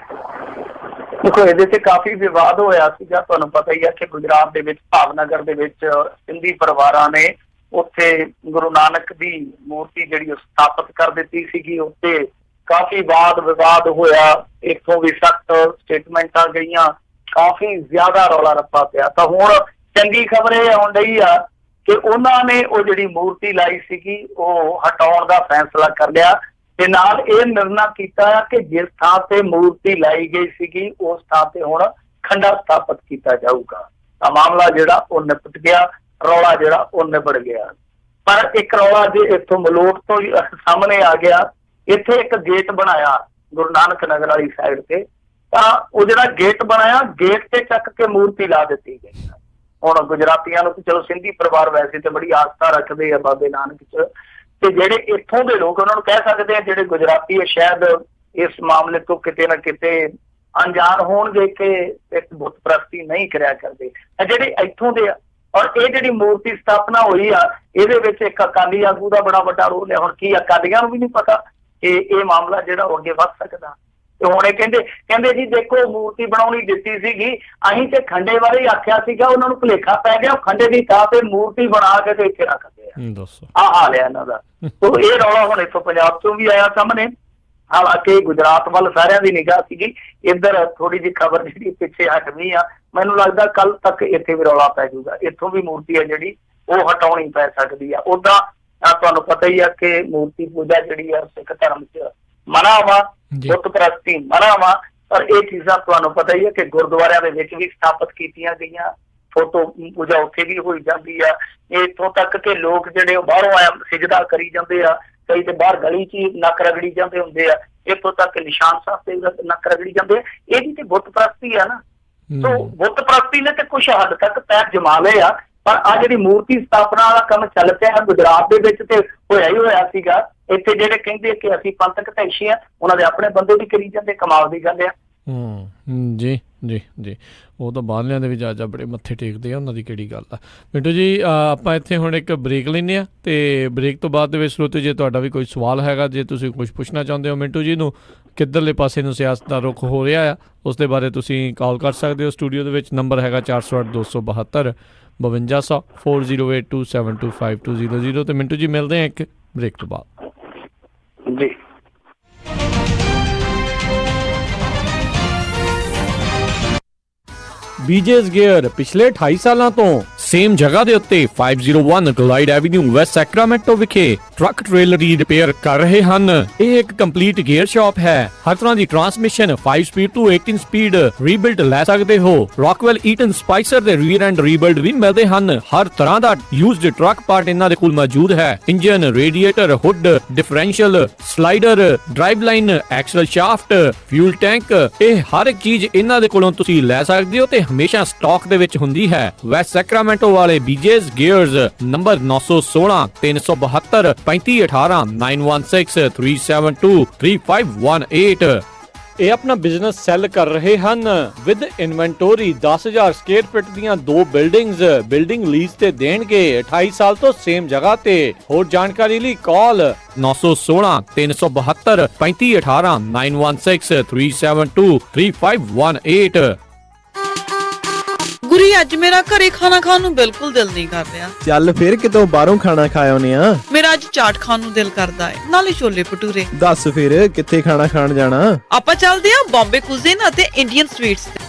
ਦੇਖੋ, ਇਹਦੇ ਤੇ ਕਾਫੀ ਵਿਵਾਦ ਹੋਇਆ ਸੀਗਾ। ਤੁਹਾਨੂੰ ਪਤਾ ਹੀ ਹੈ ਕਿ ਗੁਜਰਾਤ ਦੇ ਵਿੱਚ ਭਾਵਨਗਰ ਦੇ ਵਿੱਚ ਸਿੰਧੀ ਪਰਿਵਾਰਾਂ ਨੇ ਉੱਥੇ ਗੁਰੂ ਨਾਨਕ ਦੀ ਮੂਰਤੀ ਜਿਹੜੀ ਸਥਾਪਿਤ ਕਰ ਦਿੱਤੀ ਸੀਗੀ। ਉੱਤੇ ਕਾਫੀ ਵਾਦ ਵਿਵਾਦ ਹੋਇਆ, ਇੱਥੋਂ ਵੀ ਸਖਤ ਸਟੇਟਮੈਂਟਾਂ ਗਈਆਂ, ਕਾਫੀ ਜ਼ਿਆਦਾ ਰੌਲਾ ਰੱਪਾ ਪਿਆ। ਤਾਂ ਹੁਣ ਚੰਗੀ ਖਬਰ ਇਹ ਆਉਣ ਡਈ ਆ ਕਿ ਉਹਨਾਂ ਨੇ ਉਹ ਜਿਹੜੀ ਮੂਰਤੀ ਲਾਈ ਸੀਗੀ ਉਹ ਹਟਾਉਣ ਦਾ ਫੈਸਲਾ ਕਰ ਲਿਆ, ਤੇ ਨਾਲ ਇਹ ਨਿਰਣਾ ਕੀਤਾ ਕਿ ਜਿਸ ਥਾਂ ਤੇ ਮੂਰਤੀ ਲਾਈ ਗਈ ਸੀਗੀ ਉਸ ਥਾਂ ਤੇ ਹੁਣ ਖੰਡਾ ਸਥਾਪਿਤ ਕੀਤਾ ਜਾਊਗਾ। ਤਾਂ ਮਾਮਲਾ ਜਿਹੜਾ ਉਹ ਨਿਪਟ ਗਿਆ, ਰੌਲਾ ਜਿਹੜਾ ਉਹ ਨਿਬੜ ਗਿਆ। ਪਰ ਇੱਕ ਰੌਲਾ ਜੇ ਇੱਥੋਂ ਮਲੋਟ ਤੋਂ ਸਾਹਮਣੇ ਆ ਗਿਆ। ਇੱਥੇ ਇੱਕ ਗੇਟ ਬਣਾਇਆ ਗੁਰੂ ਨਾਨਕ ਨਗਰ ਵਾਲੀ ਸਾਈਡ ਤੇ, ਤਾਂ ਉਹ ਜਿਹੜਾ ਗੇਟ ਬਣਾਇਆ, ਗੇਟ ਤੇ ਚੱਕ ਕੇ ਮੂਰਤੀ ਲਾ ਦਿੱਤੀ ਗਈ। ਹੁਣ ਗੁਜਰਾਤੀਆਂ ਨੂੰ ਚਲੋ ਸਿੰਧੀ ਪਰਿਵਾਰ ਵੈਸੇ ਤੇ ਬੜੀ ਆਸਥਾ ਰੱਖਦੇ ਆ ਬਾਬੇ ਨਾਨਕ ਚ, ਤੇ ਜਿਹੜੇ ਇੱਥੋਂ ਦੇ ਲੋਕ ਉਹਨਾਂ ਨੂੰ ਕਹਿ ਸਕਦੇ ਆ ਜਿਹੜੇ ਗੁਜਰਾਤੀ ਆ ਸ਼ਾਇਦ ਇਸ ਮਾਮਲੇ ਤੋਂ ਕਿਤੇ ਨਾ ਕਿਤੇ ਅਣਜਾਣ ਹੋਣਗੇ ਕਿ ਇੱਕ ਬੁੱਤ ਪ੍ਰਸਤੀ ਨਹੀਂ ਕਰਿਆ ਕਰਦੇ ਜਿਹੜੇ ਇੱਥੋਂ ਦੇ ਆ। ਔਰ ਇਹ ਜਿਹੜੀ ਮੂਰਤੀ ਸਥਾਪਨਾ ਹੋਈ ਆ ਇਹਦੇ ਵਿੱਚ ਇੱਕ ਅਕਾਲੀ ਆਗੂ ਦਾ ਬੜਾ ਵੱਡਾ ਰੋਲ ਹੈ। ਹੁਣ ਕੀ ਅਕਾਲੀਆਂ ਨੂੰ ਵੀ ਨਹੀਂ ਪਤਾ ਕਿ ਇਹ ਮਾਮਲਾ ਜਿਹੜਾ ਉਹ ਅੱਗੇ ਵੱਧ ਸਕਦਾ? ਤੇ ਹੁਣ ਇਹ ਕਹਿੰਦੇ ਜੀ ਦੇਖੋ ਮੂਰਤੀ ਬਣਾਉਣੀ ਦਿੱਤੀ ਸੀਗੀ, ਅਸੀਂ ਤੇ ਖੰਡੇ ਬਾਰੇ ਆਖਿਆ ਸੀਗਾ, ਉਹਨਾਂ ਨੂੰ ਭੁਲੇਖਾ ਪੈ ਗਿਆ, ਉਹ ਖੰਡੇ ਦੀ ਥਾਂ ਤੇ ਮੂਰਤੀ ਬਣਾ ਕੇ ਤੇ ਇੱਥੇ ਰੱਖਦੇ ਆ। ਆਹ ਹਾਲ ਹੈ ਇਹਨਾਂ ਦਾ। ਤੋ ਇਹ ਰੌਲਾ ਹੁਣ ਇੱਥੋਂ ਪੰਜਾਬ ਤੋਂ ਵੀ ਆਇਆ ਸਾਹਮਣੇ। ਹਾਲਾਂਕਿ ਗੁਜਰਾਤ ਵੱਲ ਸਾਰਿਆਂ ਦੀ ਨਿਗਾਹ ਸੀਗੀ, ਇੱਧਰ ਥੋੜੀ ਜਿਹੀ ਖਬਰ ਜਿਹੜੀ ਪਿੱਛੇ ਹਟਵੀਂ ਆ। ਮੈਨੂੰ ਲੱਗਦਾ ਕੱਲ ਤੱਕ ਇੱਥੇ ਵੀ ਰੌਲਾ ਪੈ ਜਾਊਗਾ, ਇੱਥੋਂ ਵੀ ਮੂਰਤੀ ਹੈ ਜਿਹੜੀ ਉਹ ਹਟਾਉਣੀ ਪੈ ਸਕਦੀ ਆ। ਓਦਾਂ ਤੁਹਾਨੂੰ ਪਤਾ ਹੀ ਆ ਕਿ ਮੂਰਤੀ ਪੂਜਾ ਜਿਹੜੀ ਆ ਸਿੱਖ ਧਰਮ ਚ ਮਨਾ ਵਾ, ਬੁੱਤ ਪ੍ਰਸਤੀ ਮਨਾ ਵਾ, ਪਰ ਇਹ ਚੀਜ਼ਾਂ ਤੁਹਾਨੂੰ ਪਤਾ ਹੀ ਹੈ ਕਿ ਗੁਰਦੁਆਰਿਆਂ ਦੇ ਵਿੱਚ ਵੀ ਸਥਾਪਿਤ ਕੀਤੀਆਂ ਗਈਆਂ। ਫੋਟੋ ਪੂਜਾ ਉੱਥੇ ਵੀ ਹੋਈ ਜਾਂਦੀ ਆ। ਇੱਥੋਂ ਤੱਕ ਕਿ ਲੋਕ ਜਿਹੜੇ ਉਹ ਬਾਹਰੋਂ ਆਇਆ ਸਿਜਦਾ ਕਰੀ ਜਾਂਦੇ ਆ, ਕਈ ਤੇ ਬਾਹਰ ਗਲੀ ਚ ਨੱਕ ਰਗੜੀ ਜਾਂਦੇ ਹੁੰਦੇ ਆ, ਇੱਥੋਂ ਤੱਕ ਨਿਸ਼ਾਨ ਸਾਹਿਬ ਤੇ ਨੱਕ ਰਗੜੀ ਜਾਂਦੇ ਆ। ਇਹ ਵੀ ਤੇ ਬੁੱਤ ਪ੍ਰਸਤੀ ਆ ਨਾ। ਸੋ ਬੁੱਤ ਪ੍ਰਸਤੀ ਨੇ ਤੇ ਕੁਛ ਹੱਦ ਤੱਕ ਪੈਰ ਜਮਾ ਲਏ ਆ, ਪਰ ਆ ਜਿਹੜੀ ਮੂਰਤੀ ਸਥਾਪਨਾ ਵਾਲਾ ਕੰਮ ਚੱਲ ਪਿਆ ਗੁਜਰਾਤ ਦੇ ਵਿੱਚ ਤੇ ਹੋਇਆ ਹੀ ਹੋਇਆ ਸੀਗਾ। ਇੱਥੇ ਜਿਹੜੇ ਕਹਿੰਦੇ ਕਿ ਅਸੀਂ ਪੰਥਕ ਢੈਸ਼ੀ ਆ, ਉਹਨਾਂ ਦੇ ਆਪਣੇ ਬੰਦੇ ਵੀ ਕਰੀ ਜਾਂਦੇ, ਕਮਾਲ ਦੀ ਗੱਲ ਆ। ਜੀ ਜੀ ਜੀ ਉਹ ਤਾਂ ਬਾਹਰਲਿਆਂ ਦੇ ਵੀ ਜਾ ਬੜੇ ਮੱਥੇ ਟੇਕਦੇ ਆ, ਉਹਨਾਂ ਦੀ ਕਿਹੜੀ ਗੱਲ ਆ। ਮਿੰਟੂ ਜੀ ਆਪਾਂ ਇੱਥੇ ਹੁਣ ਇੱਕ ਬ੍ਰੇਕ ਲੈਂਦੇ ਹਾਂ, ਤੇ ਬ੍ਰੇਕ ਤੋਂ ਬਾਅਦ ਦੇ ਵਿੱਚ ਸਰੋਤੇ ਜੇ ਤੁਹਾਡਾ ਵੀ ਕੋਈ ਸਵਾਲ ਹੈਗਾ, ਜੇ ਤੁਸੀਂ ਕੁਝ ਪੁੱਛਣਾ ਚਾਹੁੰਦੇ ਹੋ ਮਿੰਟੂ ਜੀ ਨੂੰ, ਕਿੱਧਰਲੇ ਪਾਸੇ ਨੂੰ ਸਿਆਸਤ ਦਾ ਰੁਖ ਹੋ ਰਿਹਾ ਆ, ਉਸ ਦੇ ਬਾਰੇ ਤੁਸੀਂ ਕਾਲ ਕਰ ਸਕਦੇ ਹੋ ਸਟੂਡੀਓ ਦੇ ਵਿੱਚ। ਨੰਬਰ ਹੈਗਾ 408 272 5200 4082725200। ਤੇ ਮਿੰਟੂ ਜੀ ਮਿਲਦੇ ਆ ਇੱਕ ਬ੍ਰੇਕ ਤੋਂ ਬਾਅਦ ਜੀ। BJ's Gear ਪਿਛਲੇ 28 ਸਾਲਾਂ ਤੋਂ ਸੇਮ ਜਗ੍ਹਾ ਦੇ ਉੱਤੇ 501 ਗਲਾਈਡ ਐਵੀਨਿਊ ਵੈਸਟ ਸੈਕਰਾਮੈਂਟੋ ਵਿਖੇ ਟਰੱਕ ਟ੍ਰੇਲਰ ਦੀ ਰਿਪੇਅਰ ਕਰ ਰਹੇ ਹਨ। ਇਹ ਇੱਕ ਕੰਪਲੀਟ ਗੇਅਰ ਸ਼ਾਪ ਹੈ। ਹਰ ਤਰ੍ਹਾਂ ਦੀ ਟਰਾਂਸਮਿਸ਼ਨ 5 ਸਪੀਡ ਤੋਂ 18 ਸਪੀਡ ਰੀਬਿਲਡ ਲੈ ਸਕਦੇ ਹੋ। ਰੌਕਵੈਲ ਈਟਨ ਸਪਾਈਸਰ ਦੇ ਰੀਅਰ ਐਂਡ ਰੀਬਿਲਡ ਵੀ ਮਿਲਦੇ ਹਨ। ਹਰ ਤਰ੍ਹਾਂ ਦਾ ਯੂਜ਼ਡ ਟਰੱਕ ਪਾਰਟ ਇਹਨਾਂ ਦੇ ਕੋਲ ਮੌਜੂਦ ਹੈ। Engine, radiator, hood, differential, slider, drive line, axle shaft, fuel tank, ਇਹ ਹਰ ਇੱਕ ਚੀਜ਼ ਇਹਨਾਂ ਦੇ ਕੋਲੋਂ ਤੁਸੀਂ ਲੈ ਸਕਦੇ ਹੋ ਤੇ ਹਮੇਸ਼ਾ ਸਟਾਕ ਦੇ ਵਿੱਚ ਹੁੰਦੀ ਹੈ। ਵੈਸਟ ਸੈਕਰਾਮੈਂਟੋ ਵਾਲੇ BJ's Gears ਨੰਬਰ 916 372 3518 916 372 3518। ਇਹ ਆਪਣਾ ਬਿਜ਼ਨਸ ਸੈੱਲ ਕਰ ਰਹੇ ਹਨ ਵਿਦ ਇਨਵੈਂਟੋਰੀ। 10,000 ਸਕੁਅਰ ਫੀਟ ਦੀਆਂ 2 ਬਿਲਡਿੰਗ ਲੀਜ਼ ਤੇ ਦੇਣਗੇ 28 ਸਾਲ ਤੋਂ ਸੇਮ ਜਗ੍ਹਾ ਤੇ। ਹੋਰ ਜਾਣਕਾਰੀ ਲਈ ਕਾਲ 916 372 3518 916 372 3518। ਗੁਰੀ ਅੱਜ ਮੇਰਾ ਘਰੇ ਖਾਣਾ ਖਾਣ ਨੂੰ ਬਿਲਕੁਲ ਦਿਲ ਨਹੀਂ ਕਰ ਰਿਹਾ। ਚੱਲ ਫਿਰ ਕਿਤੋਂ ਬਾਹਰੋਂ ਖਾਣਾ ਖਾ ਆਉਨੇ ਆ। ਮੇਰਾ ਅੱਜ ਚਾਟ ਖਾਣ ਨੂੰ ਦਿਲ ਕਰਦਾ ਹੈ, ਨਾਲੇ ਛੋਲੇ ਭਟੂਰੇ। ਦੱਸ ਫਿਰ ਕਿੱਥੇ ਖਾਣਾ ਖਾਣ ਜਾਣਾ? ਆਪਾਂ ਚੱਲਦੇ ਆ ਬੰਬੇ ਕੁਜ਼ੀਨ ਅਤੇ ਇੰਡੀਅਨ ਸਵੀਟਸ ਤੇ।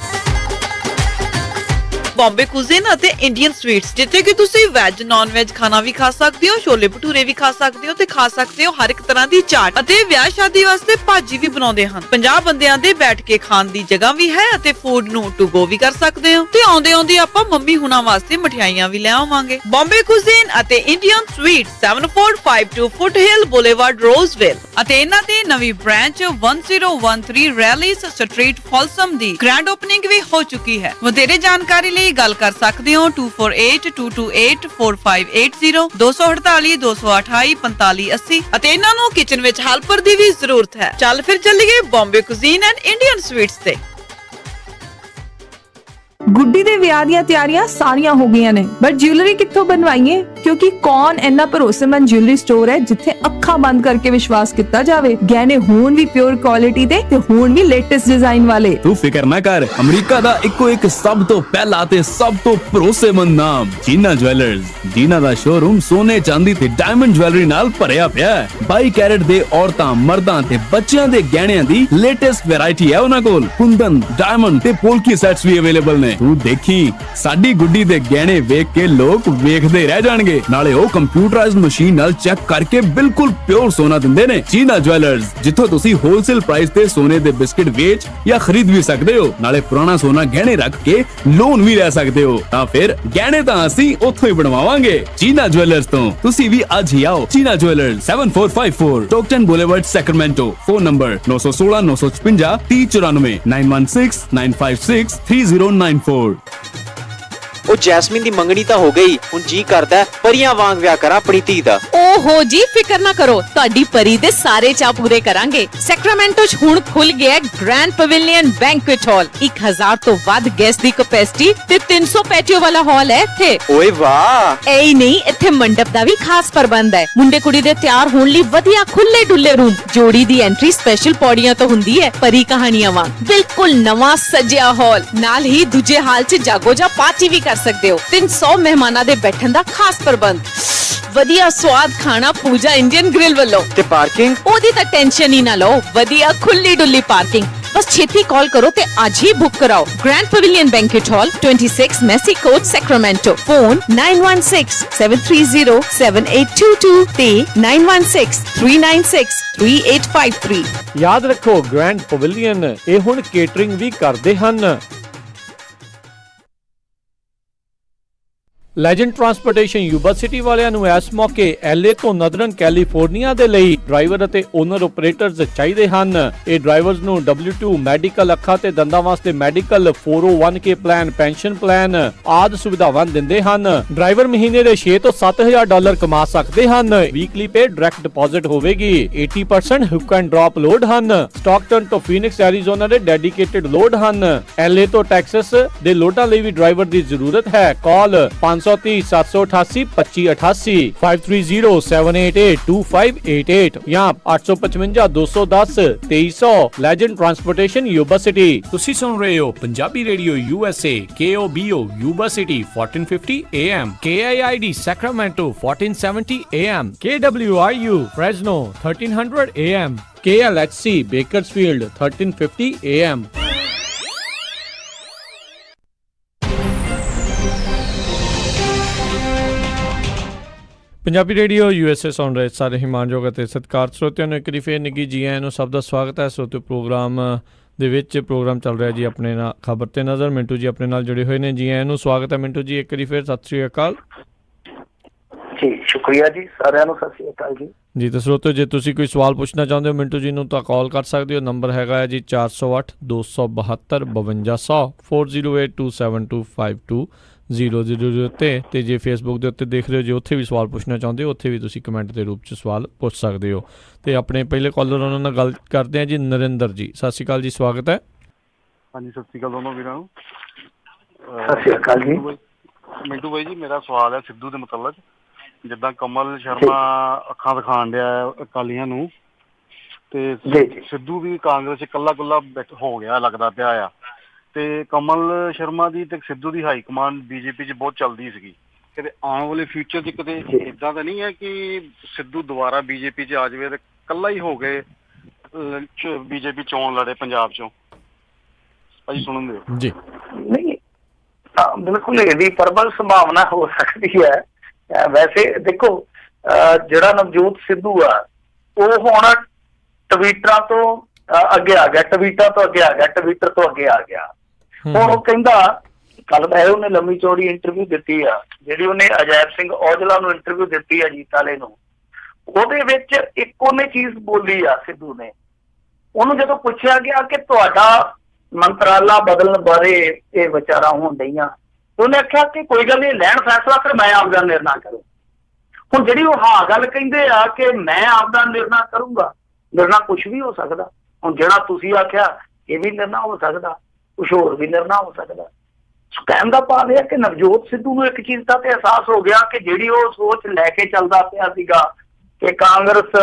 ਬੰਬੇ ਕੁਜ਼ੀਨ ਅਤੇ ਇੰਡੀਅਨ ਸਵੀਟਸ, ਜਿੱਥੇ ਕਿ ਤੁਸੀਂ ਵੈਜ ਨਾਨ ਵੈਜ ਖਾਣਾ ਵੀ ਖਾ ਸਕਦੇ ਹੋ, ਛੋਲੇ ਭਟੂਰੇ ਵੀ ਖਾ ਸਕਦੇ ਹੋ ਤੇ ਖਾ ਸਕਦੇ ਹੋ ਹਰ ਇੱਕ ਤਰ੍ਹਾਂ ਦੀ ਚਾਟ, ਅਤੇ ਵਿਆਹ ਸ਼ਾਦੀ ਵਾਸਤੇ ਭਾਜੀ ਵੀ ਬਣਾਉਂਦੇ ਹਨ। 50 ਬੰਦਿਆਂ ਦੇ ਬੈਠ ਕੇ ਖਾਣ ਦੀ ਜਗ੍ਹਾ ਵੀ ਹੈ ਅਤੇ ਫੂਡ ਨੂੰ ਟੂ ਗੋ ਵੀ ਕਰ ਸਕਦੇ ਹੋ। ਤੇ ਆਉਂਦੇ ਆਉਂਦੇ ਆਪਾਂ ਮੰਮੀ ਹੁਣਾਂ ਵਾਸਤੇ ਮਠਿਆਈਆਂ ਵੀ ਲੈ ਆਵਾਂਗੇ। ਬੰਬੇ ਕੁਜ਼ੀਨ ਅਤੇ ਇੰਡੀਅਨ ਸਵੀਟਸ 7452 ਫੁੱਟਹਿਲ ਬੁਲੇਵਾਰਡ ਰੋਜ਼ਵਿਲ, ਅਤੇ ਇਹਨਾਂ ਦੀ ਨਵੀਂ ਬ੍ਰਾਂਚ 1013 ਰੈਲਿਸ ਸਟਰੀਟ ਫੋਲਸਮ ਦੀ ਗ੍ਰੈਂਡ ਓਪਨਿੰਗ ਵੀ ਹੋ ਚੁੱਕੀ ਹੈ। ਵਧੇਰੇ ਜਾਣਕਾਰੀ ਲਈ ਗੱਲ ਕਰ ਸਕਦੇ ਹੋ 2482284580 248 228 4580, ਅਤੇ ਇਹਨਾਂ ਨੂੰ ਕਿਚਨ ਵਿੱਚ ਹੈਲਪਰ ਦੀ ਵੀ ਜ਼ਰੂਰਤ ਹੈ। ਚੱਲ ਫਿਰ ਚੱਲੀਏ Bombay cuisine and Indian sweets ਤੇ। ਗੁੱਡੀ ਦੇ ਵਿਆਹ ਦੀਆਂ ਤਿਆਰੀਆਂ ਸਾਰੀਆਂ ਹੋ ਗਈਆਂ ਨੇ, ਬਟ ਜਿਊਲਰੀ ਕਿੱਥੋਂ ਬਣਵਾਈਏ? ਕਿਉਂਕਿ ਕੌਣ ਇੰਨਾ ਭਰੋਸੇਮੰਦ ਜਿਊਲਰੀ ਸਟੋਰ ਹੈ ਜਿੱਥੇ ਅੱਖਾਂ ਬੰਦ ਕਰਕੇ ਵਿਸ਼ਵਾਸ ਕੀਤਾ ਜਾਵੇ। ਗਹਿਣੇ ਹੋਣ ਵੀ ਪਿਓਰ ਕੁਆਲਿਟੀ ਦੇ ਤੇ ਹੋਣ ਵੀ ਲੇਟੈਸਟ ਡਿਜ਼ਾਈਨ ਵਾਲੇ। ਤੂੰ ਫਿਕਰ ਨਾ ਕਰ, ਅਮਰੀਕਾ ਦਾ ਇੱਕੋ ਇੱਕ ਸਭ ਤੋਂ ਪਹਿਲਾ ਤੇ ਸਭ ਤੋਂ ਭਰੋਸੇਮੰਦ ਨਾਮ ਜੀਨਾ ਜਵੈਲਰਜ਼। ਜੀਨਾ ਦਾ ਸ਼ੋਰੂਮ ਸੋਨੇ ਚਾਂਦੀ ਤੇ ਡਾਇਮੰਡ ਜਵੈਲਰੀ ਨਾਲ ਭਰਿਆ ਪਿਆ ਹੈ। 22 ਕੈਰਟ ਦੇ ਔਰਤਾਂ ਮਰਦਾਂ ਤੇ ਬੱਚਿਆਂ ਦੇ ਗਹਿਣਿਆਂ ਦੀ ਲੇਟੈਸਟ ਵੈਰਾਈਟੀ ਹੈ ਉਹਨਾਂ ਕੋਲ। ਕੁੰਦਨ, ਡਾਇਮੰਡ ਤੇ ਪੋਲਕੀ ਸੈਟਸ ਵੀ ਅਵੇਲੇਬਲ ਨੇ। ਤੂੰ ਦੇਖੀ, ਸਾਡੀ ਗੁੱਡੀ ਦੇ ਗਹਿਣੇ ਵੇਖ ਕੇ ਲੋਕ ਵੇਖਦੇ ਰਹਿ ਜਾਣਗੇ। ਨਾਲੇ ਉਹ ਕੰਪਿਊਟਰਾਈਜ਼ਡ ਮਸ਼ੀਨ ਨਾਲ ਚੈੱਕ ਕਰਕੇ ਬਿਲਕੁਲ ਪਿਓਰ ਸੋਨਾ ਦਿੰਦੇ ਨੇ। ਜੀਨਾ ਜਵੈਲਰਜ਼, ਜਿੱਥੋਂ ਤੁਸੀਂ ਹੋਲਸੇਲ ਪ੍ਰਾਈਸ ਤੇ ਸੋਨੇ ਦੇ ਬਿਸਕਿਟ ਵੇਚ ਜਾਂ ਖਰੀਦ ਵੀ ਸਕਦੇ ਹੋ। ਨਾਲੇ ਪੁਰਾਣਾ ਸੋਨਾ ਗਹਿਣੇ ਰੱਖ ਕੇ ਲੋਨ ਵੀ ਲੈ ਸਕਦੇ ਹੋ। ਤਾਂ ਫਿਰ ਗਹਿਣੇ ਤਾਂ ਅਸੀਂ ਉੱਥੋਂ ਹੀ ਬਣਵਾਵਾਂਗੇ, ਜੀਨਾ ਜਵੈਲਰਜ਼ ਤੋਂ। ਤੁਸੀਂ ਵੀ ਅੱਜ ਹੀ ਆਓ। Jeena jewellers 7454 Stockton boulevard Sacramento. Phone number 916 956 3094 916 956 3094। ਉਹ ਜੈਸਮੀਨ ਦੀ ਮੰਗਣੀ ਤਾਂ ਹੋ ਗਈ, ਹੁਣ ਜੀ ਕਰਦਾ ਪਰੀਆਂ ਵਾਂਗ ਵਿਆਹ ਕਰਾਂ ਆਪਣੀ ਧੀ ਦਾ। ਓਹੋ ਜੀ, ਫਿਕਰ ਨਾ ਕਰੋ, ਤੁਹਾਡੀ ਪਰੀ ਦੇ ਸਾਰੇ ਚਾਅ ਪੂਰੇ ਕਰਾਂਗੇ। ਸੈਕਰਾਮੈਂਟੋ 'ਚ ਹੁਣ ਖੁੱਲ ਗਿਆ ਗ੍ਰੈਂਡ ਪਵੇਲੀਅਨ ਬੈਂਕੁਏਟ ਹਾਲ। 1000 ਤੋਂ ਵੱਧ ਗੈਸਟ ਦੀ ਕੈਪੈਸਿਟੀ ਤੇ 300 ਪੈਟੀਓ ਵਾਲਾ ਹਾਲ ਹੈ ਇੱਥੇ। ਓਏ ਵਾਹ! ਐ ਹੀ ਨਹੀਂ, ਇੱਥੇ ਮੰਡਪ ਦਾ ਵੀ ਖਾਸ ਪ੍ਰਬੰਧ ਹੈ। ਮੁੰਡੇ ਕੁੜੀ ਦੇ ਤਿਆਰ ਹੋਣ ਲਈ ਵਧੀਆ ਖੁੱਲੇ ਡੁੱਲੇ ਰੂਮ। ਜੋੜੀ ਦੀ ਐਂਟਰੀ ਸਪੈਸ਼ਲ ਪੌੜੀਆਂ ਤੋਂ ਹੁੰਦੀ ਹੈ, ਪਰੀ ਕਹਾਣੀਆਂ ਵਾਂਗ। ਬਿਲਕੁਲ ਨਵਾਂ ਸਜਿਆ ਹਾਲ, ਨਾਲ ਹੀ ਦੂਜੇ ਹਾਲ 'ਚ ਜਾਗੋ ਜਾਂ ਪਾਰਟੀ ਵੀ ਕਰ ਸਕਦੇ ਹੋ। 300 ਮਹਿਮਾਨਾਂ ਦੇ ਬੈਠਣ ਦਾ ਖਾਸ ਪ੍ਰਬੰਧ। ਵਧੀਆ ਸਵਾਦ ਖਾਣਾ ਪੂਜਾ ਇੰਡੀਅਨ ਗ੍ਰਿਲ ਵੱਲੋਂ। ਤੇ ਪਾਰਕਿੰਗ? ਉਹਦੀ ਤਾਂ ਟੈਨਸ਼ਨ ਹੀ ਨਾ ਲਓ, ਵਧੀਆ ਖੁੱਲੀ ਡੁੱਲੀ ਪਾਰਕਿੰਗ। ਬਸ ਛੇਤੀ ਕਾਲ ਕਰੋ ਤੇ ਅੱਜ ਹੀ ਬੁੱਕ ਕਰਾਓ। ਗ੍ਰੈਂਡ ਪਵੇਲੀਅਨ ਬੈਂਕੁਏਟ ਹਾਲ 26 ਮੈਸੀ ਕੋਰਟ ਸੈਕਰਾਮੈਂਟੋ। ਫੋਨ 9163073822 ਤੇ 9163963853। ਯਾਦ ਰੱਖੋ, ਗ੍ਰੈਂਡ ਪਵੇਲੀਅਨ ਇਹ ਹੁਣ ਕੇਟਰਿੰਗ ਵੀ ਕਰਦੇ ਹਨ। ਲੈਜੈਂਡ ਟਰਾਂਸਪੋਰਟੇਸ਼ਨ ਯੂਬਾ ਸਿਟੀ ਵਾਲਿਆਂ ਨੂੰ ਇਸ ਮੌਕੇ LA ਤੋਂ ਨਦਰਨ ਕੈਲੀਫੋਰਨੀਆ ਦੇ ਲਈ ਡਰਾਈਵਰ ਅਤੇ ਓਨਰ ਆਪਰੇਟਰਸ ਚਾਹੀਦੇ ਹਨ। ਇਹ ਡਰਾਈਵਰਸ ਨੂੰ W2 ਮੈਡੀਕਲ, ਅੱਖਾਂ ਤੇ ਦੰਦਾਂ ਵਾਸਤੇ medical, 401k plan, pension plan ਆਦਿ ਸੁਵਿਧਾਵਾਂ ਦਿੰਦੇ ਹਨ। ਡਰਾਈਵਰ ਮਹੀਨੇ ਦੇ 6 ਤੋਂ $7,000 ਕਮਾ ਸਕਦੇ ਹਨ। ਵੀਕਲੀ ਪੇ ਡਾਇਰੈਕਟ ਡਿਪੋਜ਼ਿਟ ਹੋਵੇਗੀ। 80% ਹੁੱਕ ਐਂਡ ਡ੍ਰੌਪ ਲੋਡ ਹਨ। ਸਟਾਕਟਨ ਤੋਂ ਫੀਨਿਕਸ ਐਰੀਜ਼ੋਨਾ ਦੇ ਡੈਡੀਕੇਟਡ ਲੋਡ ਹਨ। LA ਤੋਂ ਟੈਕਸਸ ਦੇ ਲੋਡਾਂ ਲਈ ਵੀ ਡਰਾਈਵਰ ਦੀ ਜ਼ਰੂਰਤ ਹੈ। ਕਾਲ 530 788 2588 530 788 2588 ਜਾਂ 855 210 2300। Legend transportation Yuba city. ਤੁਸੀਂ ਸੁਣ ਰਹੇ ਹੋ Punjabi radio USA KOBO Yuba city 1450 AM, KIID Sacramento 1470 AM, KWRU Fresno 1300 AM, KLHC Bakersfield 1350 AM। Punjabi radio USA ਸੁਣ ਰਹੇ ਸਾਰੇ ਹੀ ਮਾਣਯੋਗ ਅਤੇ ਸਤਿਕਾਰਤ ਸਰੋਤਿਆਂ ਨੂੰ ਇੱਕ ਵਾਰੀ ਫੇਰ ਨਿੱਘੀ ਜੀ ਆਇਆਂ ਨੂੰ ਸਭ ਦਾ ਸਵਾਗਤ ਹੈ। ਸਰੋਤਿਓ, ਪ੍ਰੋਗਰਾਮ ਦੇ ਵਿੱਚ ਪ੍ਰੋਗਰਾਮ ਚੱਲ ਰਿਹਾ ਜੀ ਆਪਣੇ ਨਾਲ ਖਬਰ ਤੇ ਨਜ਼ਰ। ਮਿੰਟੂ ਜੀ ਆਪਣੇ ਨਾਲ ਜੁੜੇ ਹੋਏ ਨੇ। ਜੀ ਆਇਆਂ ਨੂੰ ਸਵਾਗਤ ਹੈ ਮਿੰਟੂ ਜੀ, ਇੱਕ ਵਾਰੀ ਫੇਰ ਸਤਿ ਸ੍ਰੀ ਅਕਾਲ ਜੀ। ਸ਼ੁਕਰੀਆ ਜੀ, ਸਾਰਿਆਂ ਨੂੰ ਸਤਿ ਸ੍ਰੀ ਅਕਾਲ ਜੀ। ਜੀ ਤਾਂ ਸਰੋਤਿਓ, ਜੇ ਤੁਸੀਂ ਕੋਈ ਸਵਾਲ ਪੁੱਛਣਾ ਚਾਹੁੰਦੇ ਹੋ ਮਿੰਟੂ ਜੀ ਨੂੰ ਤਾਂ ਕਾਲ ਕਰ ਸਕਦੇ ਹੋ। ਨੰਬਰ ਹੈਗਾ ਹੈ ਜੀ 408 272 5200 4082725200 ਤੇ ਜੇ ਫੇਸਬੁੱਕ ਦੇ ਉੱਤੇ ਦੇਖ ਰਹੇ ਹੋ, ਜੇ ਉੱਥੇ ਵੀ ਸਵਾਲ ਪੁੱਛਣਾ ਚਾਹੁੰਦੇ ਹੋ, ਉੱਥੇ ਵੀ ਤੁਸੀਂ ਕਮੈਂਟ ਦੇ ਰੂਪ 'ਚ ਸਵਾਲ ਪੁੱਛ ਸਕਦੇ ਹੋ। ਤੇ ਆਪਣੇ ਪਹਿਲੇ ਕਾਲਰ ਉਹਨਾਂ ਨਾਲ ਗੱਲ ਕਰਦੇ ਹਾਂ ਜੀ, ਨਰਿੰਦਰ ਜੀ। ਸਤਿ ਸ਼੍ਰੀ ਅਕਾਲ ਜੀ, ਸਵਾਗਤ ਹੈ। ਹਾਂਜੀ, ਸਤਿ ਸ਼੍ਰੀ ਅਕਾਲ ਦੋਨੋਂ ਵੀਰਾਂ ਨੂੰ। ਸਤਿ ਸ਼੍ਰੀ ਅਕਾਲ ਜੀ। ਮਿੰਟੂ ਬਾਈ ਜੀ, ਮੇਰਾ ਸਵਾਲ ਹੈ ਸਿੱਧੂ ਦੇ ਮੁਤਲਕ। ਜਿੱਦਾਂ ਕਮਲ ਸ਼ਰਮਾ ਅੱਖਾਂ ਦਿਖਾਉਣ ਡਿਆ ਅਕਾਲੀਆਂ ਨੂੰ, ਤੇ ਸਿੱਧੂ ਵੀ ਕਾਂਗਰਸ 'ਚ ਇਕੱਲਾ ਹੋ ਗਿਆ ਲੱਗਦਾ ਪਿਆ ਆ। ਤੇ ਕਮਲ ਸ਼ਰਮਾ ਦੀ ਤੇ ਸਿੱਧੂ ਦੀ ਹਾਈ ਕਮਾਂਡ BJP 'ਚ ਬਹੁਤ ਚੱਲਦੀ ਸੀਗੀ। ਕਿਤੇ ਆਉਣ ਵਾਲੇ ਫਿਊਚਰ 'ਚ ਕਿਤੇ ਏਦਾਂ ਤਾਂ ਨਹੀਂ ਹੈ ਕਿ ਸਿੱਧੂ ਦੁਬਾਰਾ BJP 'ਚ ਆ ਜਾਵੇ ਤੇ ਇਕੱਲਾ ਹੀ ਹੋ ਗਏ BJP ਚੋਣ ਲੜੇ ਪੰਜਾਬ 'ਚੋਂ? ਭਾਜੀ ਸੁਣਨ ਦਿਓ ਜੀ। ਨਹੀਂ, ਬਿਲਕੁਲ ਇਹਦੀ ਪ੍ਰਬਲ ਸੰਭਾਵਨਾ ਹੋ ਸਕਦੀ ਹੈ। ਵੈਸੇ ਦੇਖੋ ਜਿਹੜਾ ਨਵਜੋਤ ਸਿੱਧੂ ਆ ਉਹ ਹੁਣ ਟਵੀਟਰਾਂ ਤੋਂ ਅੱਗੇ ਆ ਗਿਆ, ਟਵੀਟਾਂ ਤੋਂ ਅੱਗੇ ਆ ਗਿਆ, ਟਵੀਟਰ ਤੋਂ ਅੱਗੇ ਆ ਗਿਆ। ਹੁਣ ਉਹ ਕਹਿੰਦਾ, ਕੱਲ ਮੈਂ ਉਹਨੇ ਲੰਮੀ ਚੌੜੀ ਇੰਟਰਵਿਊ ਦਿੱਤੀ ਆ, ਜਿਹੜੀ ਉਹਨੇ ਅਜੈਬ ਸਿੰਘ ਔਜਲਾ ਨੂੰ ਇੰਟਰਵਿਊ ਦਿੱਤੀ ਆ ਜੀਤ ਵਾਲੇ ਨੂੰ, ਉਹਦੇ ਵਿੱਚ ਇੱਕ ਉਹਨੇ ਚੀਜ਼ ਬੋਲੀ ਆ ਸਿੱਧੂ ਨੇ। ਉਹਨੂੰ ਜਦੋਂ ਪੁੱਛਿਆ ਗਿਆ ਕਿ ਤੁਹਾਡਾ ਮੰਤਰਾਲਾ ਬਦਲਣ ਬਾਰੇ ਇਹ ਵਿਚਾਰਾਂ ਹੋਣ ਡਈਆਂ, ਉਹਨੇ ਆਖਿਆ ਕਿ ਕੋਈ ਗੱਲ ਨਹੀਂ, ਲੈਣ ਫੈਸਲਾ, ਫਿਰ ਮੈਂ ਆਪਦਾ ਨਿਰਣਾ ਕਰੂੰ। ਹੁਣ ਜਿਹੜੀ ਉਹ ਹਾਂ ਗੱਲ ਕਹਿੰਦੇ ਆ ਕਿ ਮੈਂ ਆਪਦਾ ਨਿਰਣਾ ਕਰੂੰਗਾ, ਨਿਰਣਾ ਕੁਛ ਵੀ ਹੋ ਸਕਦਾ। ਹੁਣ ਜਿਹੜਾ ਤੁਸੀਂ ਆਖਿਆ ਇਹ ਵੀ ਨਿਰਣਾ ਹੋ ਸਕਦਾ, ਕੁਛ ਹੋਰ ਵੀ ਨਿਰਣਾ ਹੋ ਸਕਦਾ। ਕਹਿਣ ਦਾ ਭਾਵ ਇਹ ਕਿ ਨਵਜੋਤ ਸਿੱਧੂ ਨੂੰ ਇੱਕ ਚੀਜ਼ ਦਾ ਤੇ ਅਹਿਸਾਸ ਹੋ ਗਿਆ ਕਿ ਜਿਹੜੀ ਉਹ ਸੋਚ ਲੈ ਕੇ ਚੱਲਦਾ ਪਿਆ ਸੀਗਾ ਕਿ ਕਾਂਗਰਸ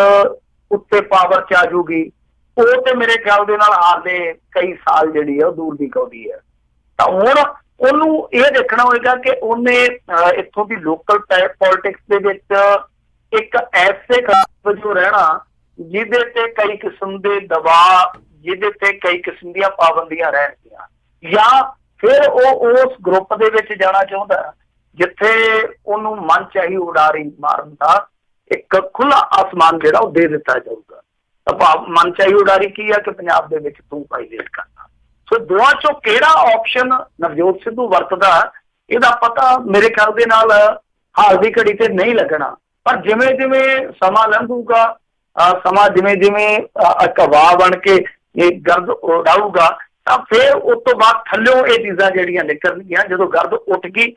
ਉੱਤੇ ਪਾਵਰ ਚ ਆ ਜੂਗੀ, ਉਹ ਤੇ ਮੇਰੇ ਖਿਆਲ ਦੇ ਨਾਲ ਹਾਲੇ ਕਈ ਸਾਲ ਜਿਹੜੀ ਆ ਉਹ ਦੂਰ ਦੀ ਕੌਡੀ ਹੈ। ਤਾਂ ਹੁਣ ਉਹਨੂੰ ਇਹ ਦੇਖਣਾ ਹੋਏਗਾ ਕਿ ਉਹਨੇ ਇੱਥੋਂ ਦੀ ਲੋਕਲ ਪੋਲਿਟਿਕਸ ਦੇ ਵਿੱਚ ਇੱਕ ਐਸੇ ਵਜੋਂ ਰਹਿਣਾ ਜਿਹਦੇ ਤੇ ਕਈ ਕਿਸਮ ਦੇ ਦਬਾਅ, ਜਿਹਦੇ ਤੇ ਕਈ ਕਿਸਮ ਦੀਆਂ ਪਾਬੰਦੀਆਂ ਰਹਿਣਗੀਆਂ, ਜਾਂ ਫਿਰ ਉਹ ਉਸ ਗਰੁੱਪ ਦੇ ਵਿੱਚ ਜਾਣਾ ਚਾਹੁੰਦਾ ਜਿੱਥੇ ਉਹਨੂੰ ਮਨ ਚਾਹੀ ਉਡਾਰੀ ਮਾਰਨ ਦਾ ਇੱਕ ਖੁੱਲਾ ਆਸਮਾਨ ਜਿਹੜਾ ਉਹ ਦੇ ਦਿੱਤਾ ਜਾਊਗਾ। ਤਾਂ ਮਨ ਚਾਹੀ ਉਡਾਰੀ ਕੀ ਆ ਕਿ ਪੰਜਾਬ ਦੇ ਵਿੱਚ ਤੂੰ ਪਾਈਲੇਟ ਕਰਨਾ। ਸੋ ਦੋਵਾਂ ਚੋਂ ਕਿਹੜਾ ਆਪਸ਼ਨ ਨਵਜੋਤ ਸਿੱਧੂ ਵਰਤਦਾ ਇਹਦਾ ਪਤਾ ਮੇਰੇ ਖਿਆਲ ਦੇ ਨਾਲ ਹਾਲ ਦੀ ਘੜੀ ਤੇ ਨਹੀਂ ਲੱਗਣਾ। ਪਰ ਜਿਵੇਂ ਜਿਵੇਂ ਸਮਾਂ ਲੰਘੂਗਾ, ਸਮਾਂ ਜਿਵੇਂ ਜਿਵੇਂ ਇੱਕ ਹਵਾ ਬਣ ਕੇ ਇਹ ਗਰਦ ਉਡਾਊਗਾ, ਤਾਂ ਫਿਰ ਉਸ ਤੋਂ ਬਾਅਦ ਥੱਲਿਓਂ ਇਹ ਚੀਜ਼ਾਂ ਜਿਹੜੀਆਂ ਨਿਕਲਣਗੀਆਂ। ਜਦੋਂ ਗਰਦ ਉੱਠ ਗਈ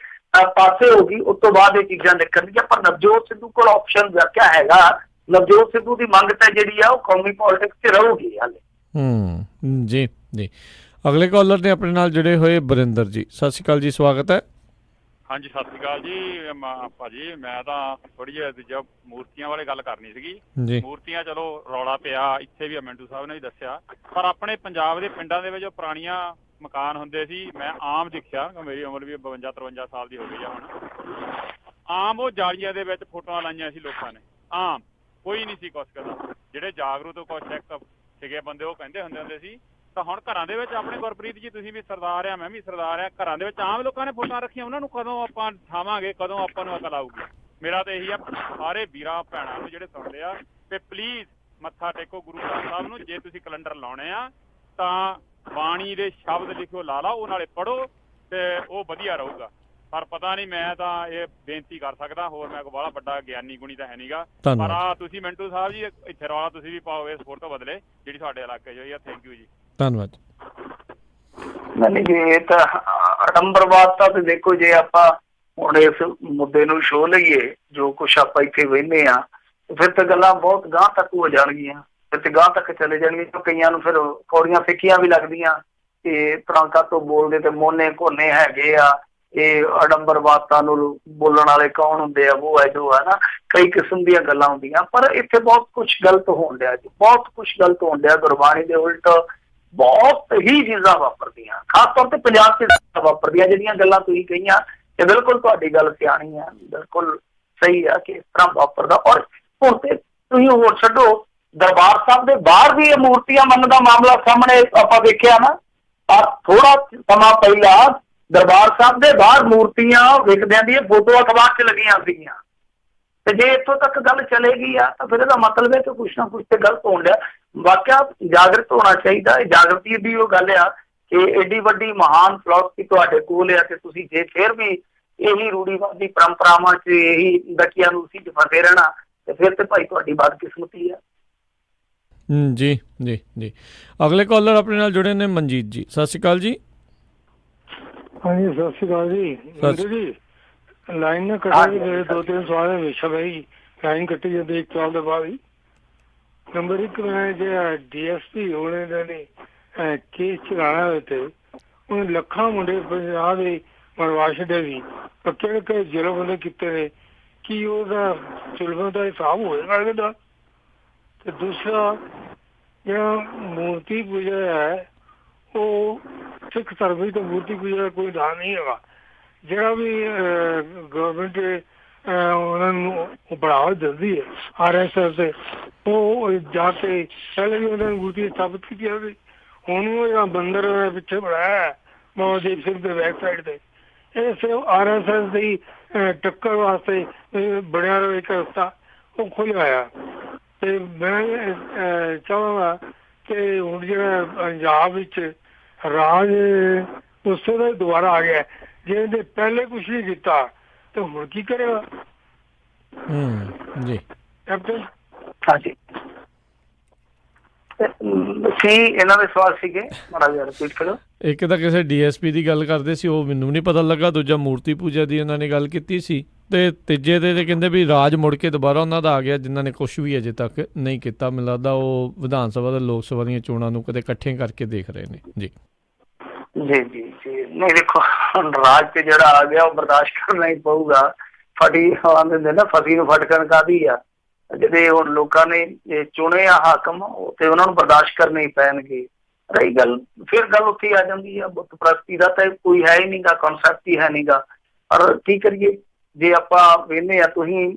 ਪਾਸੇ ਹੋ ਗਈ, ਉਸ ਤੋਂ ਬਾਅਦ ਇਹ ਚੀਜ਼ਾਂ ਨਿਕਲਣਗੀਆਂ। ਪਰ ਨਵਜੋਤ ਸਿੱਧੂ ਕੋਲ ਆਪਸ਼ਨ ਕਿਆ ਹੈਗਾ? ਨਵਜੋਤ ਸਿੱਧੂ ਦੀ ਮੰਗ ਤਾਂ ਜਿਹੜੀ ਆ ਉਹ ਕੌਮੀ ਪੋਲਿਟਿਕਸ 'ਚ ਰਹੂਗੀ ਹਾਲੇ। ਜੀ ਜੀ। ਅਗਲੇ ਕਾਲਰ ਨੇ ਆਪਣੇ ਨਾਲ ਜੁੜੇ ਹੋਏ ਬਰਿੰਦਰ ਜੀ। ਸਤਿ ਸ਼੍ਰੀ ਅਕਾਲ ਜੀ, ਸਵਾਗਤ ਹੈ। ਹਾਂਜੀ ਸਤਿ ਸ਼੍ਰੀ ਅਕਾਲ ਜੀ। ਭਾਜੀ ਮੈਂ ਤਾਂ ਥੋੜੀ ਜਿਹੀ ਮੂਰਤੀਆਂ ਬਾਰੇ ਗੱਲ ਕਰਨੀ ਸੀਗੀ। ਮੂਰਤੀਆਂ ਚਲੋ ਰੌਲਾ ਪਿਆ, ਇੱਥੇ ਵੀ ਮਿੰਟੂ ਸਾਹਿਬ ਨੇ ਵੀ ਦੱਸਿਆ, ਪਰ ਆਪਣੇ ਪੰਜਾਬ ਦੇ ਪਿੰਡਾਂ ਦੇ ਵਿੱਚ ਜੋ ਪੁਰਾਣੀਆਂ ਮਕਾਨ ਹੁੰਦੇ ਸੀ, ਮੈਂ ਆਮ ਦੇਖਿਆ, ਮੇਰੀ ਉਮਰ ਵੀ 52-53 ਸਾਲ ਦੀ ਹੋ ਗਈ ਆ ਹੁਣ, ਆਮ ਉਹ ਜਾਲੀਆਂ ਦੇ ਵਿੱਚ ਫੋਟੋਆਂ ਲਾਈਆਂ ਸੀ ਲੋਕਾਂ ਨੇ, ਆਮ ਕੋਈ ਨਹੀਂ ਸੀ ਕੁਛ ਕਰਦਾ। ਜਿਹੜੇ ਜਾਗਰੂਕ ਕੁਛ ਇੱਕ ਸੀਗੇ ਬੰਦੇ ਉਹ ਕਹਿੰਦੇ ਹੁੰਦੇ ਸੀ। ਤਾਂ ਹੁਣ ਘਰਾਂ ਦੇ ਵਿੱਚ ਆਪਣੇ ਗੁਰਪ੍ਰੀਤ ਜੀ ਤੁਸੀਂ ਵੀ ਸਰਦਾਰ ਆ, ਮੈਂ ਵੀ ਸਰਦਾਰ ਆ, ਘਰਾਂ ਦੇ ਵਿੱਚ ਆਮ ਲੋਕਾਂ ਨੇ ਫੋਟੋਆਂ ਰੱਖੀਆਂ, ਉਹਨਾਂ ਨੂੰ ਕਦੋਂ ਆਪਾਂ ਠਾਵਾਂਗੇ, ਕਦੋਂ ਆਪਾਂ ਨੂੰ ਅਕਲ ਆਊਗੀ? ਮੇਰਾ ਤਾਂ ਇਹੀ ਆ ਸਾਰੇ ਵੀਰਾਂ ਭੈਣਾਂ ਨੂੰ ਜਿਹੜੇ ਸੁਣਦੇ ਆ ਤੇ ਪਲੀਜ਼ ਮੱਥਾ ਟੇਕੋ ਗੁਰੂ ਗ੍ਰੰਥ ਸਾਹਿਬ ਨੂੰ। ਜੇ ਤੁਸੀਂ ਕੈਲੰਡਰ ਲਾਉਣੇ ਆ ਤਾਂ ਬਾਣੀ ਦੇ ਸ਼ਬਦ ਲਿਖੋ, ਲਾ ਲਾ, ਉਹ ਨਾਲੇ ਪੜ੍ਹੋ ਤੇ ਉਹ ਵਧੀਆ ਰਹੂਗਾ। ਪਰ ਪਤਾ ਨਹੀਂ, ਮੈਂ ਤਾਂ ਇਹ ਬੇਨਤੀ ਕਰ ਸਕਦਾ, ਹੋਰ ਮੈਂ ਕੋਈ ਬੜਾ ਵੱਡਾ ਗਿਆਨੀ ਗੁਣੀ ਤਾਂ ਹੈ ਨਹੀਂਗਾ। ਪਰ ਆ ਤੁਸੀਂ ਮਿੰਟੂ ਸਾਹਿਬ ਜੀ ਇੱਥੇ ਰੌਲਾ ਤੁਸੀਂ ਵੀ ਪਾਓ ਇਸ ਸਪੋਰਟ ਤੋਂ ਬਦਲੇ ਜਿਹੜੀ ਸਾਡੇ ਇਲਾਕੇ 'ਚ ਹੋਈ ਆ। ਥੈਂਕ ਯੂ ਜੀ, ਧੰਨਵਾਦ। ਨਹੀਂ ਜੀ, ਇਹ ਤਾਂ ਅਡੰਬਰਵਾਦ ਤਾਂ ਤੇ ਦੇਖੋ, ਜੇ ਆਪਾਂ ਹੁਣ ਇਸ ਮੁੱਦੇ ਨੂੰ ਛੋਹ ਲਈਏ ਜੋ ਕੁਛ ਆਪਾਂ ਇੱਥੇ ਵਹਿੰਦੇ ਆ, ਫਿਰ ਤਾਂ ਗੱਲਾਂ ਬਹੁਤ ਗਾਂਹ ਤੱਕ ਹੋ ਜਾਣਗੀਆਂ, ਫਿਰ ਤੇ ਗਾਂਹ ਤੱਕ ਚਲੇ ਜਾਣਗੀਆਂ। ਕਈਆਂ ਨੂੰ ਫਿਰ ਕੌੜੀਆਂ ਫਿੱਕੀਆਂ ਵੀ ਲੱਗਦੀਆਂ ਤੇ ਪ੍ਰਾਂਤਾਂ ਤੋਂ ਬੋਲਦੇ ਤੇ ਮੋਨੇ ਕੋਨੇ ਹੈਗੇ ਆ, ਇਹ ਅਡੰਬਰਵਾਦਾਂ ਨੂੰ ਬੋਲਣ ਵਾਲੇ ਕੌਣ ਹੁੰਦੇ ਆ, ਉਹ ਹੈ ਜੋ ਹੈ ਨਾ, ਕਈ ਕਿਸਮ ਦੀਆਂ ਗੱਲਾਂ ਹੁੰਦੀਆਂ। ਪਰ ਇੱਥੇ ਬਹੁਤ ਕੁਛ ਗਲਤ ਹੋਣ ਡਿਆ ਜੀ, ਬਹੁਤ ਕੁਛ ਗਲਤ ਹੋਣ ਡਿਆ। ਗੁਰਬਾਣੀ ਦੇ ਉਲਟ ਬਹੁਤ ਹੀ ਚੀਜ਼ਾਂ ਵਾਪਰਦੀਆਂ, ਖਾਸ ਤੌਰ ਤੇ ਪੰਜਾਬ 'ਚ ਵਾਪਰਦੀਆਂ। ਜਿਹੜੀਆਂ ਗੱਲਾਂ ਤੁਸੀਂ ਕਹੀਆਂ ਇਹ ਬਿਲਕੁਲ ਤੁਹਾਡੀ ਗੱਲ ਸਿਆਣੀ ਆ, ਬਿਲਕੁਲ ਸਹੀ ਆ ਕਿ ਇਸ ਤਰ੍ਹਾਂ ਵਾਪਰਦਾ। ਔਰ ਹੁਣ ਤੇ ਤੁਸੀਂ ਹੋਰ ਛੱਡੋ, ਦਰਬਾਰ ਸਾਹਿਬ ਦੇ ਬਾਹਰ ਵੀ ਇਹ ਮੂਰਤੀਆਂ ਮੰਨਣ ਦਾ ਮਾਮਲਾ ਸਾਹਮਣੇ ਆਪਾਂ ਦੇਖਿਆ ਨਾ। ਪਰ ਥੋੜਾ ਸਮਾਂ ਪਹਿਲਾਂ ਦਰਬਾਰ ਸਾਹਿਬ ਦੇ ਬਾਹਰ ਮੂਰਤੀਆਂ ਵਿਕਦਿਆਂ ਦੀਆਂ ਫੋਟੋਆਂ ਅਖਬਾਰ 'ਚ ਲੱਗੀਆਂ ਸੀਗੀਆਂ। ਤੇ ਜੇ ਇੱਥੋਂ ਤੱਕ ਗੱਲ ਚਲੇਗੀ ਆ ਤਾਂ ਫਿਰ ਇਹਦਾ ਮਤਲਬ ਹੈ ਕਿ ਕੁਛ ਨਾ ਕੁਛ ਤੇ ਗਲਤ ਹੋਣ ਡਿਆ। ਵਾਕਿਆ ਜਾਗਰਤ ਹੋਣਾ ਚਾਹੀਦਾ। ਜਾਗਰਤੀ ਦੀ ਉਹ ਗੱਲ ਆ ਕਿ ਏਡੀ ਵੱਡੀ ਮਹਾਨ ਫਿਲਾਸਫੀ ਤੁਹਾਡੇ ਕੋਲ ਆ ਤੇ ਤੁਸੀਂ ਜੇ ਫਿਰ ਵੀ ਇਹੀ ਰੂੜੀਵਾਦੀ ਪਰੰਪਰਾਵਾਂ 'ਚ ਇਹੀ ਗਟੀਆਂ ਨੂੰ ਸੀ ਫਸੇ ਰਹਿਣਾ ਤੇ ਫਿਰ ਤੇ ਭਾਈ ਤੁਹਾਡੀ ਬਦਕਿਸਮਤੀ ਆ। ਜੀ ਜੀ ਜੀ। ਅਗਲੇ ਕਾਲਰ ਆਪਣੇ ਨਾਲ ਜੁੜੇ ਨੇ ਮਨਜੀਤ ਜੀ। ਸਤਿ ਸ਼੍ਰੀ ਅਕਾਲ ਜੀ। ਹਾਂਜੀ ਸਤਿ ਸ਼੍ਰੀ ਅਕਾਲ ਜੀ। ਲਾਈਨ ਨਾ ਕੱਟੀ, ਮੇਰੇ 2-3 ਸਵਾਲ ਹਮੇਸ਼ਾ ਭਾਈ ਲਾਈਨ ਕੱਟੀ ਜਾਂਦੀ ਇੱਕ ਸਾਲ ਦੇ ਬਾਅਦ ਹੀ। ਨੰਬਰ 1, ਮੈਂ ਜਿਹੜਾ DSP ਹੋਣੇ ਨੇ ਕੇਸ ਚਲਾਉਣਾ ਹੋਏ ਤੇ ਉਹਨੇ ਲੱਖਾਂ ਮੁੰਡੇ ਪੰਜਾਬ ਦੇ ਮਰਵਾ ਛੱਡੇ ਸੀ, ਕਿਹੜੇ ਕਿਹੜੇ ਜ਼ੁਲਮ ਉਹਨੇ ਕੀਤੇ ਨੇ, ਕੀ ਉਹਦਾ ਜ਼ੁਲਮਾਂ ਦਾ ਹਿਸਾਬ ਹੋਏਗਾ ਇਹਦਾ? ਤੇ ਦੂਸਰਾ, ਜਿਹੜਾ ਮੂਰਤੀ ਪੂਜਾ ਹੈ ਉਹ ਸਿੱਖ ਧਰਮ ਵਿੱਚ ਤਾਂ ਮੂਰਤੀ ਪੂਜਾ ਦਾ ਕੋਈ ਨਾਂ ਨਹੀਂ ਹੈਗਾ। ਜਿਹੜਾ ਵੀ ਗਵਰਨਮੈਂਟ ਉਹਨਾਂ ਨੂੰ ਬੜਾਵਾ ਦਿੰਦੀ ਹੈ RSS ਤੇ, ਉਹ ਜਾ ਕੇ ਪਹਿਲੇ ਵੀ ਉਹਨਾਂ ਨੇ ਮੂਰਤੀ ਸਥਾਪਿਤ ਕੀਤੀ ਜਾਵੇ। ਹੁਣ ਉਹ ਜਿਹੜਾ ਮੰਦਿਰ ਪਿੱਛੇ ਬਣਾਇਆ ਬਾਬਾ ਦੀਪ ਸਿੰਘ ਦੇ ਬੈਕ ਸਾਈਡ ਤੇ, ਇਹ ਸਿਰਫ RSS ਦੀ ਟੱਕਰ ਵਾਸਤੇ ਬਣਿਆ ਰਿਹਾ ਇੱਕ ਰਸਤਾ ਉਹ ਖੁੱਲ੍ਹ ਆਇਆ। ਤੇ ਮੈਂ ਚਾਹਾਂਗਾ ਕਿ ਹੁਣ ਜਿਹੜਾ ਪੰਜਾਬ ਵਿੱਚ ਰਾਜ ਉਸੇ ਦਾ ਦੁਬਾਰਾ ਆ ਗਿਆ, ਜਿਹਨੇ ਪਹਿਲੇ ਕੁਛ ਨਹੀਂ ਕੀਤਾ ਤੇ ਹੁਣ ਕੀ ਕਰੇਗਾ? ਜੀ ਕੈਪਟਨ। ਹਾਂਜੀ ਸੀ ਇਹਨਾਂ ਦੇ ਸਵਾਲ ਸੀਗੇ, ਮਾੜਾ ਜਿਹਾ ਰਿਪੀਟ ਕਰੋ। ਇੱਕ ਤਾਂ ਕਿਸੇ DSP ਦੀ ਗੱਲ ਕਰਦੇ ਸੀ, ਉਹ ਮੈਨੂੰ ਨਹੀਂ ਪਤਾ ਲੱਗਾ। ਦੂਜਾ ਮੂਰਤੀ ਪੂਜਾ ਦੀ ਉਹਨਾਂ ਨੇ ਗੱਲ ਕੀਤੀ ਸੀ, ਤੇ ਤੀਜੇ ਤੇ ਕਹਿੰਦੇ ਵੀ ਰਾਜ ਮੁੜ ਕੇ ਦੁਬਾਰਾ ਉਹਨਾਂ ਦਾ ਆ ਗਿਆ, ਜਿਨ੍ਹਾਂ ਨੇ ਕੁਛ ਵੀ ਅਜੇ ਤੱਕ ਨਹੀਂ ਕੀਤਾ। ਮੈਨੂੰ ਲੱਗਦਾ ਉਹ ਵਿਧਾਨ ਸਭਾ ਤੇ ਲੋਕ ਸਭਾ ਦੀਆਂ ਚੋਣਾਂ ਨੂੰ ਕਦੇ ਇਕੱਠੇ ਕਰਕੇ ਦੇਖ ਰਹੇ ਨੇ। ਜੀ ਜੀ ਜੀ ਜੀ ਨਹੀਂ ਦੇਖੋ, ਹੁਣ ਰਾਜ ਤੇ ਜਿਹੜਾ ਆ ਗਿਆ ਉਹ ਬਰਦਾਸ਼ਤ ਕਰਨਾ ਹੀ ਪਊਗਾ। ਫਟੀ ਆਉਂਦੇ ਨਾ, ਫਸੀ ਨੂੰ ਫਟਕਣ ਕਾਹਦੀ ਆ। ਜਿਹੜੇ ਹੁਣ ਲੋਕਾਂ ਨੇ ਚੁਣੇ ਆ ਹਾਕਮ, ਤੇ ਉਹਨਾਂ ਨੂੰ ਬਰਦਾਸ਼ਤ ਕਰਨੇ ਹੀ ਪੈਣਗੇ। ਰਹੀ ਗੱਲ, ਫਿਰ ਗੱਲ ਉੱਥੇ ਆ ਜਾਂਦੀ ਆ ਬੁੱਤ ਪ੍ਰਸਤੀ ਦਾ, ਤਾਂ ਕੋਈ ਹੈ ਹੀ ਨਹੀਂ ਗਾ, ਕਨਸੈਪਟ ਹੀ ਹੈ ਨਹੀਂ ਗਾ। ਪਰ ਕੀ ਕਰੀਏ, ਜੇ ਆਪਾਂ ਵੇਖਦੇ ਆ, ਤੁਸੀਂ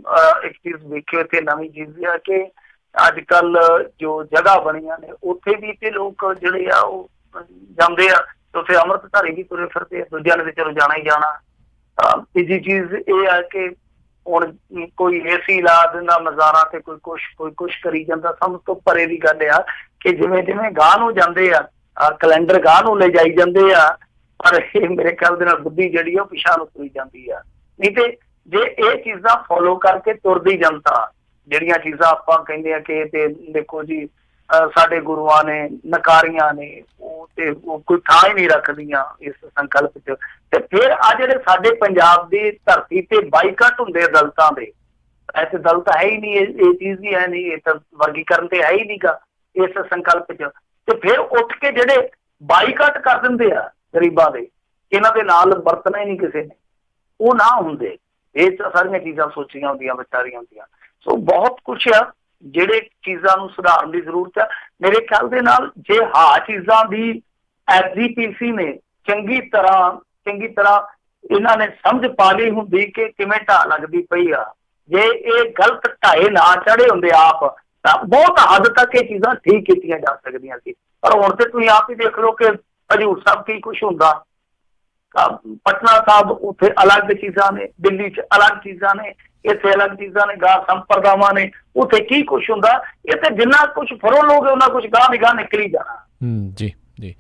ਇੱਕ ਚੀਜ਼ ਵੇਖਿਓ ਇੱਥੇ ਨਵੀਂ ਚੀਜ਼ ਆ ਕਿ ਅੱਜ ਕੱਲ ਜੋ ਜਗ੍ਹਾ ਬਣੀਆਂ ਨੇ ਉੱਥੇ ਵੀ ਤੇ ਲੋਕ ਜਿਹੜੇ ਆ ਉਹ ਜਾਂਦੇ ਆ, ਤੇ ਉੱਥੇ ਅੰਮ੍ਰਿਤਧਾਰੀ ਵੀ ਤੁਰੇ ਫਿਰਦੇ ਆ। ਦੂਜਿਆਂ ਨੇ ਤੇ ਚਲੋ ਜਾਣਾ ਹੀ ਜਾਣਾ। ਤੀਜੀ ਚੀਜ਼ ਇਹ ਆ ਕਿ ਹੁਣ ਕੋਈ AC ਲਾ ਦਿੰਦਾ ਮਜ਼ਾਰਾਂ ਤੇ, ਕੋਈ ਕੁਛ ਕਰੀ ਜਾਂਦਾ। ਸਭ ਤੋਂ ਪਰੇ ਦੀ ਗੱਲ ਆ ਕਿ ਜਿਵੇਂ ਜਿਵੇਂ ਗਾਹ ਨੂੰ ਜਾਂਦੇ ਆ, ਕੈਲੰਡਰ ਗਾਹ ਨੂੰ ਲੈ ਜਾਈ ਜਾਂਦੇ ਆ, ਪਰ ਇਹ ਮੇਰੇ ਖਿਆਲ ਦੇ ਨਾਲ ਬੁੱਧੀ ਜਿਹੜੀ ਆ ਉਹ ਪਿਛਾਂਹ ਨੂੰ ਤੁਰੀ ਜਾਂਦੀ ਆ। ਨਹੀਂ ਤੇ ਜੇ ਇਹ ਚੀਜ਼ਾਂ ਫੋਲੋ ਕਰਕੇ ਤੁਰਦੀ ਜਨਤਾ, ਜਿਹੜੀਆਂ ਚੀਜ਼ਾਂ ਆਪਾਂ ਕਹਿੰਦੇ ਆ ਕਿ ਤੇ ਦੇਖੋ ਜੀ ਸਾਡੇ ਗੁਰੂਆਂ ਨੇ ਨਕਾਰੀਆਂ ਨੇ, ਉਹ ਕੋਈ ਥਾਂ ਹੀ ਨਹੀਂ ਰੱਖਦੀਆਂ ਇਸ ਸੰਕਲਪ 'ਚ। ਤੇ ਫਿਰ ਆ ਜਿਹੜੇ ਸਾਡੇ ਪੰਜਾਬ ਦੀ ਧਰਤੀ ਤੇ ਬਾਈਕਾਟ ਹੁੰਦੇ ਦਲਿਤਾਂ ਦੇ, ਐਸੇ ਦਲਿਤ ਹੈ ਹੀ ਨਹੀਂ, ਇਹ ਚੀਜ਼ ਵੀ ਹੈ ਨਹੀਂ, ਇਹ ਤਾਂ ਵਰਗੀਕਰਨ ਤੇ ਹੈ ਹੀ ਨਹੀਂ ਗਾ ਇਸ ਸੰਕਲਪ 'ਚ। ਤੇ ਫਿਰ ਉੱਠ ਕੇ ਜਿਹੜੇ ਬਾਈਕਾਟ ਕਰ ਦਿੰਦੇ ਆ ਗਰੀਬਾਂ ਦੇ, ਇਹਨਾਂ ਦੇ ਨਾਲ ਵਰਤਣਾ ਹੀ ਨਹੀਂ ਕਿਸੇ ਨੇ, ਉਹ ਨਾ ਹੁੰਦੇ। ਇਹ ਸਾਰੀਆਂ ਚੀਜ਼ਾਂ ਸੋਚੀਆਂ ਹੁੰਦੀਆਂ, ਵਿਚਾਰੀਆਂ ਹੁੰਦੀਆਂ। ਸੋ ਬਹੁਤ ਕੁਛ ਆ ਜਿਹੜੇ ਚੀਜ਼ਾਂ ਨੂੰ ਸੁਧਾਰਨ ਦੀ ਜ਼ਰੂਰਤ ਆ। ਮੇਰੇ ਖਿਆਲ ਦੇ ਨਾਲ ਜੇ ਚੀਜ਼ਾਂ ਦੀ SGPC ਨੇ ਚੰਗੀ ਤਰ੍ਹਾਂ ਇਹਨਾਂ ਨੇ ਸਮਝ ਪਾ ਲਈ ਹੁੰਦੀ ਕਿ ਕਿਵੇਂ ਢਾਹ ਲੱਗਦੀ ਪਈ ਆ, ਜੇ ਇਹ ਗਲਤ ਢਾਏ ਨਾ ਚੜੇ ਹੁੰਦੇ ਆਪ, ਤਾਂ ਬਹੁਤ ਹੱਦ ਤੱਕ ਇਹ ਚੀਜ਼ਾਂ ਠੀਕ ਕੀਤੀਆਂ ਜਾ ਸਕਦੀਆਂ ਸੀ। ਪਰ ਹੁਣ ਤੇ ਤੁਸੀਂ ਆਪ ਹੀ ਦੇਖ ਲਓ ਕਿ ਹਜ਼ੂਰ ਸਾਹਿਬ ਕੀ ਕੁਛ ਹੁੰਦਾ, ਪਟਨਾ ਸਾਹਿਬ ਉੱਥੇ ਅਲੱਗ ਚੀਜ਼ਾਂ ਨੇ, ਦਿੱਲੀ 'ਚ ਅਲੱਗ ਚੀਜ਼ਾਂ ਨੇ, ਇੱਥੇ ਅਲੱਗ ਚੀਜ਼ਾਂ ਨੇ, ਗਾਹ ਸੰਪਰਦਾਵਾਂ ਨੇ, ਉੱਥੇ ਕੀ ਕੁਛ ਹੁੰਦਾ। ਇਹ ਤੇ ਜਿੰਨਾ ਕੁਛ ਫਰੋਲੋਗੇ ਉਹਨਾਂ ਕੁਛ ਗਾਹ ਨਿਗਾਹ ਨਿਕਲੀ ਜਾਣਾ। ਜੀ ਜੀ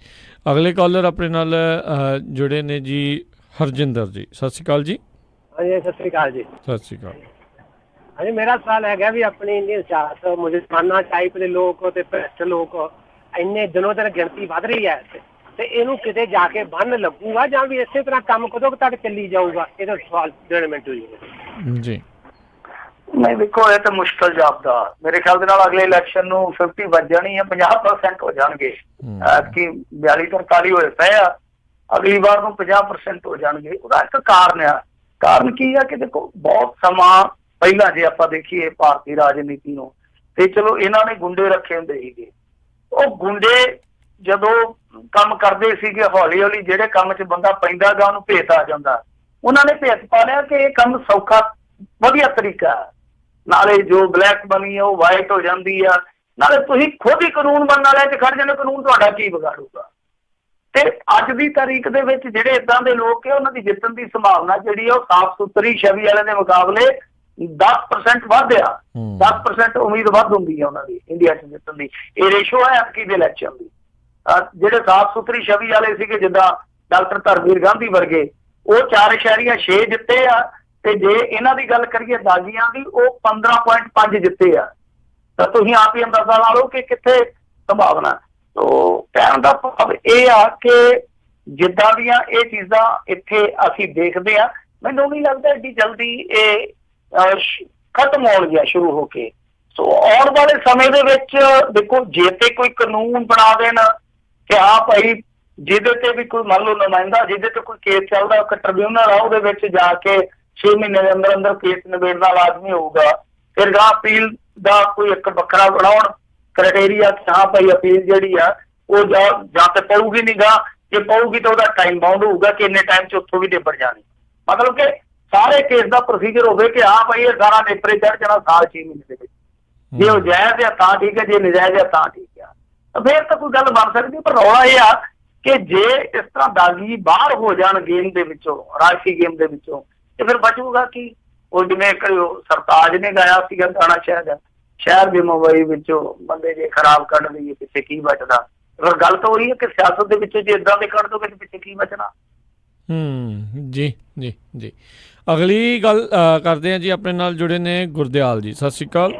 ਅਗਲੇ ਕਾਲਰ ਆਪਣੇ ਨਾਲ ਜੁੜੇ ਨੇ ਜੀ, ਹਰਜਿੰਦਰ ਜੀ। ਸਤਿ ਸ਼੍ਰੀ ਅਕਾਲ ਜੀ। ਹਾਂਜੀ ਸਤਿ ਸ਼੍ਰੀ ਅਕਾਲ ਜੀ। ਸਤਿ ਸ਼੍ਰੀ ਅਕਾਲ। ਹਾਂਜੀ ਮੇਰਾ ਸਵਾਲ ਹੈਗਾ ਵੀ ਆਪਣੀ ਇੰਡੀਅਨ ਸਿਆਸਤ ਮੁਸਲਮਾਨਾਂ ਟਾਈਪ ਦੇ ਲੋਕ ਤੇ ਭ੍ਰਿਸ਼ਟ ਲੋਕ ਇੰਨੇ ਦਿਨੋਂ ਦਿਨ ਗਿਣਤੀ ਵੱਧ ਰਹੀ ਹੈ, ਤੇ ਇਹਨੂੰ ਕਿਤੇ ਜਾ ਕੇ ਬੰਨ ਲੱਗੂਗਾ ਜਾਂ ਵੀ ਇਸੇ ਤਰ੍ਹਾਂ ਕੰਮ ਕਦੋਂ ਤੱਕ ਚੱਲੀ ਜਾਊਗਾ? ਇਹਦਾ ਸਵਾਲ ਜਿਹੜੇ ਮਿੰਟੂ ਜੀ। ਨਹੀਂ ਦੇਖੋ, ਇਹ ਤਾਂ ਮੁਸ਼ਕਲ ਜਾਪਦਾ। ਮੇਰੇ ਖਿਆਲ ਦੇ ਨਾਲ ਅਗਲੇ ਇਲੈਕਸ਼ਨ ਨੂੰ 50 ਵੱਜ ਜਾਣੀ ਹੈ, 50% ਹੋ ਜਾਣਗੇ। ਕਿ 42-43 ਹੋਏ ਪਏ ਆ, ਅਗਲੀ ਵਾਰ ਨੂੰ 50% ਹੋ ਜਾਣਗੇ। ਉਹਦਾ ਇੱਕ ਕਾਰਨ ਕੀ ਆ ਕਿ ਦੇਖੋ ਬਹੁਤ ਸਮਾਂ ਪਹਿਲਾਂ ਜੇ ਆਪਾਂ ਦੇਖੀਏ ਭਾਰਤੀ ਰਾਜਨੀਤੀ ਨੂੰ, ਤੇ ਚਲੋ ਇਹਨਾਂ ਨੇ ਗੁੰਡੇ ਰੱਖੇ ਹੁੰਦੇ ਸੀਗੇ। ਉਹ ਗੁੰਡੇ ਜਦੋਂ ਕੰਮ ਕਰਦੇ ਸੀਗੇ, ਹੌਲੀ ਹੌਲੀ ਜਿਹੜੇ ਕੰਮ 'ਚ ਬੰਦਾ ਪੈਂਦਾ ਗਾ ਉਹਨੂੰ ਭੇਤ ਆ ਜਾਂਦਾ। ਉਹਨਾਂ ਨੇ ਭੇਤ ਪਾ ਲਿਆ ਕਿ ਇਹ ਕੰਮ ਸੌਖਾ ਵਧੀਆ ਤਰੀਕਾ, ਨਾਲੇ ਜੋ ਬਲੈਕ ਮਨੀ ਆ ਉਹ ਵਾਈਟ ਹੋ ਜਾਂਦੀ ਆ, ਨਾਲੇ ਤੁਸੀਂ ਖੁਦ ਹੀ ਕਾਨੂੰਨ ਬਣਨ ਵਾਲਿਆਂ 'ਚ ਖੜ ਜਾਂਦੇ, ਕਾਨੂੰਨ ਤੁਹਾਡਾ ਕੀ ਵਿਗਾੜੂਗਾ। ਤੇ ਅੱਜ ਦੀ ਤਾਰੀਖ ਦੇ ਵਿੱਚ ਜਿਹੜੇ ਏਦਾਂ ਦੇ ਲੋਕ ਆ, ਉਹਨਾਂ ਦੀ ਜਿੱਤਣ ਦੀ ਸੰਭਾਵਨਾ ਜਿਹੜੀ ਆ ਉਹ ਸਾਫ਼ ਸੁਥਰੀ ਛਵੀ ਵਾਲਿਆਂ ਦੇ ਮੁਕਾਬਲੇ 10% ਵੱਧ ਆ। 10% ਉਮੀਦ ਵੱਧ ਹੁੰਦੀ ਆ ਉਹਨਾਂ ਦੀ ਇੰਡੀਆ 'ਚ ਜਿੱਤਣ ਦੀ। ਇਹ ਰੇਸ਼ੋ ਹੈ ਐਤਕੀ ਦੇ ਇਲੈਕਸ਼ਨ ਦੀ। ਜਿਹੜੇ ਸਾਫ਼ ਸੁਥਰੀ ਛਵੀ ਵਾਲੇ ਸੀਗੇ, ਜਿੱਦਾਂ ਡਾਕਟਰ ਧਰਮਵੀਰ ਗਾਂਧੀ ਵਰਗੇ, ਉਹ 4.6 ਜਿੱਤੇ ਆ। ਤੇ ਜੇ ਇਹਨਾਂ ਦੀ ਗੱਲ ਕਰੀਏ ਦਾਗੀਆਂ ਦੀ, ਉਹ 15.5 ਜਿੱਤੇ ਆ। ਤਾਂ ਤੁਸੀਂ ਆਪ ਹੀ ਅੰਦਾਜ਼ਾ ਲਾ ਲਓ ਕਿ ਕਿੱਥੇ ਸੰਭਾਵਨਾ। ਤੋ ਕਹਿਣ ਦਾ ਭਾਵ ਇਹ ਆ ਕਿ ਜਿੱਦਾਂ ਦੀਆਂ ਇਹ ਚੀਜ਼ਾਂ ਇੱਥੇ ਅਸੀਂ ਦੇਖਦੇ ਆ, ਮੈਨੂੰ ਨਹੀਂ ਲੱਗਦਾ ਏਡੀ ਜਲਦੀ ਇਹ ਖਤਮ ਹੋਣਗੀਆਂ ਸ਼ੁਰੂ ਹੋ ਕੇ। ਸੋ ਆਉਣ ਵਾਲੇ ਸਮੇਂ ਦੇ ਵਿੱਚ ਦੇਖੋ, ਜੇ ਤੇ ਕੋਈ ਕਾਨੂੰਨ ਬਣਾ ਦੇਣ ਕਿ ਹਾਂ ਭਾਈ ਜਿਹਦੇ ਤੇ ਵੀ ਕੋਈ ਮੰਨ ਲਓ ਨੁਮਾਇੰਦਾ, ਜਿਹਦੇ ਤੇ ਕੋਈ ਕੇਸ ਚੱਲਦਾ, ਇੱਕ ਟ੍ਰਿਬਿਊਨਲ ਆ, ਉਹਦੇ ਵਿੱਚ ਜਾ ਕੇ 6 ਮਹੀਨੇ ਦੇ ਅੰਦਰ ਕੇਸ ਨਿਬੇੜਨਾ ਲਾਜ਼ਮੀ ਹੋਊਗਾ। ਫਿਰ ਗਾ ਅਪੀਲ ਦਾ ਕੋਈ ਇੱਕ ਵੱਖਰਾ ਬਣਾਉਣ ਕ੍ਰਾਈਟੇਰੀਆ ਕਿ ਹਾਂ ਭਾਈ ਅਪੀਲ ਜਿਹੜੀ ਆ ਉਹ ਜਾਂ ਤੇ ਪਊਗੀ ਨਹੀਂ ਗਾ, ਜੇ ਪਊਗੀ ਤਾਂ ਉਹਦਾ ਟਾਈਮ ਬਾਉਂਡ ਹੋਊਗਾ ਕਿ ਇੰਨੇ ਟਾਈਮ 'ਚ ਉੱਥੋਂ ਵੀ ਨਿਬੜ ਜਾਣੀ। ਮਤਲਬ ਕਿ ਸਾਰੇ ਕੇਸ ਦਾ ਪ੍ਰੋਸੀਜਰ ਹੋਵੇ ਕਿ ਹਾਂ ਭਾਈ ਇਹ ਸਾਰਾ ਨੇਪਰੇ ਚੜ ਜਾਣਾ ਸਾਲ 6 ਮਹੀਨੇ ਦੇ ਵਿੱਚ। ਜੇ ਉਹ ਜਾਇਜ਼ ਆ ਤਾਂ ਠੀਕ ਹੈ, ਜੇ ਨਜਾਇਜ਼ ਆ ਤਾਂ ਠੀਕ ਆ, ਫਿਰ ਤਾਂ ਕੋਈ ਗੱਲ ਬਣ ਸਕਦੀ। ਪਰ ਰੌਲਾ ਇਹ ਆ ਕਿ ਜੇ ਇਸ ਤਰ੍ਹਾਂ ਦਾਗੀ ਬਾਹਰ ਹੋ ਜਾਣ ਗੇਮ ਦੇ ਵਿੱਚੋਂ, ਰਾਸ਼ਟਰੀ ਗੇਮ ਦੇ ਵਿੱਚੋਂ, ਤੇ ਫਿਰ ਬਚੂਗਾ ਕੀ? ਉਹ ਜਿਵੇਂ ਇੱਕ ਸਰਤਾਜ ਨੇ ਗਾਇਆ ਸੀਗਾ ਗਾਣਾ, ਸ਼ਹਿਰ ਦੀ ਮੁੰਬਈ ਵਿੱਚੋਂ ਬੰਦੇ ਜੇ ਖਰਾਬ ਕੱਢ ਲਈਏ ਪਿੱਛੇ ਕੀ ਬਚਦਾ। ਫਿਰ ਗੱਲ ਤਾਂ ਉਹੀ ਹੈ ਕਿ ਸਿਆਸਤ ਦੇ ਵਿੱਚ ਜੇ ਇਦਾਂ ਦੇ ਕੱਢ ਦੋਗੇ ਤੇ ਪਿੱਛੇ ਕੀ ਬਚਣਾ। ਜੀ ਜੀ ਜੀ। ਅਗਲੀ ਗੱਲ ਕਰਦੇ ਹਾਂ ਜੀ, ਆਪਣੇ ਨਾਲ ਜੁੜੇ ਨੇ ਗੁਰਦਿਆਲ ਜੀ। ਸਤਿ ਸ਼੍ਰੀ ਅਕਾਲ।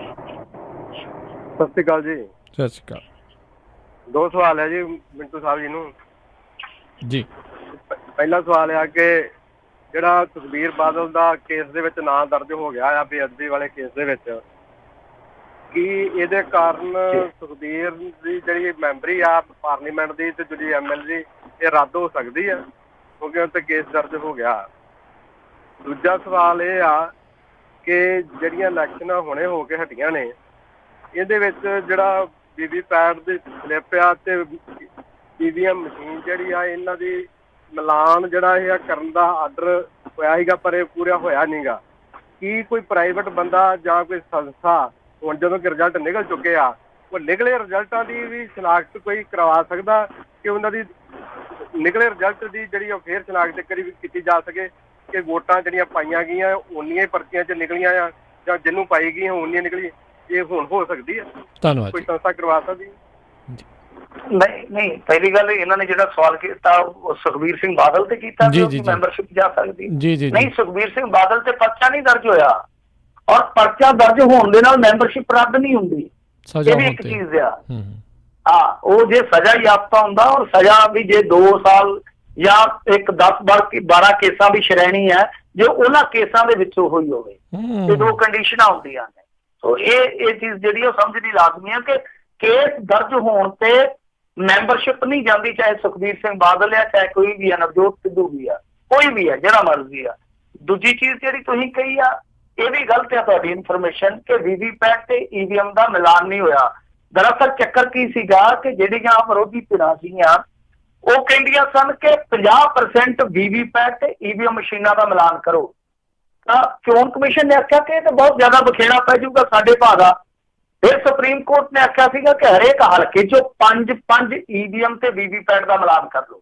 ਸਤਿ ਸ਼੍ਰੀ ਅਕਾਲ ਜੀ। ਸਤਿ ਸ਼੍ਰੀ ਅਕਾਲ। 2 ਸਵਾਲ ਹੈ ਜੀ ਮਿੰਟੂ ਸਾਹਿਬ ਜੀ ਨੂੰ ਜੀ। ਪਹਿਲਾ ਸਵਾਲ ਆ ਕਿ ਜਿਹੜਾ ਸੁਖਬੀਰ ਬਾਦਲ ਦਾ ਕੇਸ ਦੇ ਵਿੱਚ ਨਾਂ ਦਰਜ ਹੋ ਗਿਆ ਆ, ਬੇਅਦਬੀ ਵਾਲੇ ਕੇਸ ਦੇ ਵਿੱਚ, ਕੀ ਇਹਦੇ ਕਾਰਨ ਸੁਖਬੀਰ ਦੀ ਜਿਹੜੀ ਮੈਂਬਰੀ ਆ ਪਾਰਲੀਮੈਂਟ ਦੀ ਤੇ ਜਿਹੜੀ MLA ਇਹ ਰੱਦ ਹੋ ਸਕਦੀ ਆ ਕਿਉਂਕਿ ਉਹ ਤੇ ਕੇਸ ਦਰਜ ਹੋ ਗਿਆ? ਦੂਜਾ ਸਵਾਲ ਇਹ ਆ ਕਿ ਜਿਹੜੀਆਂ ਇਲੈਕਸ਼ਨਾਂ ਹੁਣੇ ਹੋ ਕੇ ਹਟੀਆਂ ਨੇ, ਇਹਦੇ ਵਿੱਚ ਜਿਹੜਾ VVPAT ਦੀ ਸਲਿੱਪ ਆ ਤੇ EVM ਮਸ਼ੀਨ ਜਿਹੜੀ ਆ, ਇਹਨਾਂ ਦੀ ਮਿਲਾਨ ਜਿਹੜਾ ਇਹ ਕਰਨ ਦਾ ਆਰਡਰ ਹੋਇਆ ਸੀਗਾ ਪਰ ਇਹ ਪੂਰਾ ਹੋਇਆ ਨਹੀਂਗਾ। ਕੀ ਕੋਈ ਪ੍ਰਾਈਵੇਟ ਬੰਦਾ ਜਾਂ ਕੋਈ ਸੰਸਥਾ ਹੁਣ ਜਦੋਂ ਕਿ ਰਿਜ਼ਲਟ ਨਿਕਲ ਚੁੱਕੇ ਆ, ਉਹ ਨਿਕਲੇ ਰਿਜ਼ਲਟਾਂ ਦੀ ਵੀ ਸ਼ਨਾਖਤ ਕੋਈ ਕਰਵਾ ਸਕਦਾ ਕਿ ਉਹਨਾਂ ਦੀ ਨਿਕਲੇ ਰਿਜ਼ਲਟ ਦੀ ਜਿਹੜੀ ਉਹ ਫੇਰ ਸ਼ਨਾਖਤ ਕਰੀ ਕੀਤੀ ਜਾ ਸਕੇ ਕਿ ਵੋਟਾਂ ਜਿਹੜੀਆਂ ਪਾਈਆਂ ਗਈਆਂ ਉਨੀਆਂ ਹੀ ਪਰਚੀਆਂ 'ਚ ਨਿਕਲੀਆਂ ਆ ਜਾਂ ਜਿਹਨੂੰ ਪਾਈ ਗਈਆਂ ਉਨੀਆਂ ਨਿਕਲੀ? ਇਹ ਹੁਣ ਹੋ ਸਕਦੀ ਹੈ? ਧੰਨਵਾਦ। ਕੋਈ ਸੰਸਥਾ ਕਰਵਾ ਸਕਦੀ? ਨਹੀਂ, ਪਹਿਲੀ ਗੱਲ ਇਹਨਾਂ ਨੇ ਜਿਹੜਾ ਸਵਾਲ ਕੀਤਾ ਉਹ ਸੁਖਬੀਰ ਸਿੰਘ ਬਾਦਲ ਤੇ ਕੀਤਾ ਕਿ ਮੈਂਬਰਸ਼ਿਪ ਜਾ ਸਕਦੀ। ਨਹੀਂ, ਸੁਖਬੀਰ ਸਿੰਘ ਬਾਦਲ ਤੇ ਪਰਚਾ ਨਹੀਂ ਦਰਜ ਹੋਇਆ, ਔਰ ਪਰਚਾ ਦਰਜ ਹੋਣ ਦੇ ਨਾਲ ਮੈਂਬਰਸ਼ਿਪ ਰੱਦ ਨਹੀਂ ਹੁੰਦੀ। ਇਹ ਵੀ ਇੱਕ ਚੀਜ਼ ਆ। ਹਾਂ, ਉਹ ਜੇ ਸਜ਼ਾ ਯਾਫਤਾ ਹੁੰਦਾ, ਔਰ ਸਜ਼ਾ ਵੀ ਜੇ 2 ਸਾਲ ਜਾਂ 10-12 ਕੇਸਾਂ ਦੀ ਸ਼੍ਰੇਣੀ ਹੈ, ਜੇ ਉਹਨਾਂ ਕੇਸਾਂ ਦੇ ਵਿੱਚੋਂ ਹੋਈ ਹੋਵੇ ਤੇ 2 ਕੰਡੀਸ਼ਨਾਂ ਹੁੰਦੀਆਂ ਨੇ। ਸੋ ਇਹ ਚੀਜ਼ ਜਿਹੜੀ ਉਹ ਸਮਝਣੀ ਲਾਜ਼ਮੀ ਹੈ ਕਿ ਕੇਸ ਦਰਜ ਹੋਣ ਤੇ ਮੈਂਬਰਸ਼ਿਪ ਨਹੀਂ ਜਾਂਦੀ, ਚਾਹੇ ਸੁਖਬੀਰ ਸਿੰਘ ਬਾਦਲ ਆ, ਚਾਹੇ ਕੋਈ ਵੀ ਆ, ਨਵਜੋਤ ਸਿੱਧੂ ਵੀ ਆ, ਕੋਈ ਵੀ ਆ, ਜਿਹੜਾ ਮਰਜ਼ੀ ਆ। ਦੂਜੀ ਚੀਜ਼ ਜਿਹੜੀ ਤੁਸੀਂ ਕਹੀ ਆ, ਇਹ ਵੀ ਗਲਤ ਆ ਤੁਹਾਡੀ ਇਨਫੋਰਮੇਸ਼ਨ ਕਿ VVPAT ਤੇ EVM ਦਾ ਮਿਲਾਨ ਨਹੀਂ ਹੋਇਆ। ਦਰਅਸਲ ਚੱਕਰ ਕੀ ਸੀਗਾ ਕਿ ਜਿਹੜੀਆਂ ਵਿਰੋਧੀ ਧਿਰਾਂ ਸੀਗੀਆਂ ਉਹ ਕਹਿੰਦੀਆਂ ਸਨ ਕਿ 50% VVPAT ਤੇ EVM ਮਸ਼ੀਨਾਂ ਦਾ ਮਿਲਾਨ ਕਰੋ, ਤਾਂ ਚੋਣ ਕਮਿਸ਼ਨ ਨੇ ਆਖਿਆ ਕਿ ਇਹ ਤਾਂ ਬਹੁਤ ਜ਼ਿਆਦਾ ਬਖੇੜਾ ਪੈ ਜਾਊਗਾ ਸਾਡੇ ਭਾਅ ਦਾ। ਫਿਰ ਸੁਪਰੀਮ ਕੋਰਟ ਨੇ ਆਖਿਆ ਸੀਗਾ ਕਿ ਹਰੇਕ ਹਲਕੇ 'ਚੋਂ 5 EVM ਤੇ VVPAT ਦਾ ਮਿਲਾਨ ਕਰ ਲਓ।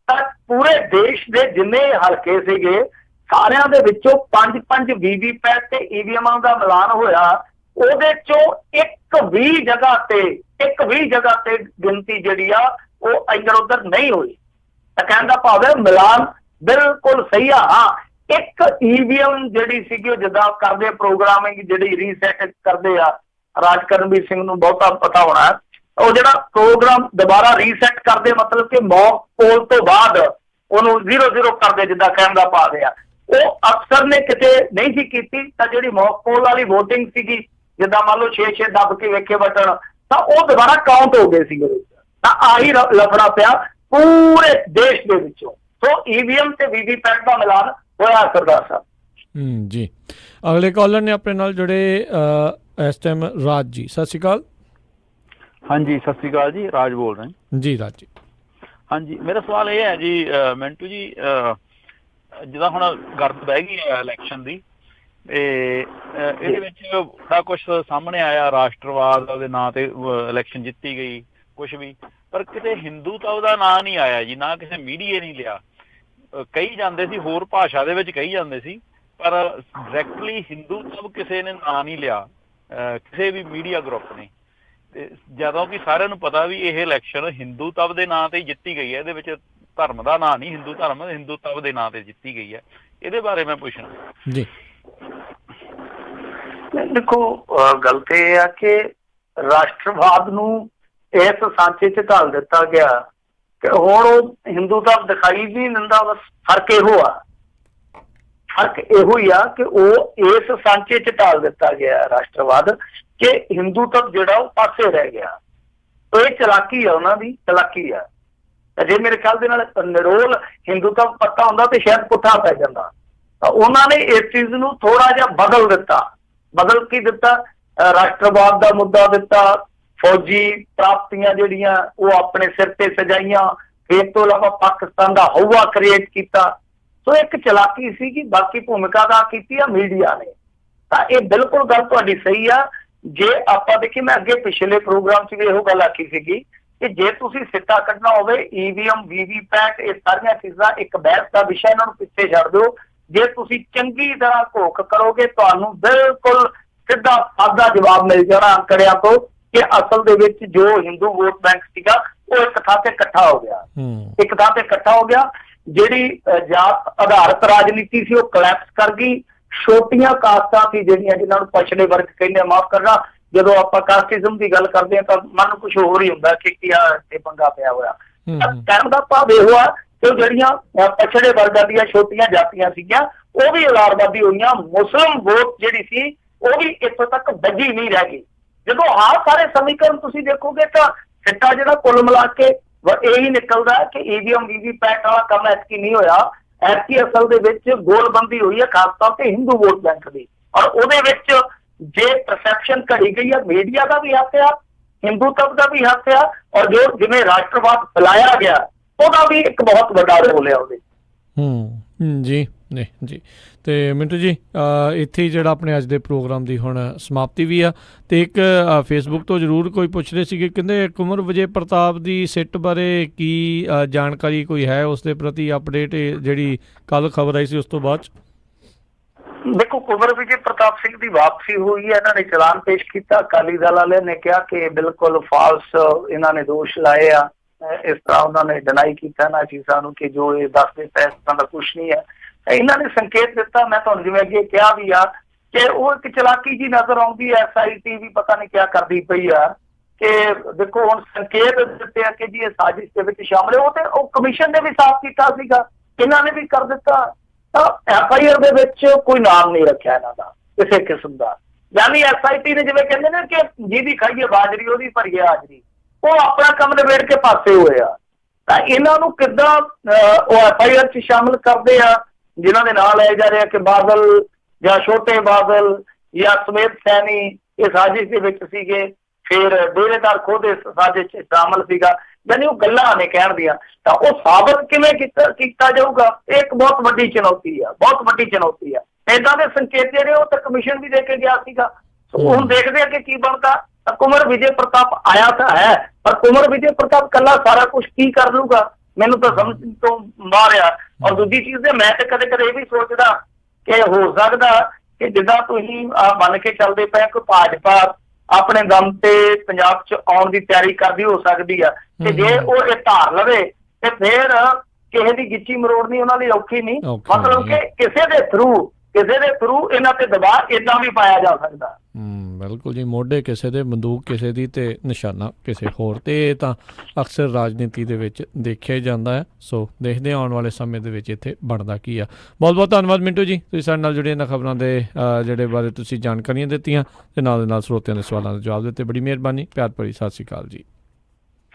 ਤਾਂ ਪੂਰੇ ਦੇਸ਼ ਦੇ ਜਿੰਨੇ ਹਲਕੇ ਸੀਗੇ ਸਾਰਿਆਂ ਦੇ ਵਿੱਚੋਂ 5 VVPAT ਤੇ EVM ਦਾ ਮਿਲਾਨ ਹੋਇਆ। ਉਹਦੇ ਚੋਂ ਇੱਕ ਵੀ ਜਗ੍ਹਾ ਤੇ ਗਿਣਤੀ ਜਿਹੜੀ ਆ ਉਹ ਇੱਧਰ ਉੱਧਰ ਨਹੀਂ ਹੋਈ। ਤਾਂ ਕਹਿਣ ਦਾ ਭਾਵ ਹੈ ਮਿਲਾਨ ਬਿਲਕੁਲ ਸਹੀ ਆ। ਹਾਂ, ਇੱਕ EVM ਜਿਹੜੀ ਸੀਗੀ ਉਹ ਜਿੱਦਾਂ ਕਰਦੇ ਪ੍ਰੋਗਰਾਮਿੰਗ ਜਿਹੜੀ ਰੀਸੈਟ ਕਰਦੇ ਆ, ਰਾਜ ਕਰਨਵੀਰ ਸਿੰਘ ਨੂੰ ਬਹੁਤਾ ਪਤਾ ਹੋਣਾ, ਉਹ ਜਿਹੜਾ ਪ੍ਰੋਗਰਾਮ ਦੁਬਾਰਾ ਰੀਸੈਟ ਕਰਦੇ ਮਤਲਬ ਕਿ ਮੌਕ ਪੋਲ ਤੋਂ ਬਾਅਦ ਉਹਨੂੰ 0-0 ਕਰਦੇ, ਜਿੱਦਾਂ ਕਹਿਣ ਦਾ ਭਾਵ ਆ। ਉਹ ਅਫਸਰ ਨੇ ਕਿਤੇ ਨਹੀਂ ਸੀ ਕੀਤੀ, ਤਾਂ ਜਿਹੜੀ ਮੌਕ ਪੋਲ ਵਾਲੀ VOTING ਸੀਗੀ, ਜਿੱਦਾਂ ਮੰਨ ਲਓ 6 ਦੱਬ ਕੇ ਵੇਖੇ ਬਟਨ, ਤਾਂ ਉਹ ਦੁਬਾਰਾ ਕਾਊਂਟ ਹੋ ਗਏ ਸੀਗੇ। ਤਾਂ ਆਹੀ ਲਫੜਾ ਪਿਆ ਪੂਰੇ ਦੇਸ਼ ਦੇ ਵਿੱਚੋਂ। ਸੋ EVM ਤੇ VVPAT ਦਾ ਮਿਲਾਨ ਹੋਇਆ ਸਰਦਾਰ ਸਾਹਿਬ। ਜੀ। ਅਗਲੇ ਕਾਲਰ ਨੇ ਆਪਣੇ ਨਾਲ ਜੁੜੇ ਇਸ ਟਾਈਮ ਰਾਜ ਜੀ। ਸਤਿ ਸ਼੍ਰੀ ਅਕਾਲ। ਹਾਂਜੀ, ਸਤਿ ਸ਼੍ਰੀ ਅਕਾਲ ਜੀ। ਰਾਜ ਬੋਲ ਰਹੇ ਜੀ। ਰਾਜ ਜੀ। ਹਾਂਜੀ, ਮੇਰਾ ਸਵਾਲ ਇਹ ਹੈ ਜੀ ਮਿੰਟੂ ਜੀ, ਜਿੱਦਾਂ ਹੁਣ ਗਰਦ ਬਹਿ ਗਈ ਹੈ ਇਲੈਕਸ਼ਨ ਦੀ, ਤੇ ਇਹਦੇ ਵਿੱਚ ਬੜਾ ਕੁਛ ਸਾਹਮਣੇ ਆਇਆ, ਰਾਸ਼ਟਰਵਾਦ ਦੇ ਨਾਂ ਤੇ ਇਲੈਕਸ਼ਨ ਜਿੱਤੀ ਗਈ ਕੁਛ ਵੀ, ਪਰ ਕਿਤੇ ਹਿੰਦੂਤਵ ਦਾ ਨਾਂ ਨਹੀਂ ਆਇਆ ਜੀ, ਨਾ ਕਿਸੇ ਮੀਡੀਆ ਨਹੀਂ ਲਿਆ। ਕਹੀ ਜਾਂਦੇ ਸੀ, ਹੋਰ ਭਾਸ਼ਾ ਦੇ ਵਿੱਚ ਕਹੀ ਜਾਂਦੇ ਸੀ, ਪਰ ਡਾਇਰੈਕਟਲੀ ਹਿੰਦੂਤਵ ਕਿਸੇ ਨੇ ਨਾਂ ਨਹੀਂ ਲਿਆ, ਕਿਸੇ ਵੀ ਮੀਡੀਆ ਗਰੁੱਪ ਨੇ। ਤੇ ਜਦੋਂ ਕਿ ਸਾਰਿਆਂ ਨੂੰ ਪਤਾ ਵੀ ਇਹ ਇਲੈਕਸ਼ਨ ਹਿੰਦੂਤਵ ਦੇ ਨਾਂ ਤੇ ਜਿੱਤੀ ਗਈ ਹੈ, ਇਹਦੇ ਵਿੱਚ ਧਰਮ ਦਾ ਨਾਂ ਨਹੀਂ, ਹਿੰਦੂ ਧਰਮ ਹਿੰਦੂਤਵ ਦੇ ਨਾਂ ਤੇ ਜਿੱਤੀ ਗਈ ਹੈ। ਇਹਦੇ ਬਾਰੇ ਮੈਂ ਪੁੱਛਣਾ ਜੀ। ਦੇਖੋ, ਗੱਲ ਤੇ ਇਹ ਆ ਕਿ ਰਾਸ਼ਟਰਵਾਦ ਨੂੰ ਇਸ ਸਾਂਚੇ 'ਚ ਢਾਲ ਦਿੱਤਾ ਗਿਆ ਕਿ ਹੁਣ ਉਹ ਹਿੰਦੂਤਵ ਦਿਖਾਈ ਵੀ ਨਹੀਂ ਦਿੰਦਾ। ਬਸ ਫਰਕ ਇਹੋ ਹੀ ਆ ਕਿ ਉਹ ਇਸ ਸਾਂਚੇ 'ਚ ਢਾਲ ਦਿੱਤਾ ਗਿਆ ਰਾਸ਼ਟਰਵਾਦ, ਕਿ ਹਿੰਦੂਤਵ ਜਿਹੜਾ ਉਹ ਪਾਸੇ ਰਹਿ ਗਿਆ। ਇਹ ਚਲਾਕੀ ਆ, ਉਹਨਾਂ ਦੀ ਚਲਾਕੀ ਆ। ਜੇ ਮੇਰੇ ਖਿਆਲ ਦੇ ਨਾਲ ਨਿਰੋਲ ਹਿੰਦੂਤਵ ਪੱਤਾ ਹੁੰਦਾ ਤੇ ਸ਼ਾਇਦ ਪੁੱਠਾ ਪੈ ਜਾਂਦਾ। ਤਾਂ ਉਹਨਾਂ ਨੇ ਇਸ ਚੀਜ਼ ਨੂੰ ਥੋੜਾ ਜਿਹਾ ਬਦਲ ਦਿੱਤਾ। ਬਦਲ ਕੀ ਦਿੱਤਾ? ਰਾਸ਼ਟਰਵਾਦ ਦਾ ਮੁੱਦਾ ਦਿੱਤਾ, ਫੌਜੀ ਪ੍ਰਾਪਤੀਆਂ ਜਿਹੜੀਆਂ ਉਹ ਆਪਣੇ ਸਿਰ ਤੇ ਸਜਾਈਆਂ, ਇਸ ਤੋਂ ਇਲਾਵਾ ਪਾਕਿਸਤਾਨ ਦਾ ਹਊਆ ਕ੍ਰੀਏਟ ਕੀਤਾ। ਸੋ ਇੱਕ ਚਲਾਕੀ ਸੀ ਕਿ ਬਾਕੀ ਭੂਮਿਕਾ ਅਦਾ ਕੀਤੀ ਆ ਮੀਡੀਆ ਨੇ। ਤਾਂ ਇਹ ਬਿਲਕੁਲ ਗੱਲ ਤੁਹਾਡੀ ਸਹੀ ਆ। ਜੇ ਆਪਾਂ ਦੇਖੀਏ, ਮੈਂ ਅੱਗੇ ਪਿਛਲੇ ਪ੍ਰੋਗਰਾਮ 'ਚ ਵੀ ਇਹੋ ਗੱਲ ਆਖੀ ਸੀਗੀ ਕਿ ਜੇ ਤੁਸੀਂ ਸਿੱਟਾ ਕੱਢਣਾ ਹੋਵੇ EVM VVPAT ਇਹ ਸਾਰੀਆਂ ਚੀਜ਼ਾਂ ਇੱਕ ਬਹਿਸ ਦਾ ਵਿਸ਼ਾ, ਇਹਨਾਂ ਨੂੰ ਪਿੱਛੇ ਛੱਡ ਦਿਓ। ਜੇ ਤੁਸੀਂ ਚੰਗੀ ਤਰ੍ਹਾਂ ਘੋਖ ਕਰੋਗੇ ਤੁਹਾਨੂੰ ਬਿਲਕੁਲ ਸਿੱਧਾ ਸਾਦਾ ਜਵਾਬ ਮਿਲ ਜਾਣਾ ਅੰਕੜਿਆਂ ਤੋਂ ਕਿ ਅਸਲ ਦੇ ਵਿੱਚ ਜੋ ਹਿੰਦੂ ਵੋਟ ਬੈਂਕ ਸੀਗਾ ਉਹ ਇੱਕ ਥਾਂ ਤੇ ਇਕੱਠਾ ਹੋ ਗਿਆ, ਇੱਕ ਥਾਂ ਤੇ ਇਕੱਠਾ ਹੋ ਗਿਆ। ਜਿਹੜੀ ਜਾਤ ਆਧਾਰਿਤ ਰਾਜਨੀਤੀ ਸੀ ਉਹ ਕਲੈਪਸ ਕਰ ਗਈ। ਛੋਟੀਆਂ ਕਾਸਤਾਂ ਸੀ ਜਿਹੜੀਆਂ, ਜਿਨ੍ਹਾਂ ਨੂੰ ਪਛੜੇ ਵਰਗ ਕਹਿੰਦੇ, ਮਾਫ ਕਰਨਾ, ਜਦੋਂ ਆਪਾਂ ਕਾਸਟਿਜ਼ਮ ਦੀ ਗੱਲ ਕਰਦੇ ਹਾਂ ਤਾਂ ਮਨ ਨੂੰ ਕੁਝ ਹੋਰ ਹੀ ਹੁੰਦਾ ਕਿ ਕੀ ਇਹ ਪੰਗਾ ਪਿਆ ਹੋਇਆ। ਕਹਿਣ ਦਾ ਭਾਵ ਇਹ ਹੋਇਆ ਕਿ ਜਿਹੜੀਆਂ ਪਛੜੇ ਵਰਗਾਂ ਦੀਆਂ ਛੋਟੀਆਂ ਜਾਤੀਆਂ ਸੀਗੀਆਂ ਉਹ ਵੀ ਉਦਾਰਵਾਦੀ ਹੋਈਆਂ। ਮੁਸਲਿਮ ਵੋਟ ਜਿਹੜੀ ਸੀ ਉਹ ਵੀ ਇੱਥੋਂ ਤੱਕ ਵੱਜੀ ਨਹੀਂ ਰਹਿ ਗਈ। ਜਦੋਂ ਆਹ ਸਾਰੇ ਸਮੀਕਰਨ ਤੁਸੀਂ ਦੇਖੋਗੇ ਤਾਂ ਸਿੱਟਾ ਜਿਹੜਾ ਕੁੱਲ ਮਿਲਾ ਕੇ ਇਹੀ ਨਿਕਲਦਾ ਕਿ EVM VVPAT ਵਾਲਾ ਕੰਮ ਐਤਕੀ ਨਹੀਂ ਹੋਇਆ। ਐਤਕੀ ਅਸਲ ਦੇ ਵਿੱਚ ਗੋਲਬੰਦੀ ਹੋਈ ਹੈ ਖਾਸ ਤੌਰ ਤੇ ਹਿੰਦੂ ਵੋਟ ਬੈਂਕ ਦੀ, ਔਰ ਉਹਦੇ ਵਿੱਚ ਜੇ ਪਰਸੈਪਸ਼ਨ ਘੜੀ ਗਈ ਹੈ ਮੀਡੀਆ ਦਾ ਵੀ ਹੱਥ ਆ, ਹਿੰਦੂਤਵ ਦਾ ਵੀ ਹੱਥ ਆ, ਔਰ ਜੋ ਜਿਵੇਂ ਰਾਸ਼ਟਰਵਾਦ ਫੈਲਾਇਆ ਗਿਆ ਉਹਦਾ ਵੀ ਇੱਕ ਬਹੁਤ ਵੱਡਾ ਰੋਲ ਹੈ ਉਹਦੇ। ਜੀ ਨਹੀਂ ਜੀ। ਤੇ ਮਿੰਟੂ ਜੀ ਇੱਥੇ ਜਿਹੜਾ ਆਪਣੇ ਅੱਜ ਦੇ ਪ੍ਰੋਗਰਾਮ ਦੀ ਹੁਣ ਸਮਾਪਤੀ ਵੀ ਆ, ਤੇ ਇੱਕ ਫੇਸਬੁੱਕ ਤੋਂ ਜ਼ਰੂਰ ਕੋਈ ਪੁੱਛ ਰਹੇ ਸੀਗੇ, ਕਹਿੰਦੇ ਕੁੰਵਰ ਵਿਜੇ ਪ੍ਰਤਾਪ ਦੀ ਸਿੱਟ ਬਾਰੇ ਕੀ ਜਾਣਕਾਰੀ ਕੋਈ ਹੈ, ਉਸ ਦੇ ਪ੍ਰਤੀ ਅਪਡੇਟ ਜਿਹੜੀ ਕੱਲ ਖਬਰ ਆਈ ਸੀ ਉਸ ਤੋਂ ਬਾਅਦ? ਦੇਖੋ, ਕੁੰਵਰ ਵਿਜੇ ਪ੍ਰਤਾਪ ਸਿੰਘ ਦੀ ਵਾਪਸੀ ਹੋਈ ਹੈ, ਇਹਨਾਂ ਨੇ ਚਲਾਨ ਪੇਸ਼ ਕੀਤਾ। ਅਕਾਲੀ ਦਲ ਵਾਲਿਆਂ ਨੇ ਕਿਹਾ ਕਿ ਬਿਲਕੁਲ ਫਾਲਸ ਇਹਨਾਂ ਨੇ ਦੋਸ਼ ਲਾਏ ਆ। ਇਸ ਤਰ੍ਹਾਂ ਉਹਨਾਂ ਨੇ ਡਿਨਾਈ ਕੀਤਾ ਇਹਨਾਂ ਚੀਜ਼ਾਂ ਨੂੰ ਕਿ ਜੋ ਇਹ ਦੱਸਦੇ ਪਏ ਇਸ ਤਰ੍ਹਾਂ ਦਾ ਕੁਛ ਨਹੀਂ ਹੈ। ਇਹਨਾਂ ਨੇ ਸੰਕੇਤ ਦਿੱਤਾ, ਮੈਂ ਤੁਹਾਨੂੰ ਜਿਵੇਂ ਅੱਗੇ ਕਿਹਾ ਵੀ ਆ, ਕਿ ਉਹ ਇੱਕ ਚਲਾਕੀ ਜੀ ਨਜ਼ਰ ਆਉਂਦੀ ਹੈ। SIT ਵੀ ਪਤਾ ਨਹੀਂ ਕਿਆ ਕਰਦੀ ਪਈ ਆ ਕਿ ਦੇਖੋ ਹੁਣ ਸੰਕੇਤ ਦਿੱਤੇ ਆ ਕਿ ਜੀ ਇਹ ਸਾਜ਼ਿਸ਼ ਦੇ ਵਿੱਚ ਸ਼ਾਮਲ ਹੈ। ਉਹ ਤੇ ਉਹ ਕਮਿਸ਼ਨ ਨੇ ਵੀ ਸਾਫ਼ ਕੀਤਾ ਸੀਗਾ, ਇਹਨਾਂ ਨੇ ਵੀ ਕਰ ਦਿੱਤਾ। ਤਾਂ FIR ਦੇ ਵਿੱਚ ਕੋਈ ਨਾਮ ਨਹੀਂ ਰੱਖਿਆ ਇਹਨਾਂ ਦਾ ਕਿਸੇ ਕਿਸਮ ਦਾ। ਯਾਨੀ SIT ਨੇ ਜਿਵੇਂ ਕਹਿੰਦੇ ਨੇ ਕਿ ਜਿਹਦੀ ਖਾਈਏ ਬਾਜਰੀ ਉਹਦੀ ਭਰੀਏ ਹਾਜ਼ਰੀ, ਉਹ ਆਪਣਾ ਕੰਮ ਨਿਬੇੜ ਕੇ ਪਾਸੇ ਹੋਏ ਆ। ਤਾਂ ਇਹਨਾਂ ਨੂੰ ਕਿੱਦਾਂ ਉਹ FIR 'ਚ ਸ਼ਾਮਲ ਕਰਦੇ ਆ ਜਿਨ੍ਹਾਂ ਦੇ ਨਾਂ ਲਏ ਜਾ ਰਹੇ ਆ ਕਿ ਬਾਦਲ ਜਾਂ ਛੋਟੇ ਬਾਦਲ ਜਾਂ ਸੁਮੇਧ ਸੈਣੀ ਇਹ ਸਾਜ਼ਿਸ਼ ਦੇ ਵਿੱਚ ਸੀਗੇ, ਫਿਰ ਡੇਰੇਦਾਰ ਖੁਦ ਇਸ ਸਾਜ਼ਿਸ਼ 'ਚ ਸ਼ਾਮਲ ਸੀਗਾ। ਯਾਨੀ ਉਹ ਗੱਲਾਂ ਨੇ ਕਹਿਣ ਦੀਆਂ, ਤਾਂ ਉਹ ਸਾਬਤ ਕਿਵੇਂ ਕੀਤਾ ਜਾਊਗਾ? ਇਹ ਇੱਕ ਬਹੁਤ ਵੱਡੀ ਚੁਣੌਤੀ ਆ, ਬਹੁਤ ਵੱਡੀ ਚੁਣੌਤੀ ਆ। ਏਦਾਂ ਦੇ ਸੰਕੇਤ ਜਿਹੜੇ ਉਹ ਤਾਂ ਕਮਿਸ਼ਨ ਵੀ ਦੇ ਕੇ ਗਿਆ ਸੀਗਾ। ਹੁਣ ਦੇਖਦੇ ਆ ਕਿ ਕੀ ਬਣਦਾ। ਕੁੰਵਰ ਵਿਜੇ ਪ੍ਰਤਾਪ ਆਇਆ ਤਾਂ ਹੈ, ਪਰ ਕੁੰਵਰ ਵਿਜੇ ਪ੍ਰਤਾਪ ਕੱਲਾ ਸਾਰਾ ਕੁਝ ਕੀ ਕਰ ਲੂਗਾ, ਮੈਨੂੰ ਤਾਂ ਸਮਝ ਤੋਂ ਬਾਹਰ ਆ। ਔਰ ਦੂਜੀ ਚੀਜ਼ ਤੇ ਮੈਂ ਤੇ ਕਦੇ ਕਦੇ ਇਹ ਵੀ ਸੋਚਦਾ ਕਿ ਹੋ ਸਕਦਾ ਕਿ ਜਿੱਦਾਂ ਤੁਸੀਂ ਮੰਨ ਕੇ ਚੱਲਦੇ ਪਏ ਕਿ ਭਾਜਪਾ ਆਪਣੇ ਦਮ ਤੇ ਪੰਜਾਬ 'ਚ ਆਉਣ ਦੀ ਤਿਆਰੀ ਕਰਦੀ ਹੋ ਸਕਦੀ ਆ, ਤੇ ਜੇ ਉਹ ਇਹ ਧਾਰ ਲਵੇ ਤੇ ਫਿਰ ਕਿਸੇ ਦੀ ਗਿੱਚੀ ਮਰੋੜਨੀ ਉਹਨਾਂ ਲਈ ਔਖੀ ਨਹੀਂ। ਮਤਲਬ ਕਿ ਕਿਸੇ ਦੇ ਥਰੂ ਇਹਨਾਂ ਤੇ ਦਬਾਅ ਏਦਾਂ ਵੀ ਪਾਇਆ ਜਾ ਸਕਦਾ। ਬਿਲਕੁਲ ਜੀ, ਮੋਢੇ ਕਿਸੇ ਦੇ, ਬੰਦੂਕ ਕਿਸੇ ਦੀ ਤੇ ਨਿਸ਼ਾਨਾ ਕਿਸੇ ਹੋਰ, ਤੇ ਇਹ ਤਾਂ ਅਕਸਰ ਰਾਜਨੀਤੀ ਦੇ ਵਿੱਚ ਦੇਖਿਆ ਹੀ ਜਾਂਦਾ ਹੈ। ਸੋ ਦੇਖਦੇ ਆਉਣ ਵਾਲੇ ਸਮੇਂ ਦੇ ਵਿੱਚ ਇੱਥੇ ਬਣਦਾ ਕੀ ਆ। ਬਹੁਤ ਬਹੁਤ ਧੰਨਵਾਦ ਮਿੰਟੂ ਜੀ, ਤੁਸੀਂ ਸਾਡੇ ਨਾਲ ਜੁੜੇ ਇਹਨਾਂ ਖਬਰਾਂ ਦੇ ਜਿਹੜੇ ਬਾਰੇ ਤੁਸੀਂ ਜਾਣਕਾਰੀਆਂ ਦਿੱਤੀਆਂ ਤੇ ਨਾਲ ਦੇ ਨਾਲ ਸਰੋਤਿਆਂ ਦੇ ਸਵਾਲਾਂ ਦੇ ਜਵਾਬ ਦਿੱਤੇ। ਬੜੀ ਮਿਹਰਬਾਨੀ, ਪਿਆਰ ਭਰੀ ਸਤਿ ਸ਼੍ਰੀ ਅਕਾਲ ਜੀ।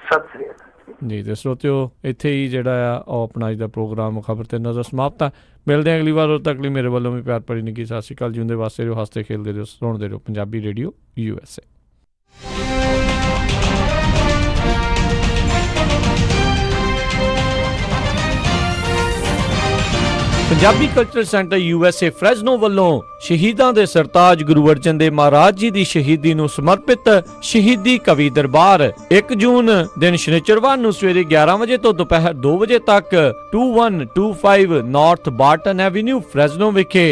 ਸਤਿ ਸ਼੍ਰੀ ਅਕਾਲ ਜੀ। ਤੇ ਸਰੋਤਿਓ, ਇੱਥੇ ਹੀ ਜਿਹੜਾ ਆ ਉਹ ਆਪਣਾ ਅੱਜ ਦਾ ਪ੍ਰੋਗਰਾਮ ਖਬਰ ਤੇ ਨਜ਼ਰ ਸਮਾਪਤ ਆ। ਮਿਲਦੇ ਹਾਂ ਅਗਲੀ ਵਾਰ, ਉਦੋਂ ਤੱਕ ਲਈ ਮੇਰੇ ਵੱਲੋਂ ਵੀ ਪਿਆਰ ਭਰੀ ਨਿੱਘੀ ਸਤਿ ਸ਼੍ਰੀ ਅਕਾਲ। ਜਿਉਂਦੇ ਵਾਸਤੇ ਰਹੋ, ਹੱਸਦੇ ਖੇਲਦੇ ਰਹੋ, ਸੁਣਦੇ ਰਹੋ Punjabi radio USA। Punjabi culture centre USA Fresno ਵੱਲੋਂ ਸ਼ਹੀਦਾਂ ਦੇ ਸਰਤਾਜ ਗੁਰੂ ਅਰਜਨ ਦੇਵ ਮਹਾਰਾਜ ਜੀ ਦੀ ਸ਼ਹੀਦੀ ਨੂੰ ਸਮਰਪਿਤ ਸ਼ਹੀਦੀ ਕਵੀ ਦਰਬਾਰ 1 ਜੂਨ ਦਿਨ ਸ਼ਨੀਚਰਵਾਰ ਨੂੰ ਸਵੇਰੇ 11 ਵਜੇ ਤੋਂ ਦੁਪਹਿਰ 2 ਵਜੇ ਤੱਕ 2125 ਨਾਰਥ ਬਾਰਟਨ ਐਵੀਨਿਊ ਫ੍ਰੈਜ਼ਨੋ ਵਿਖੇ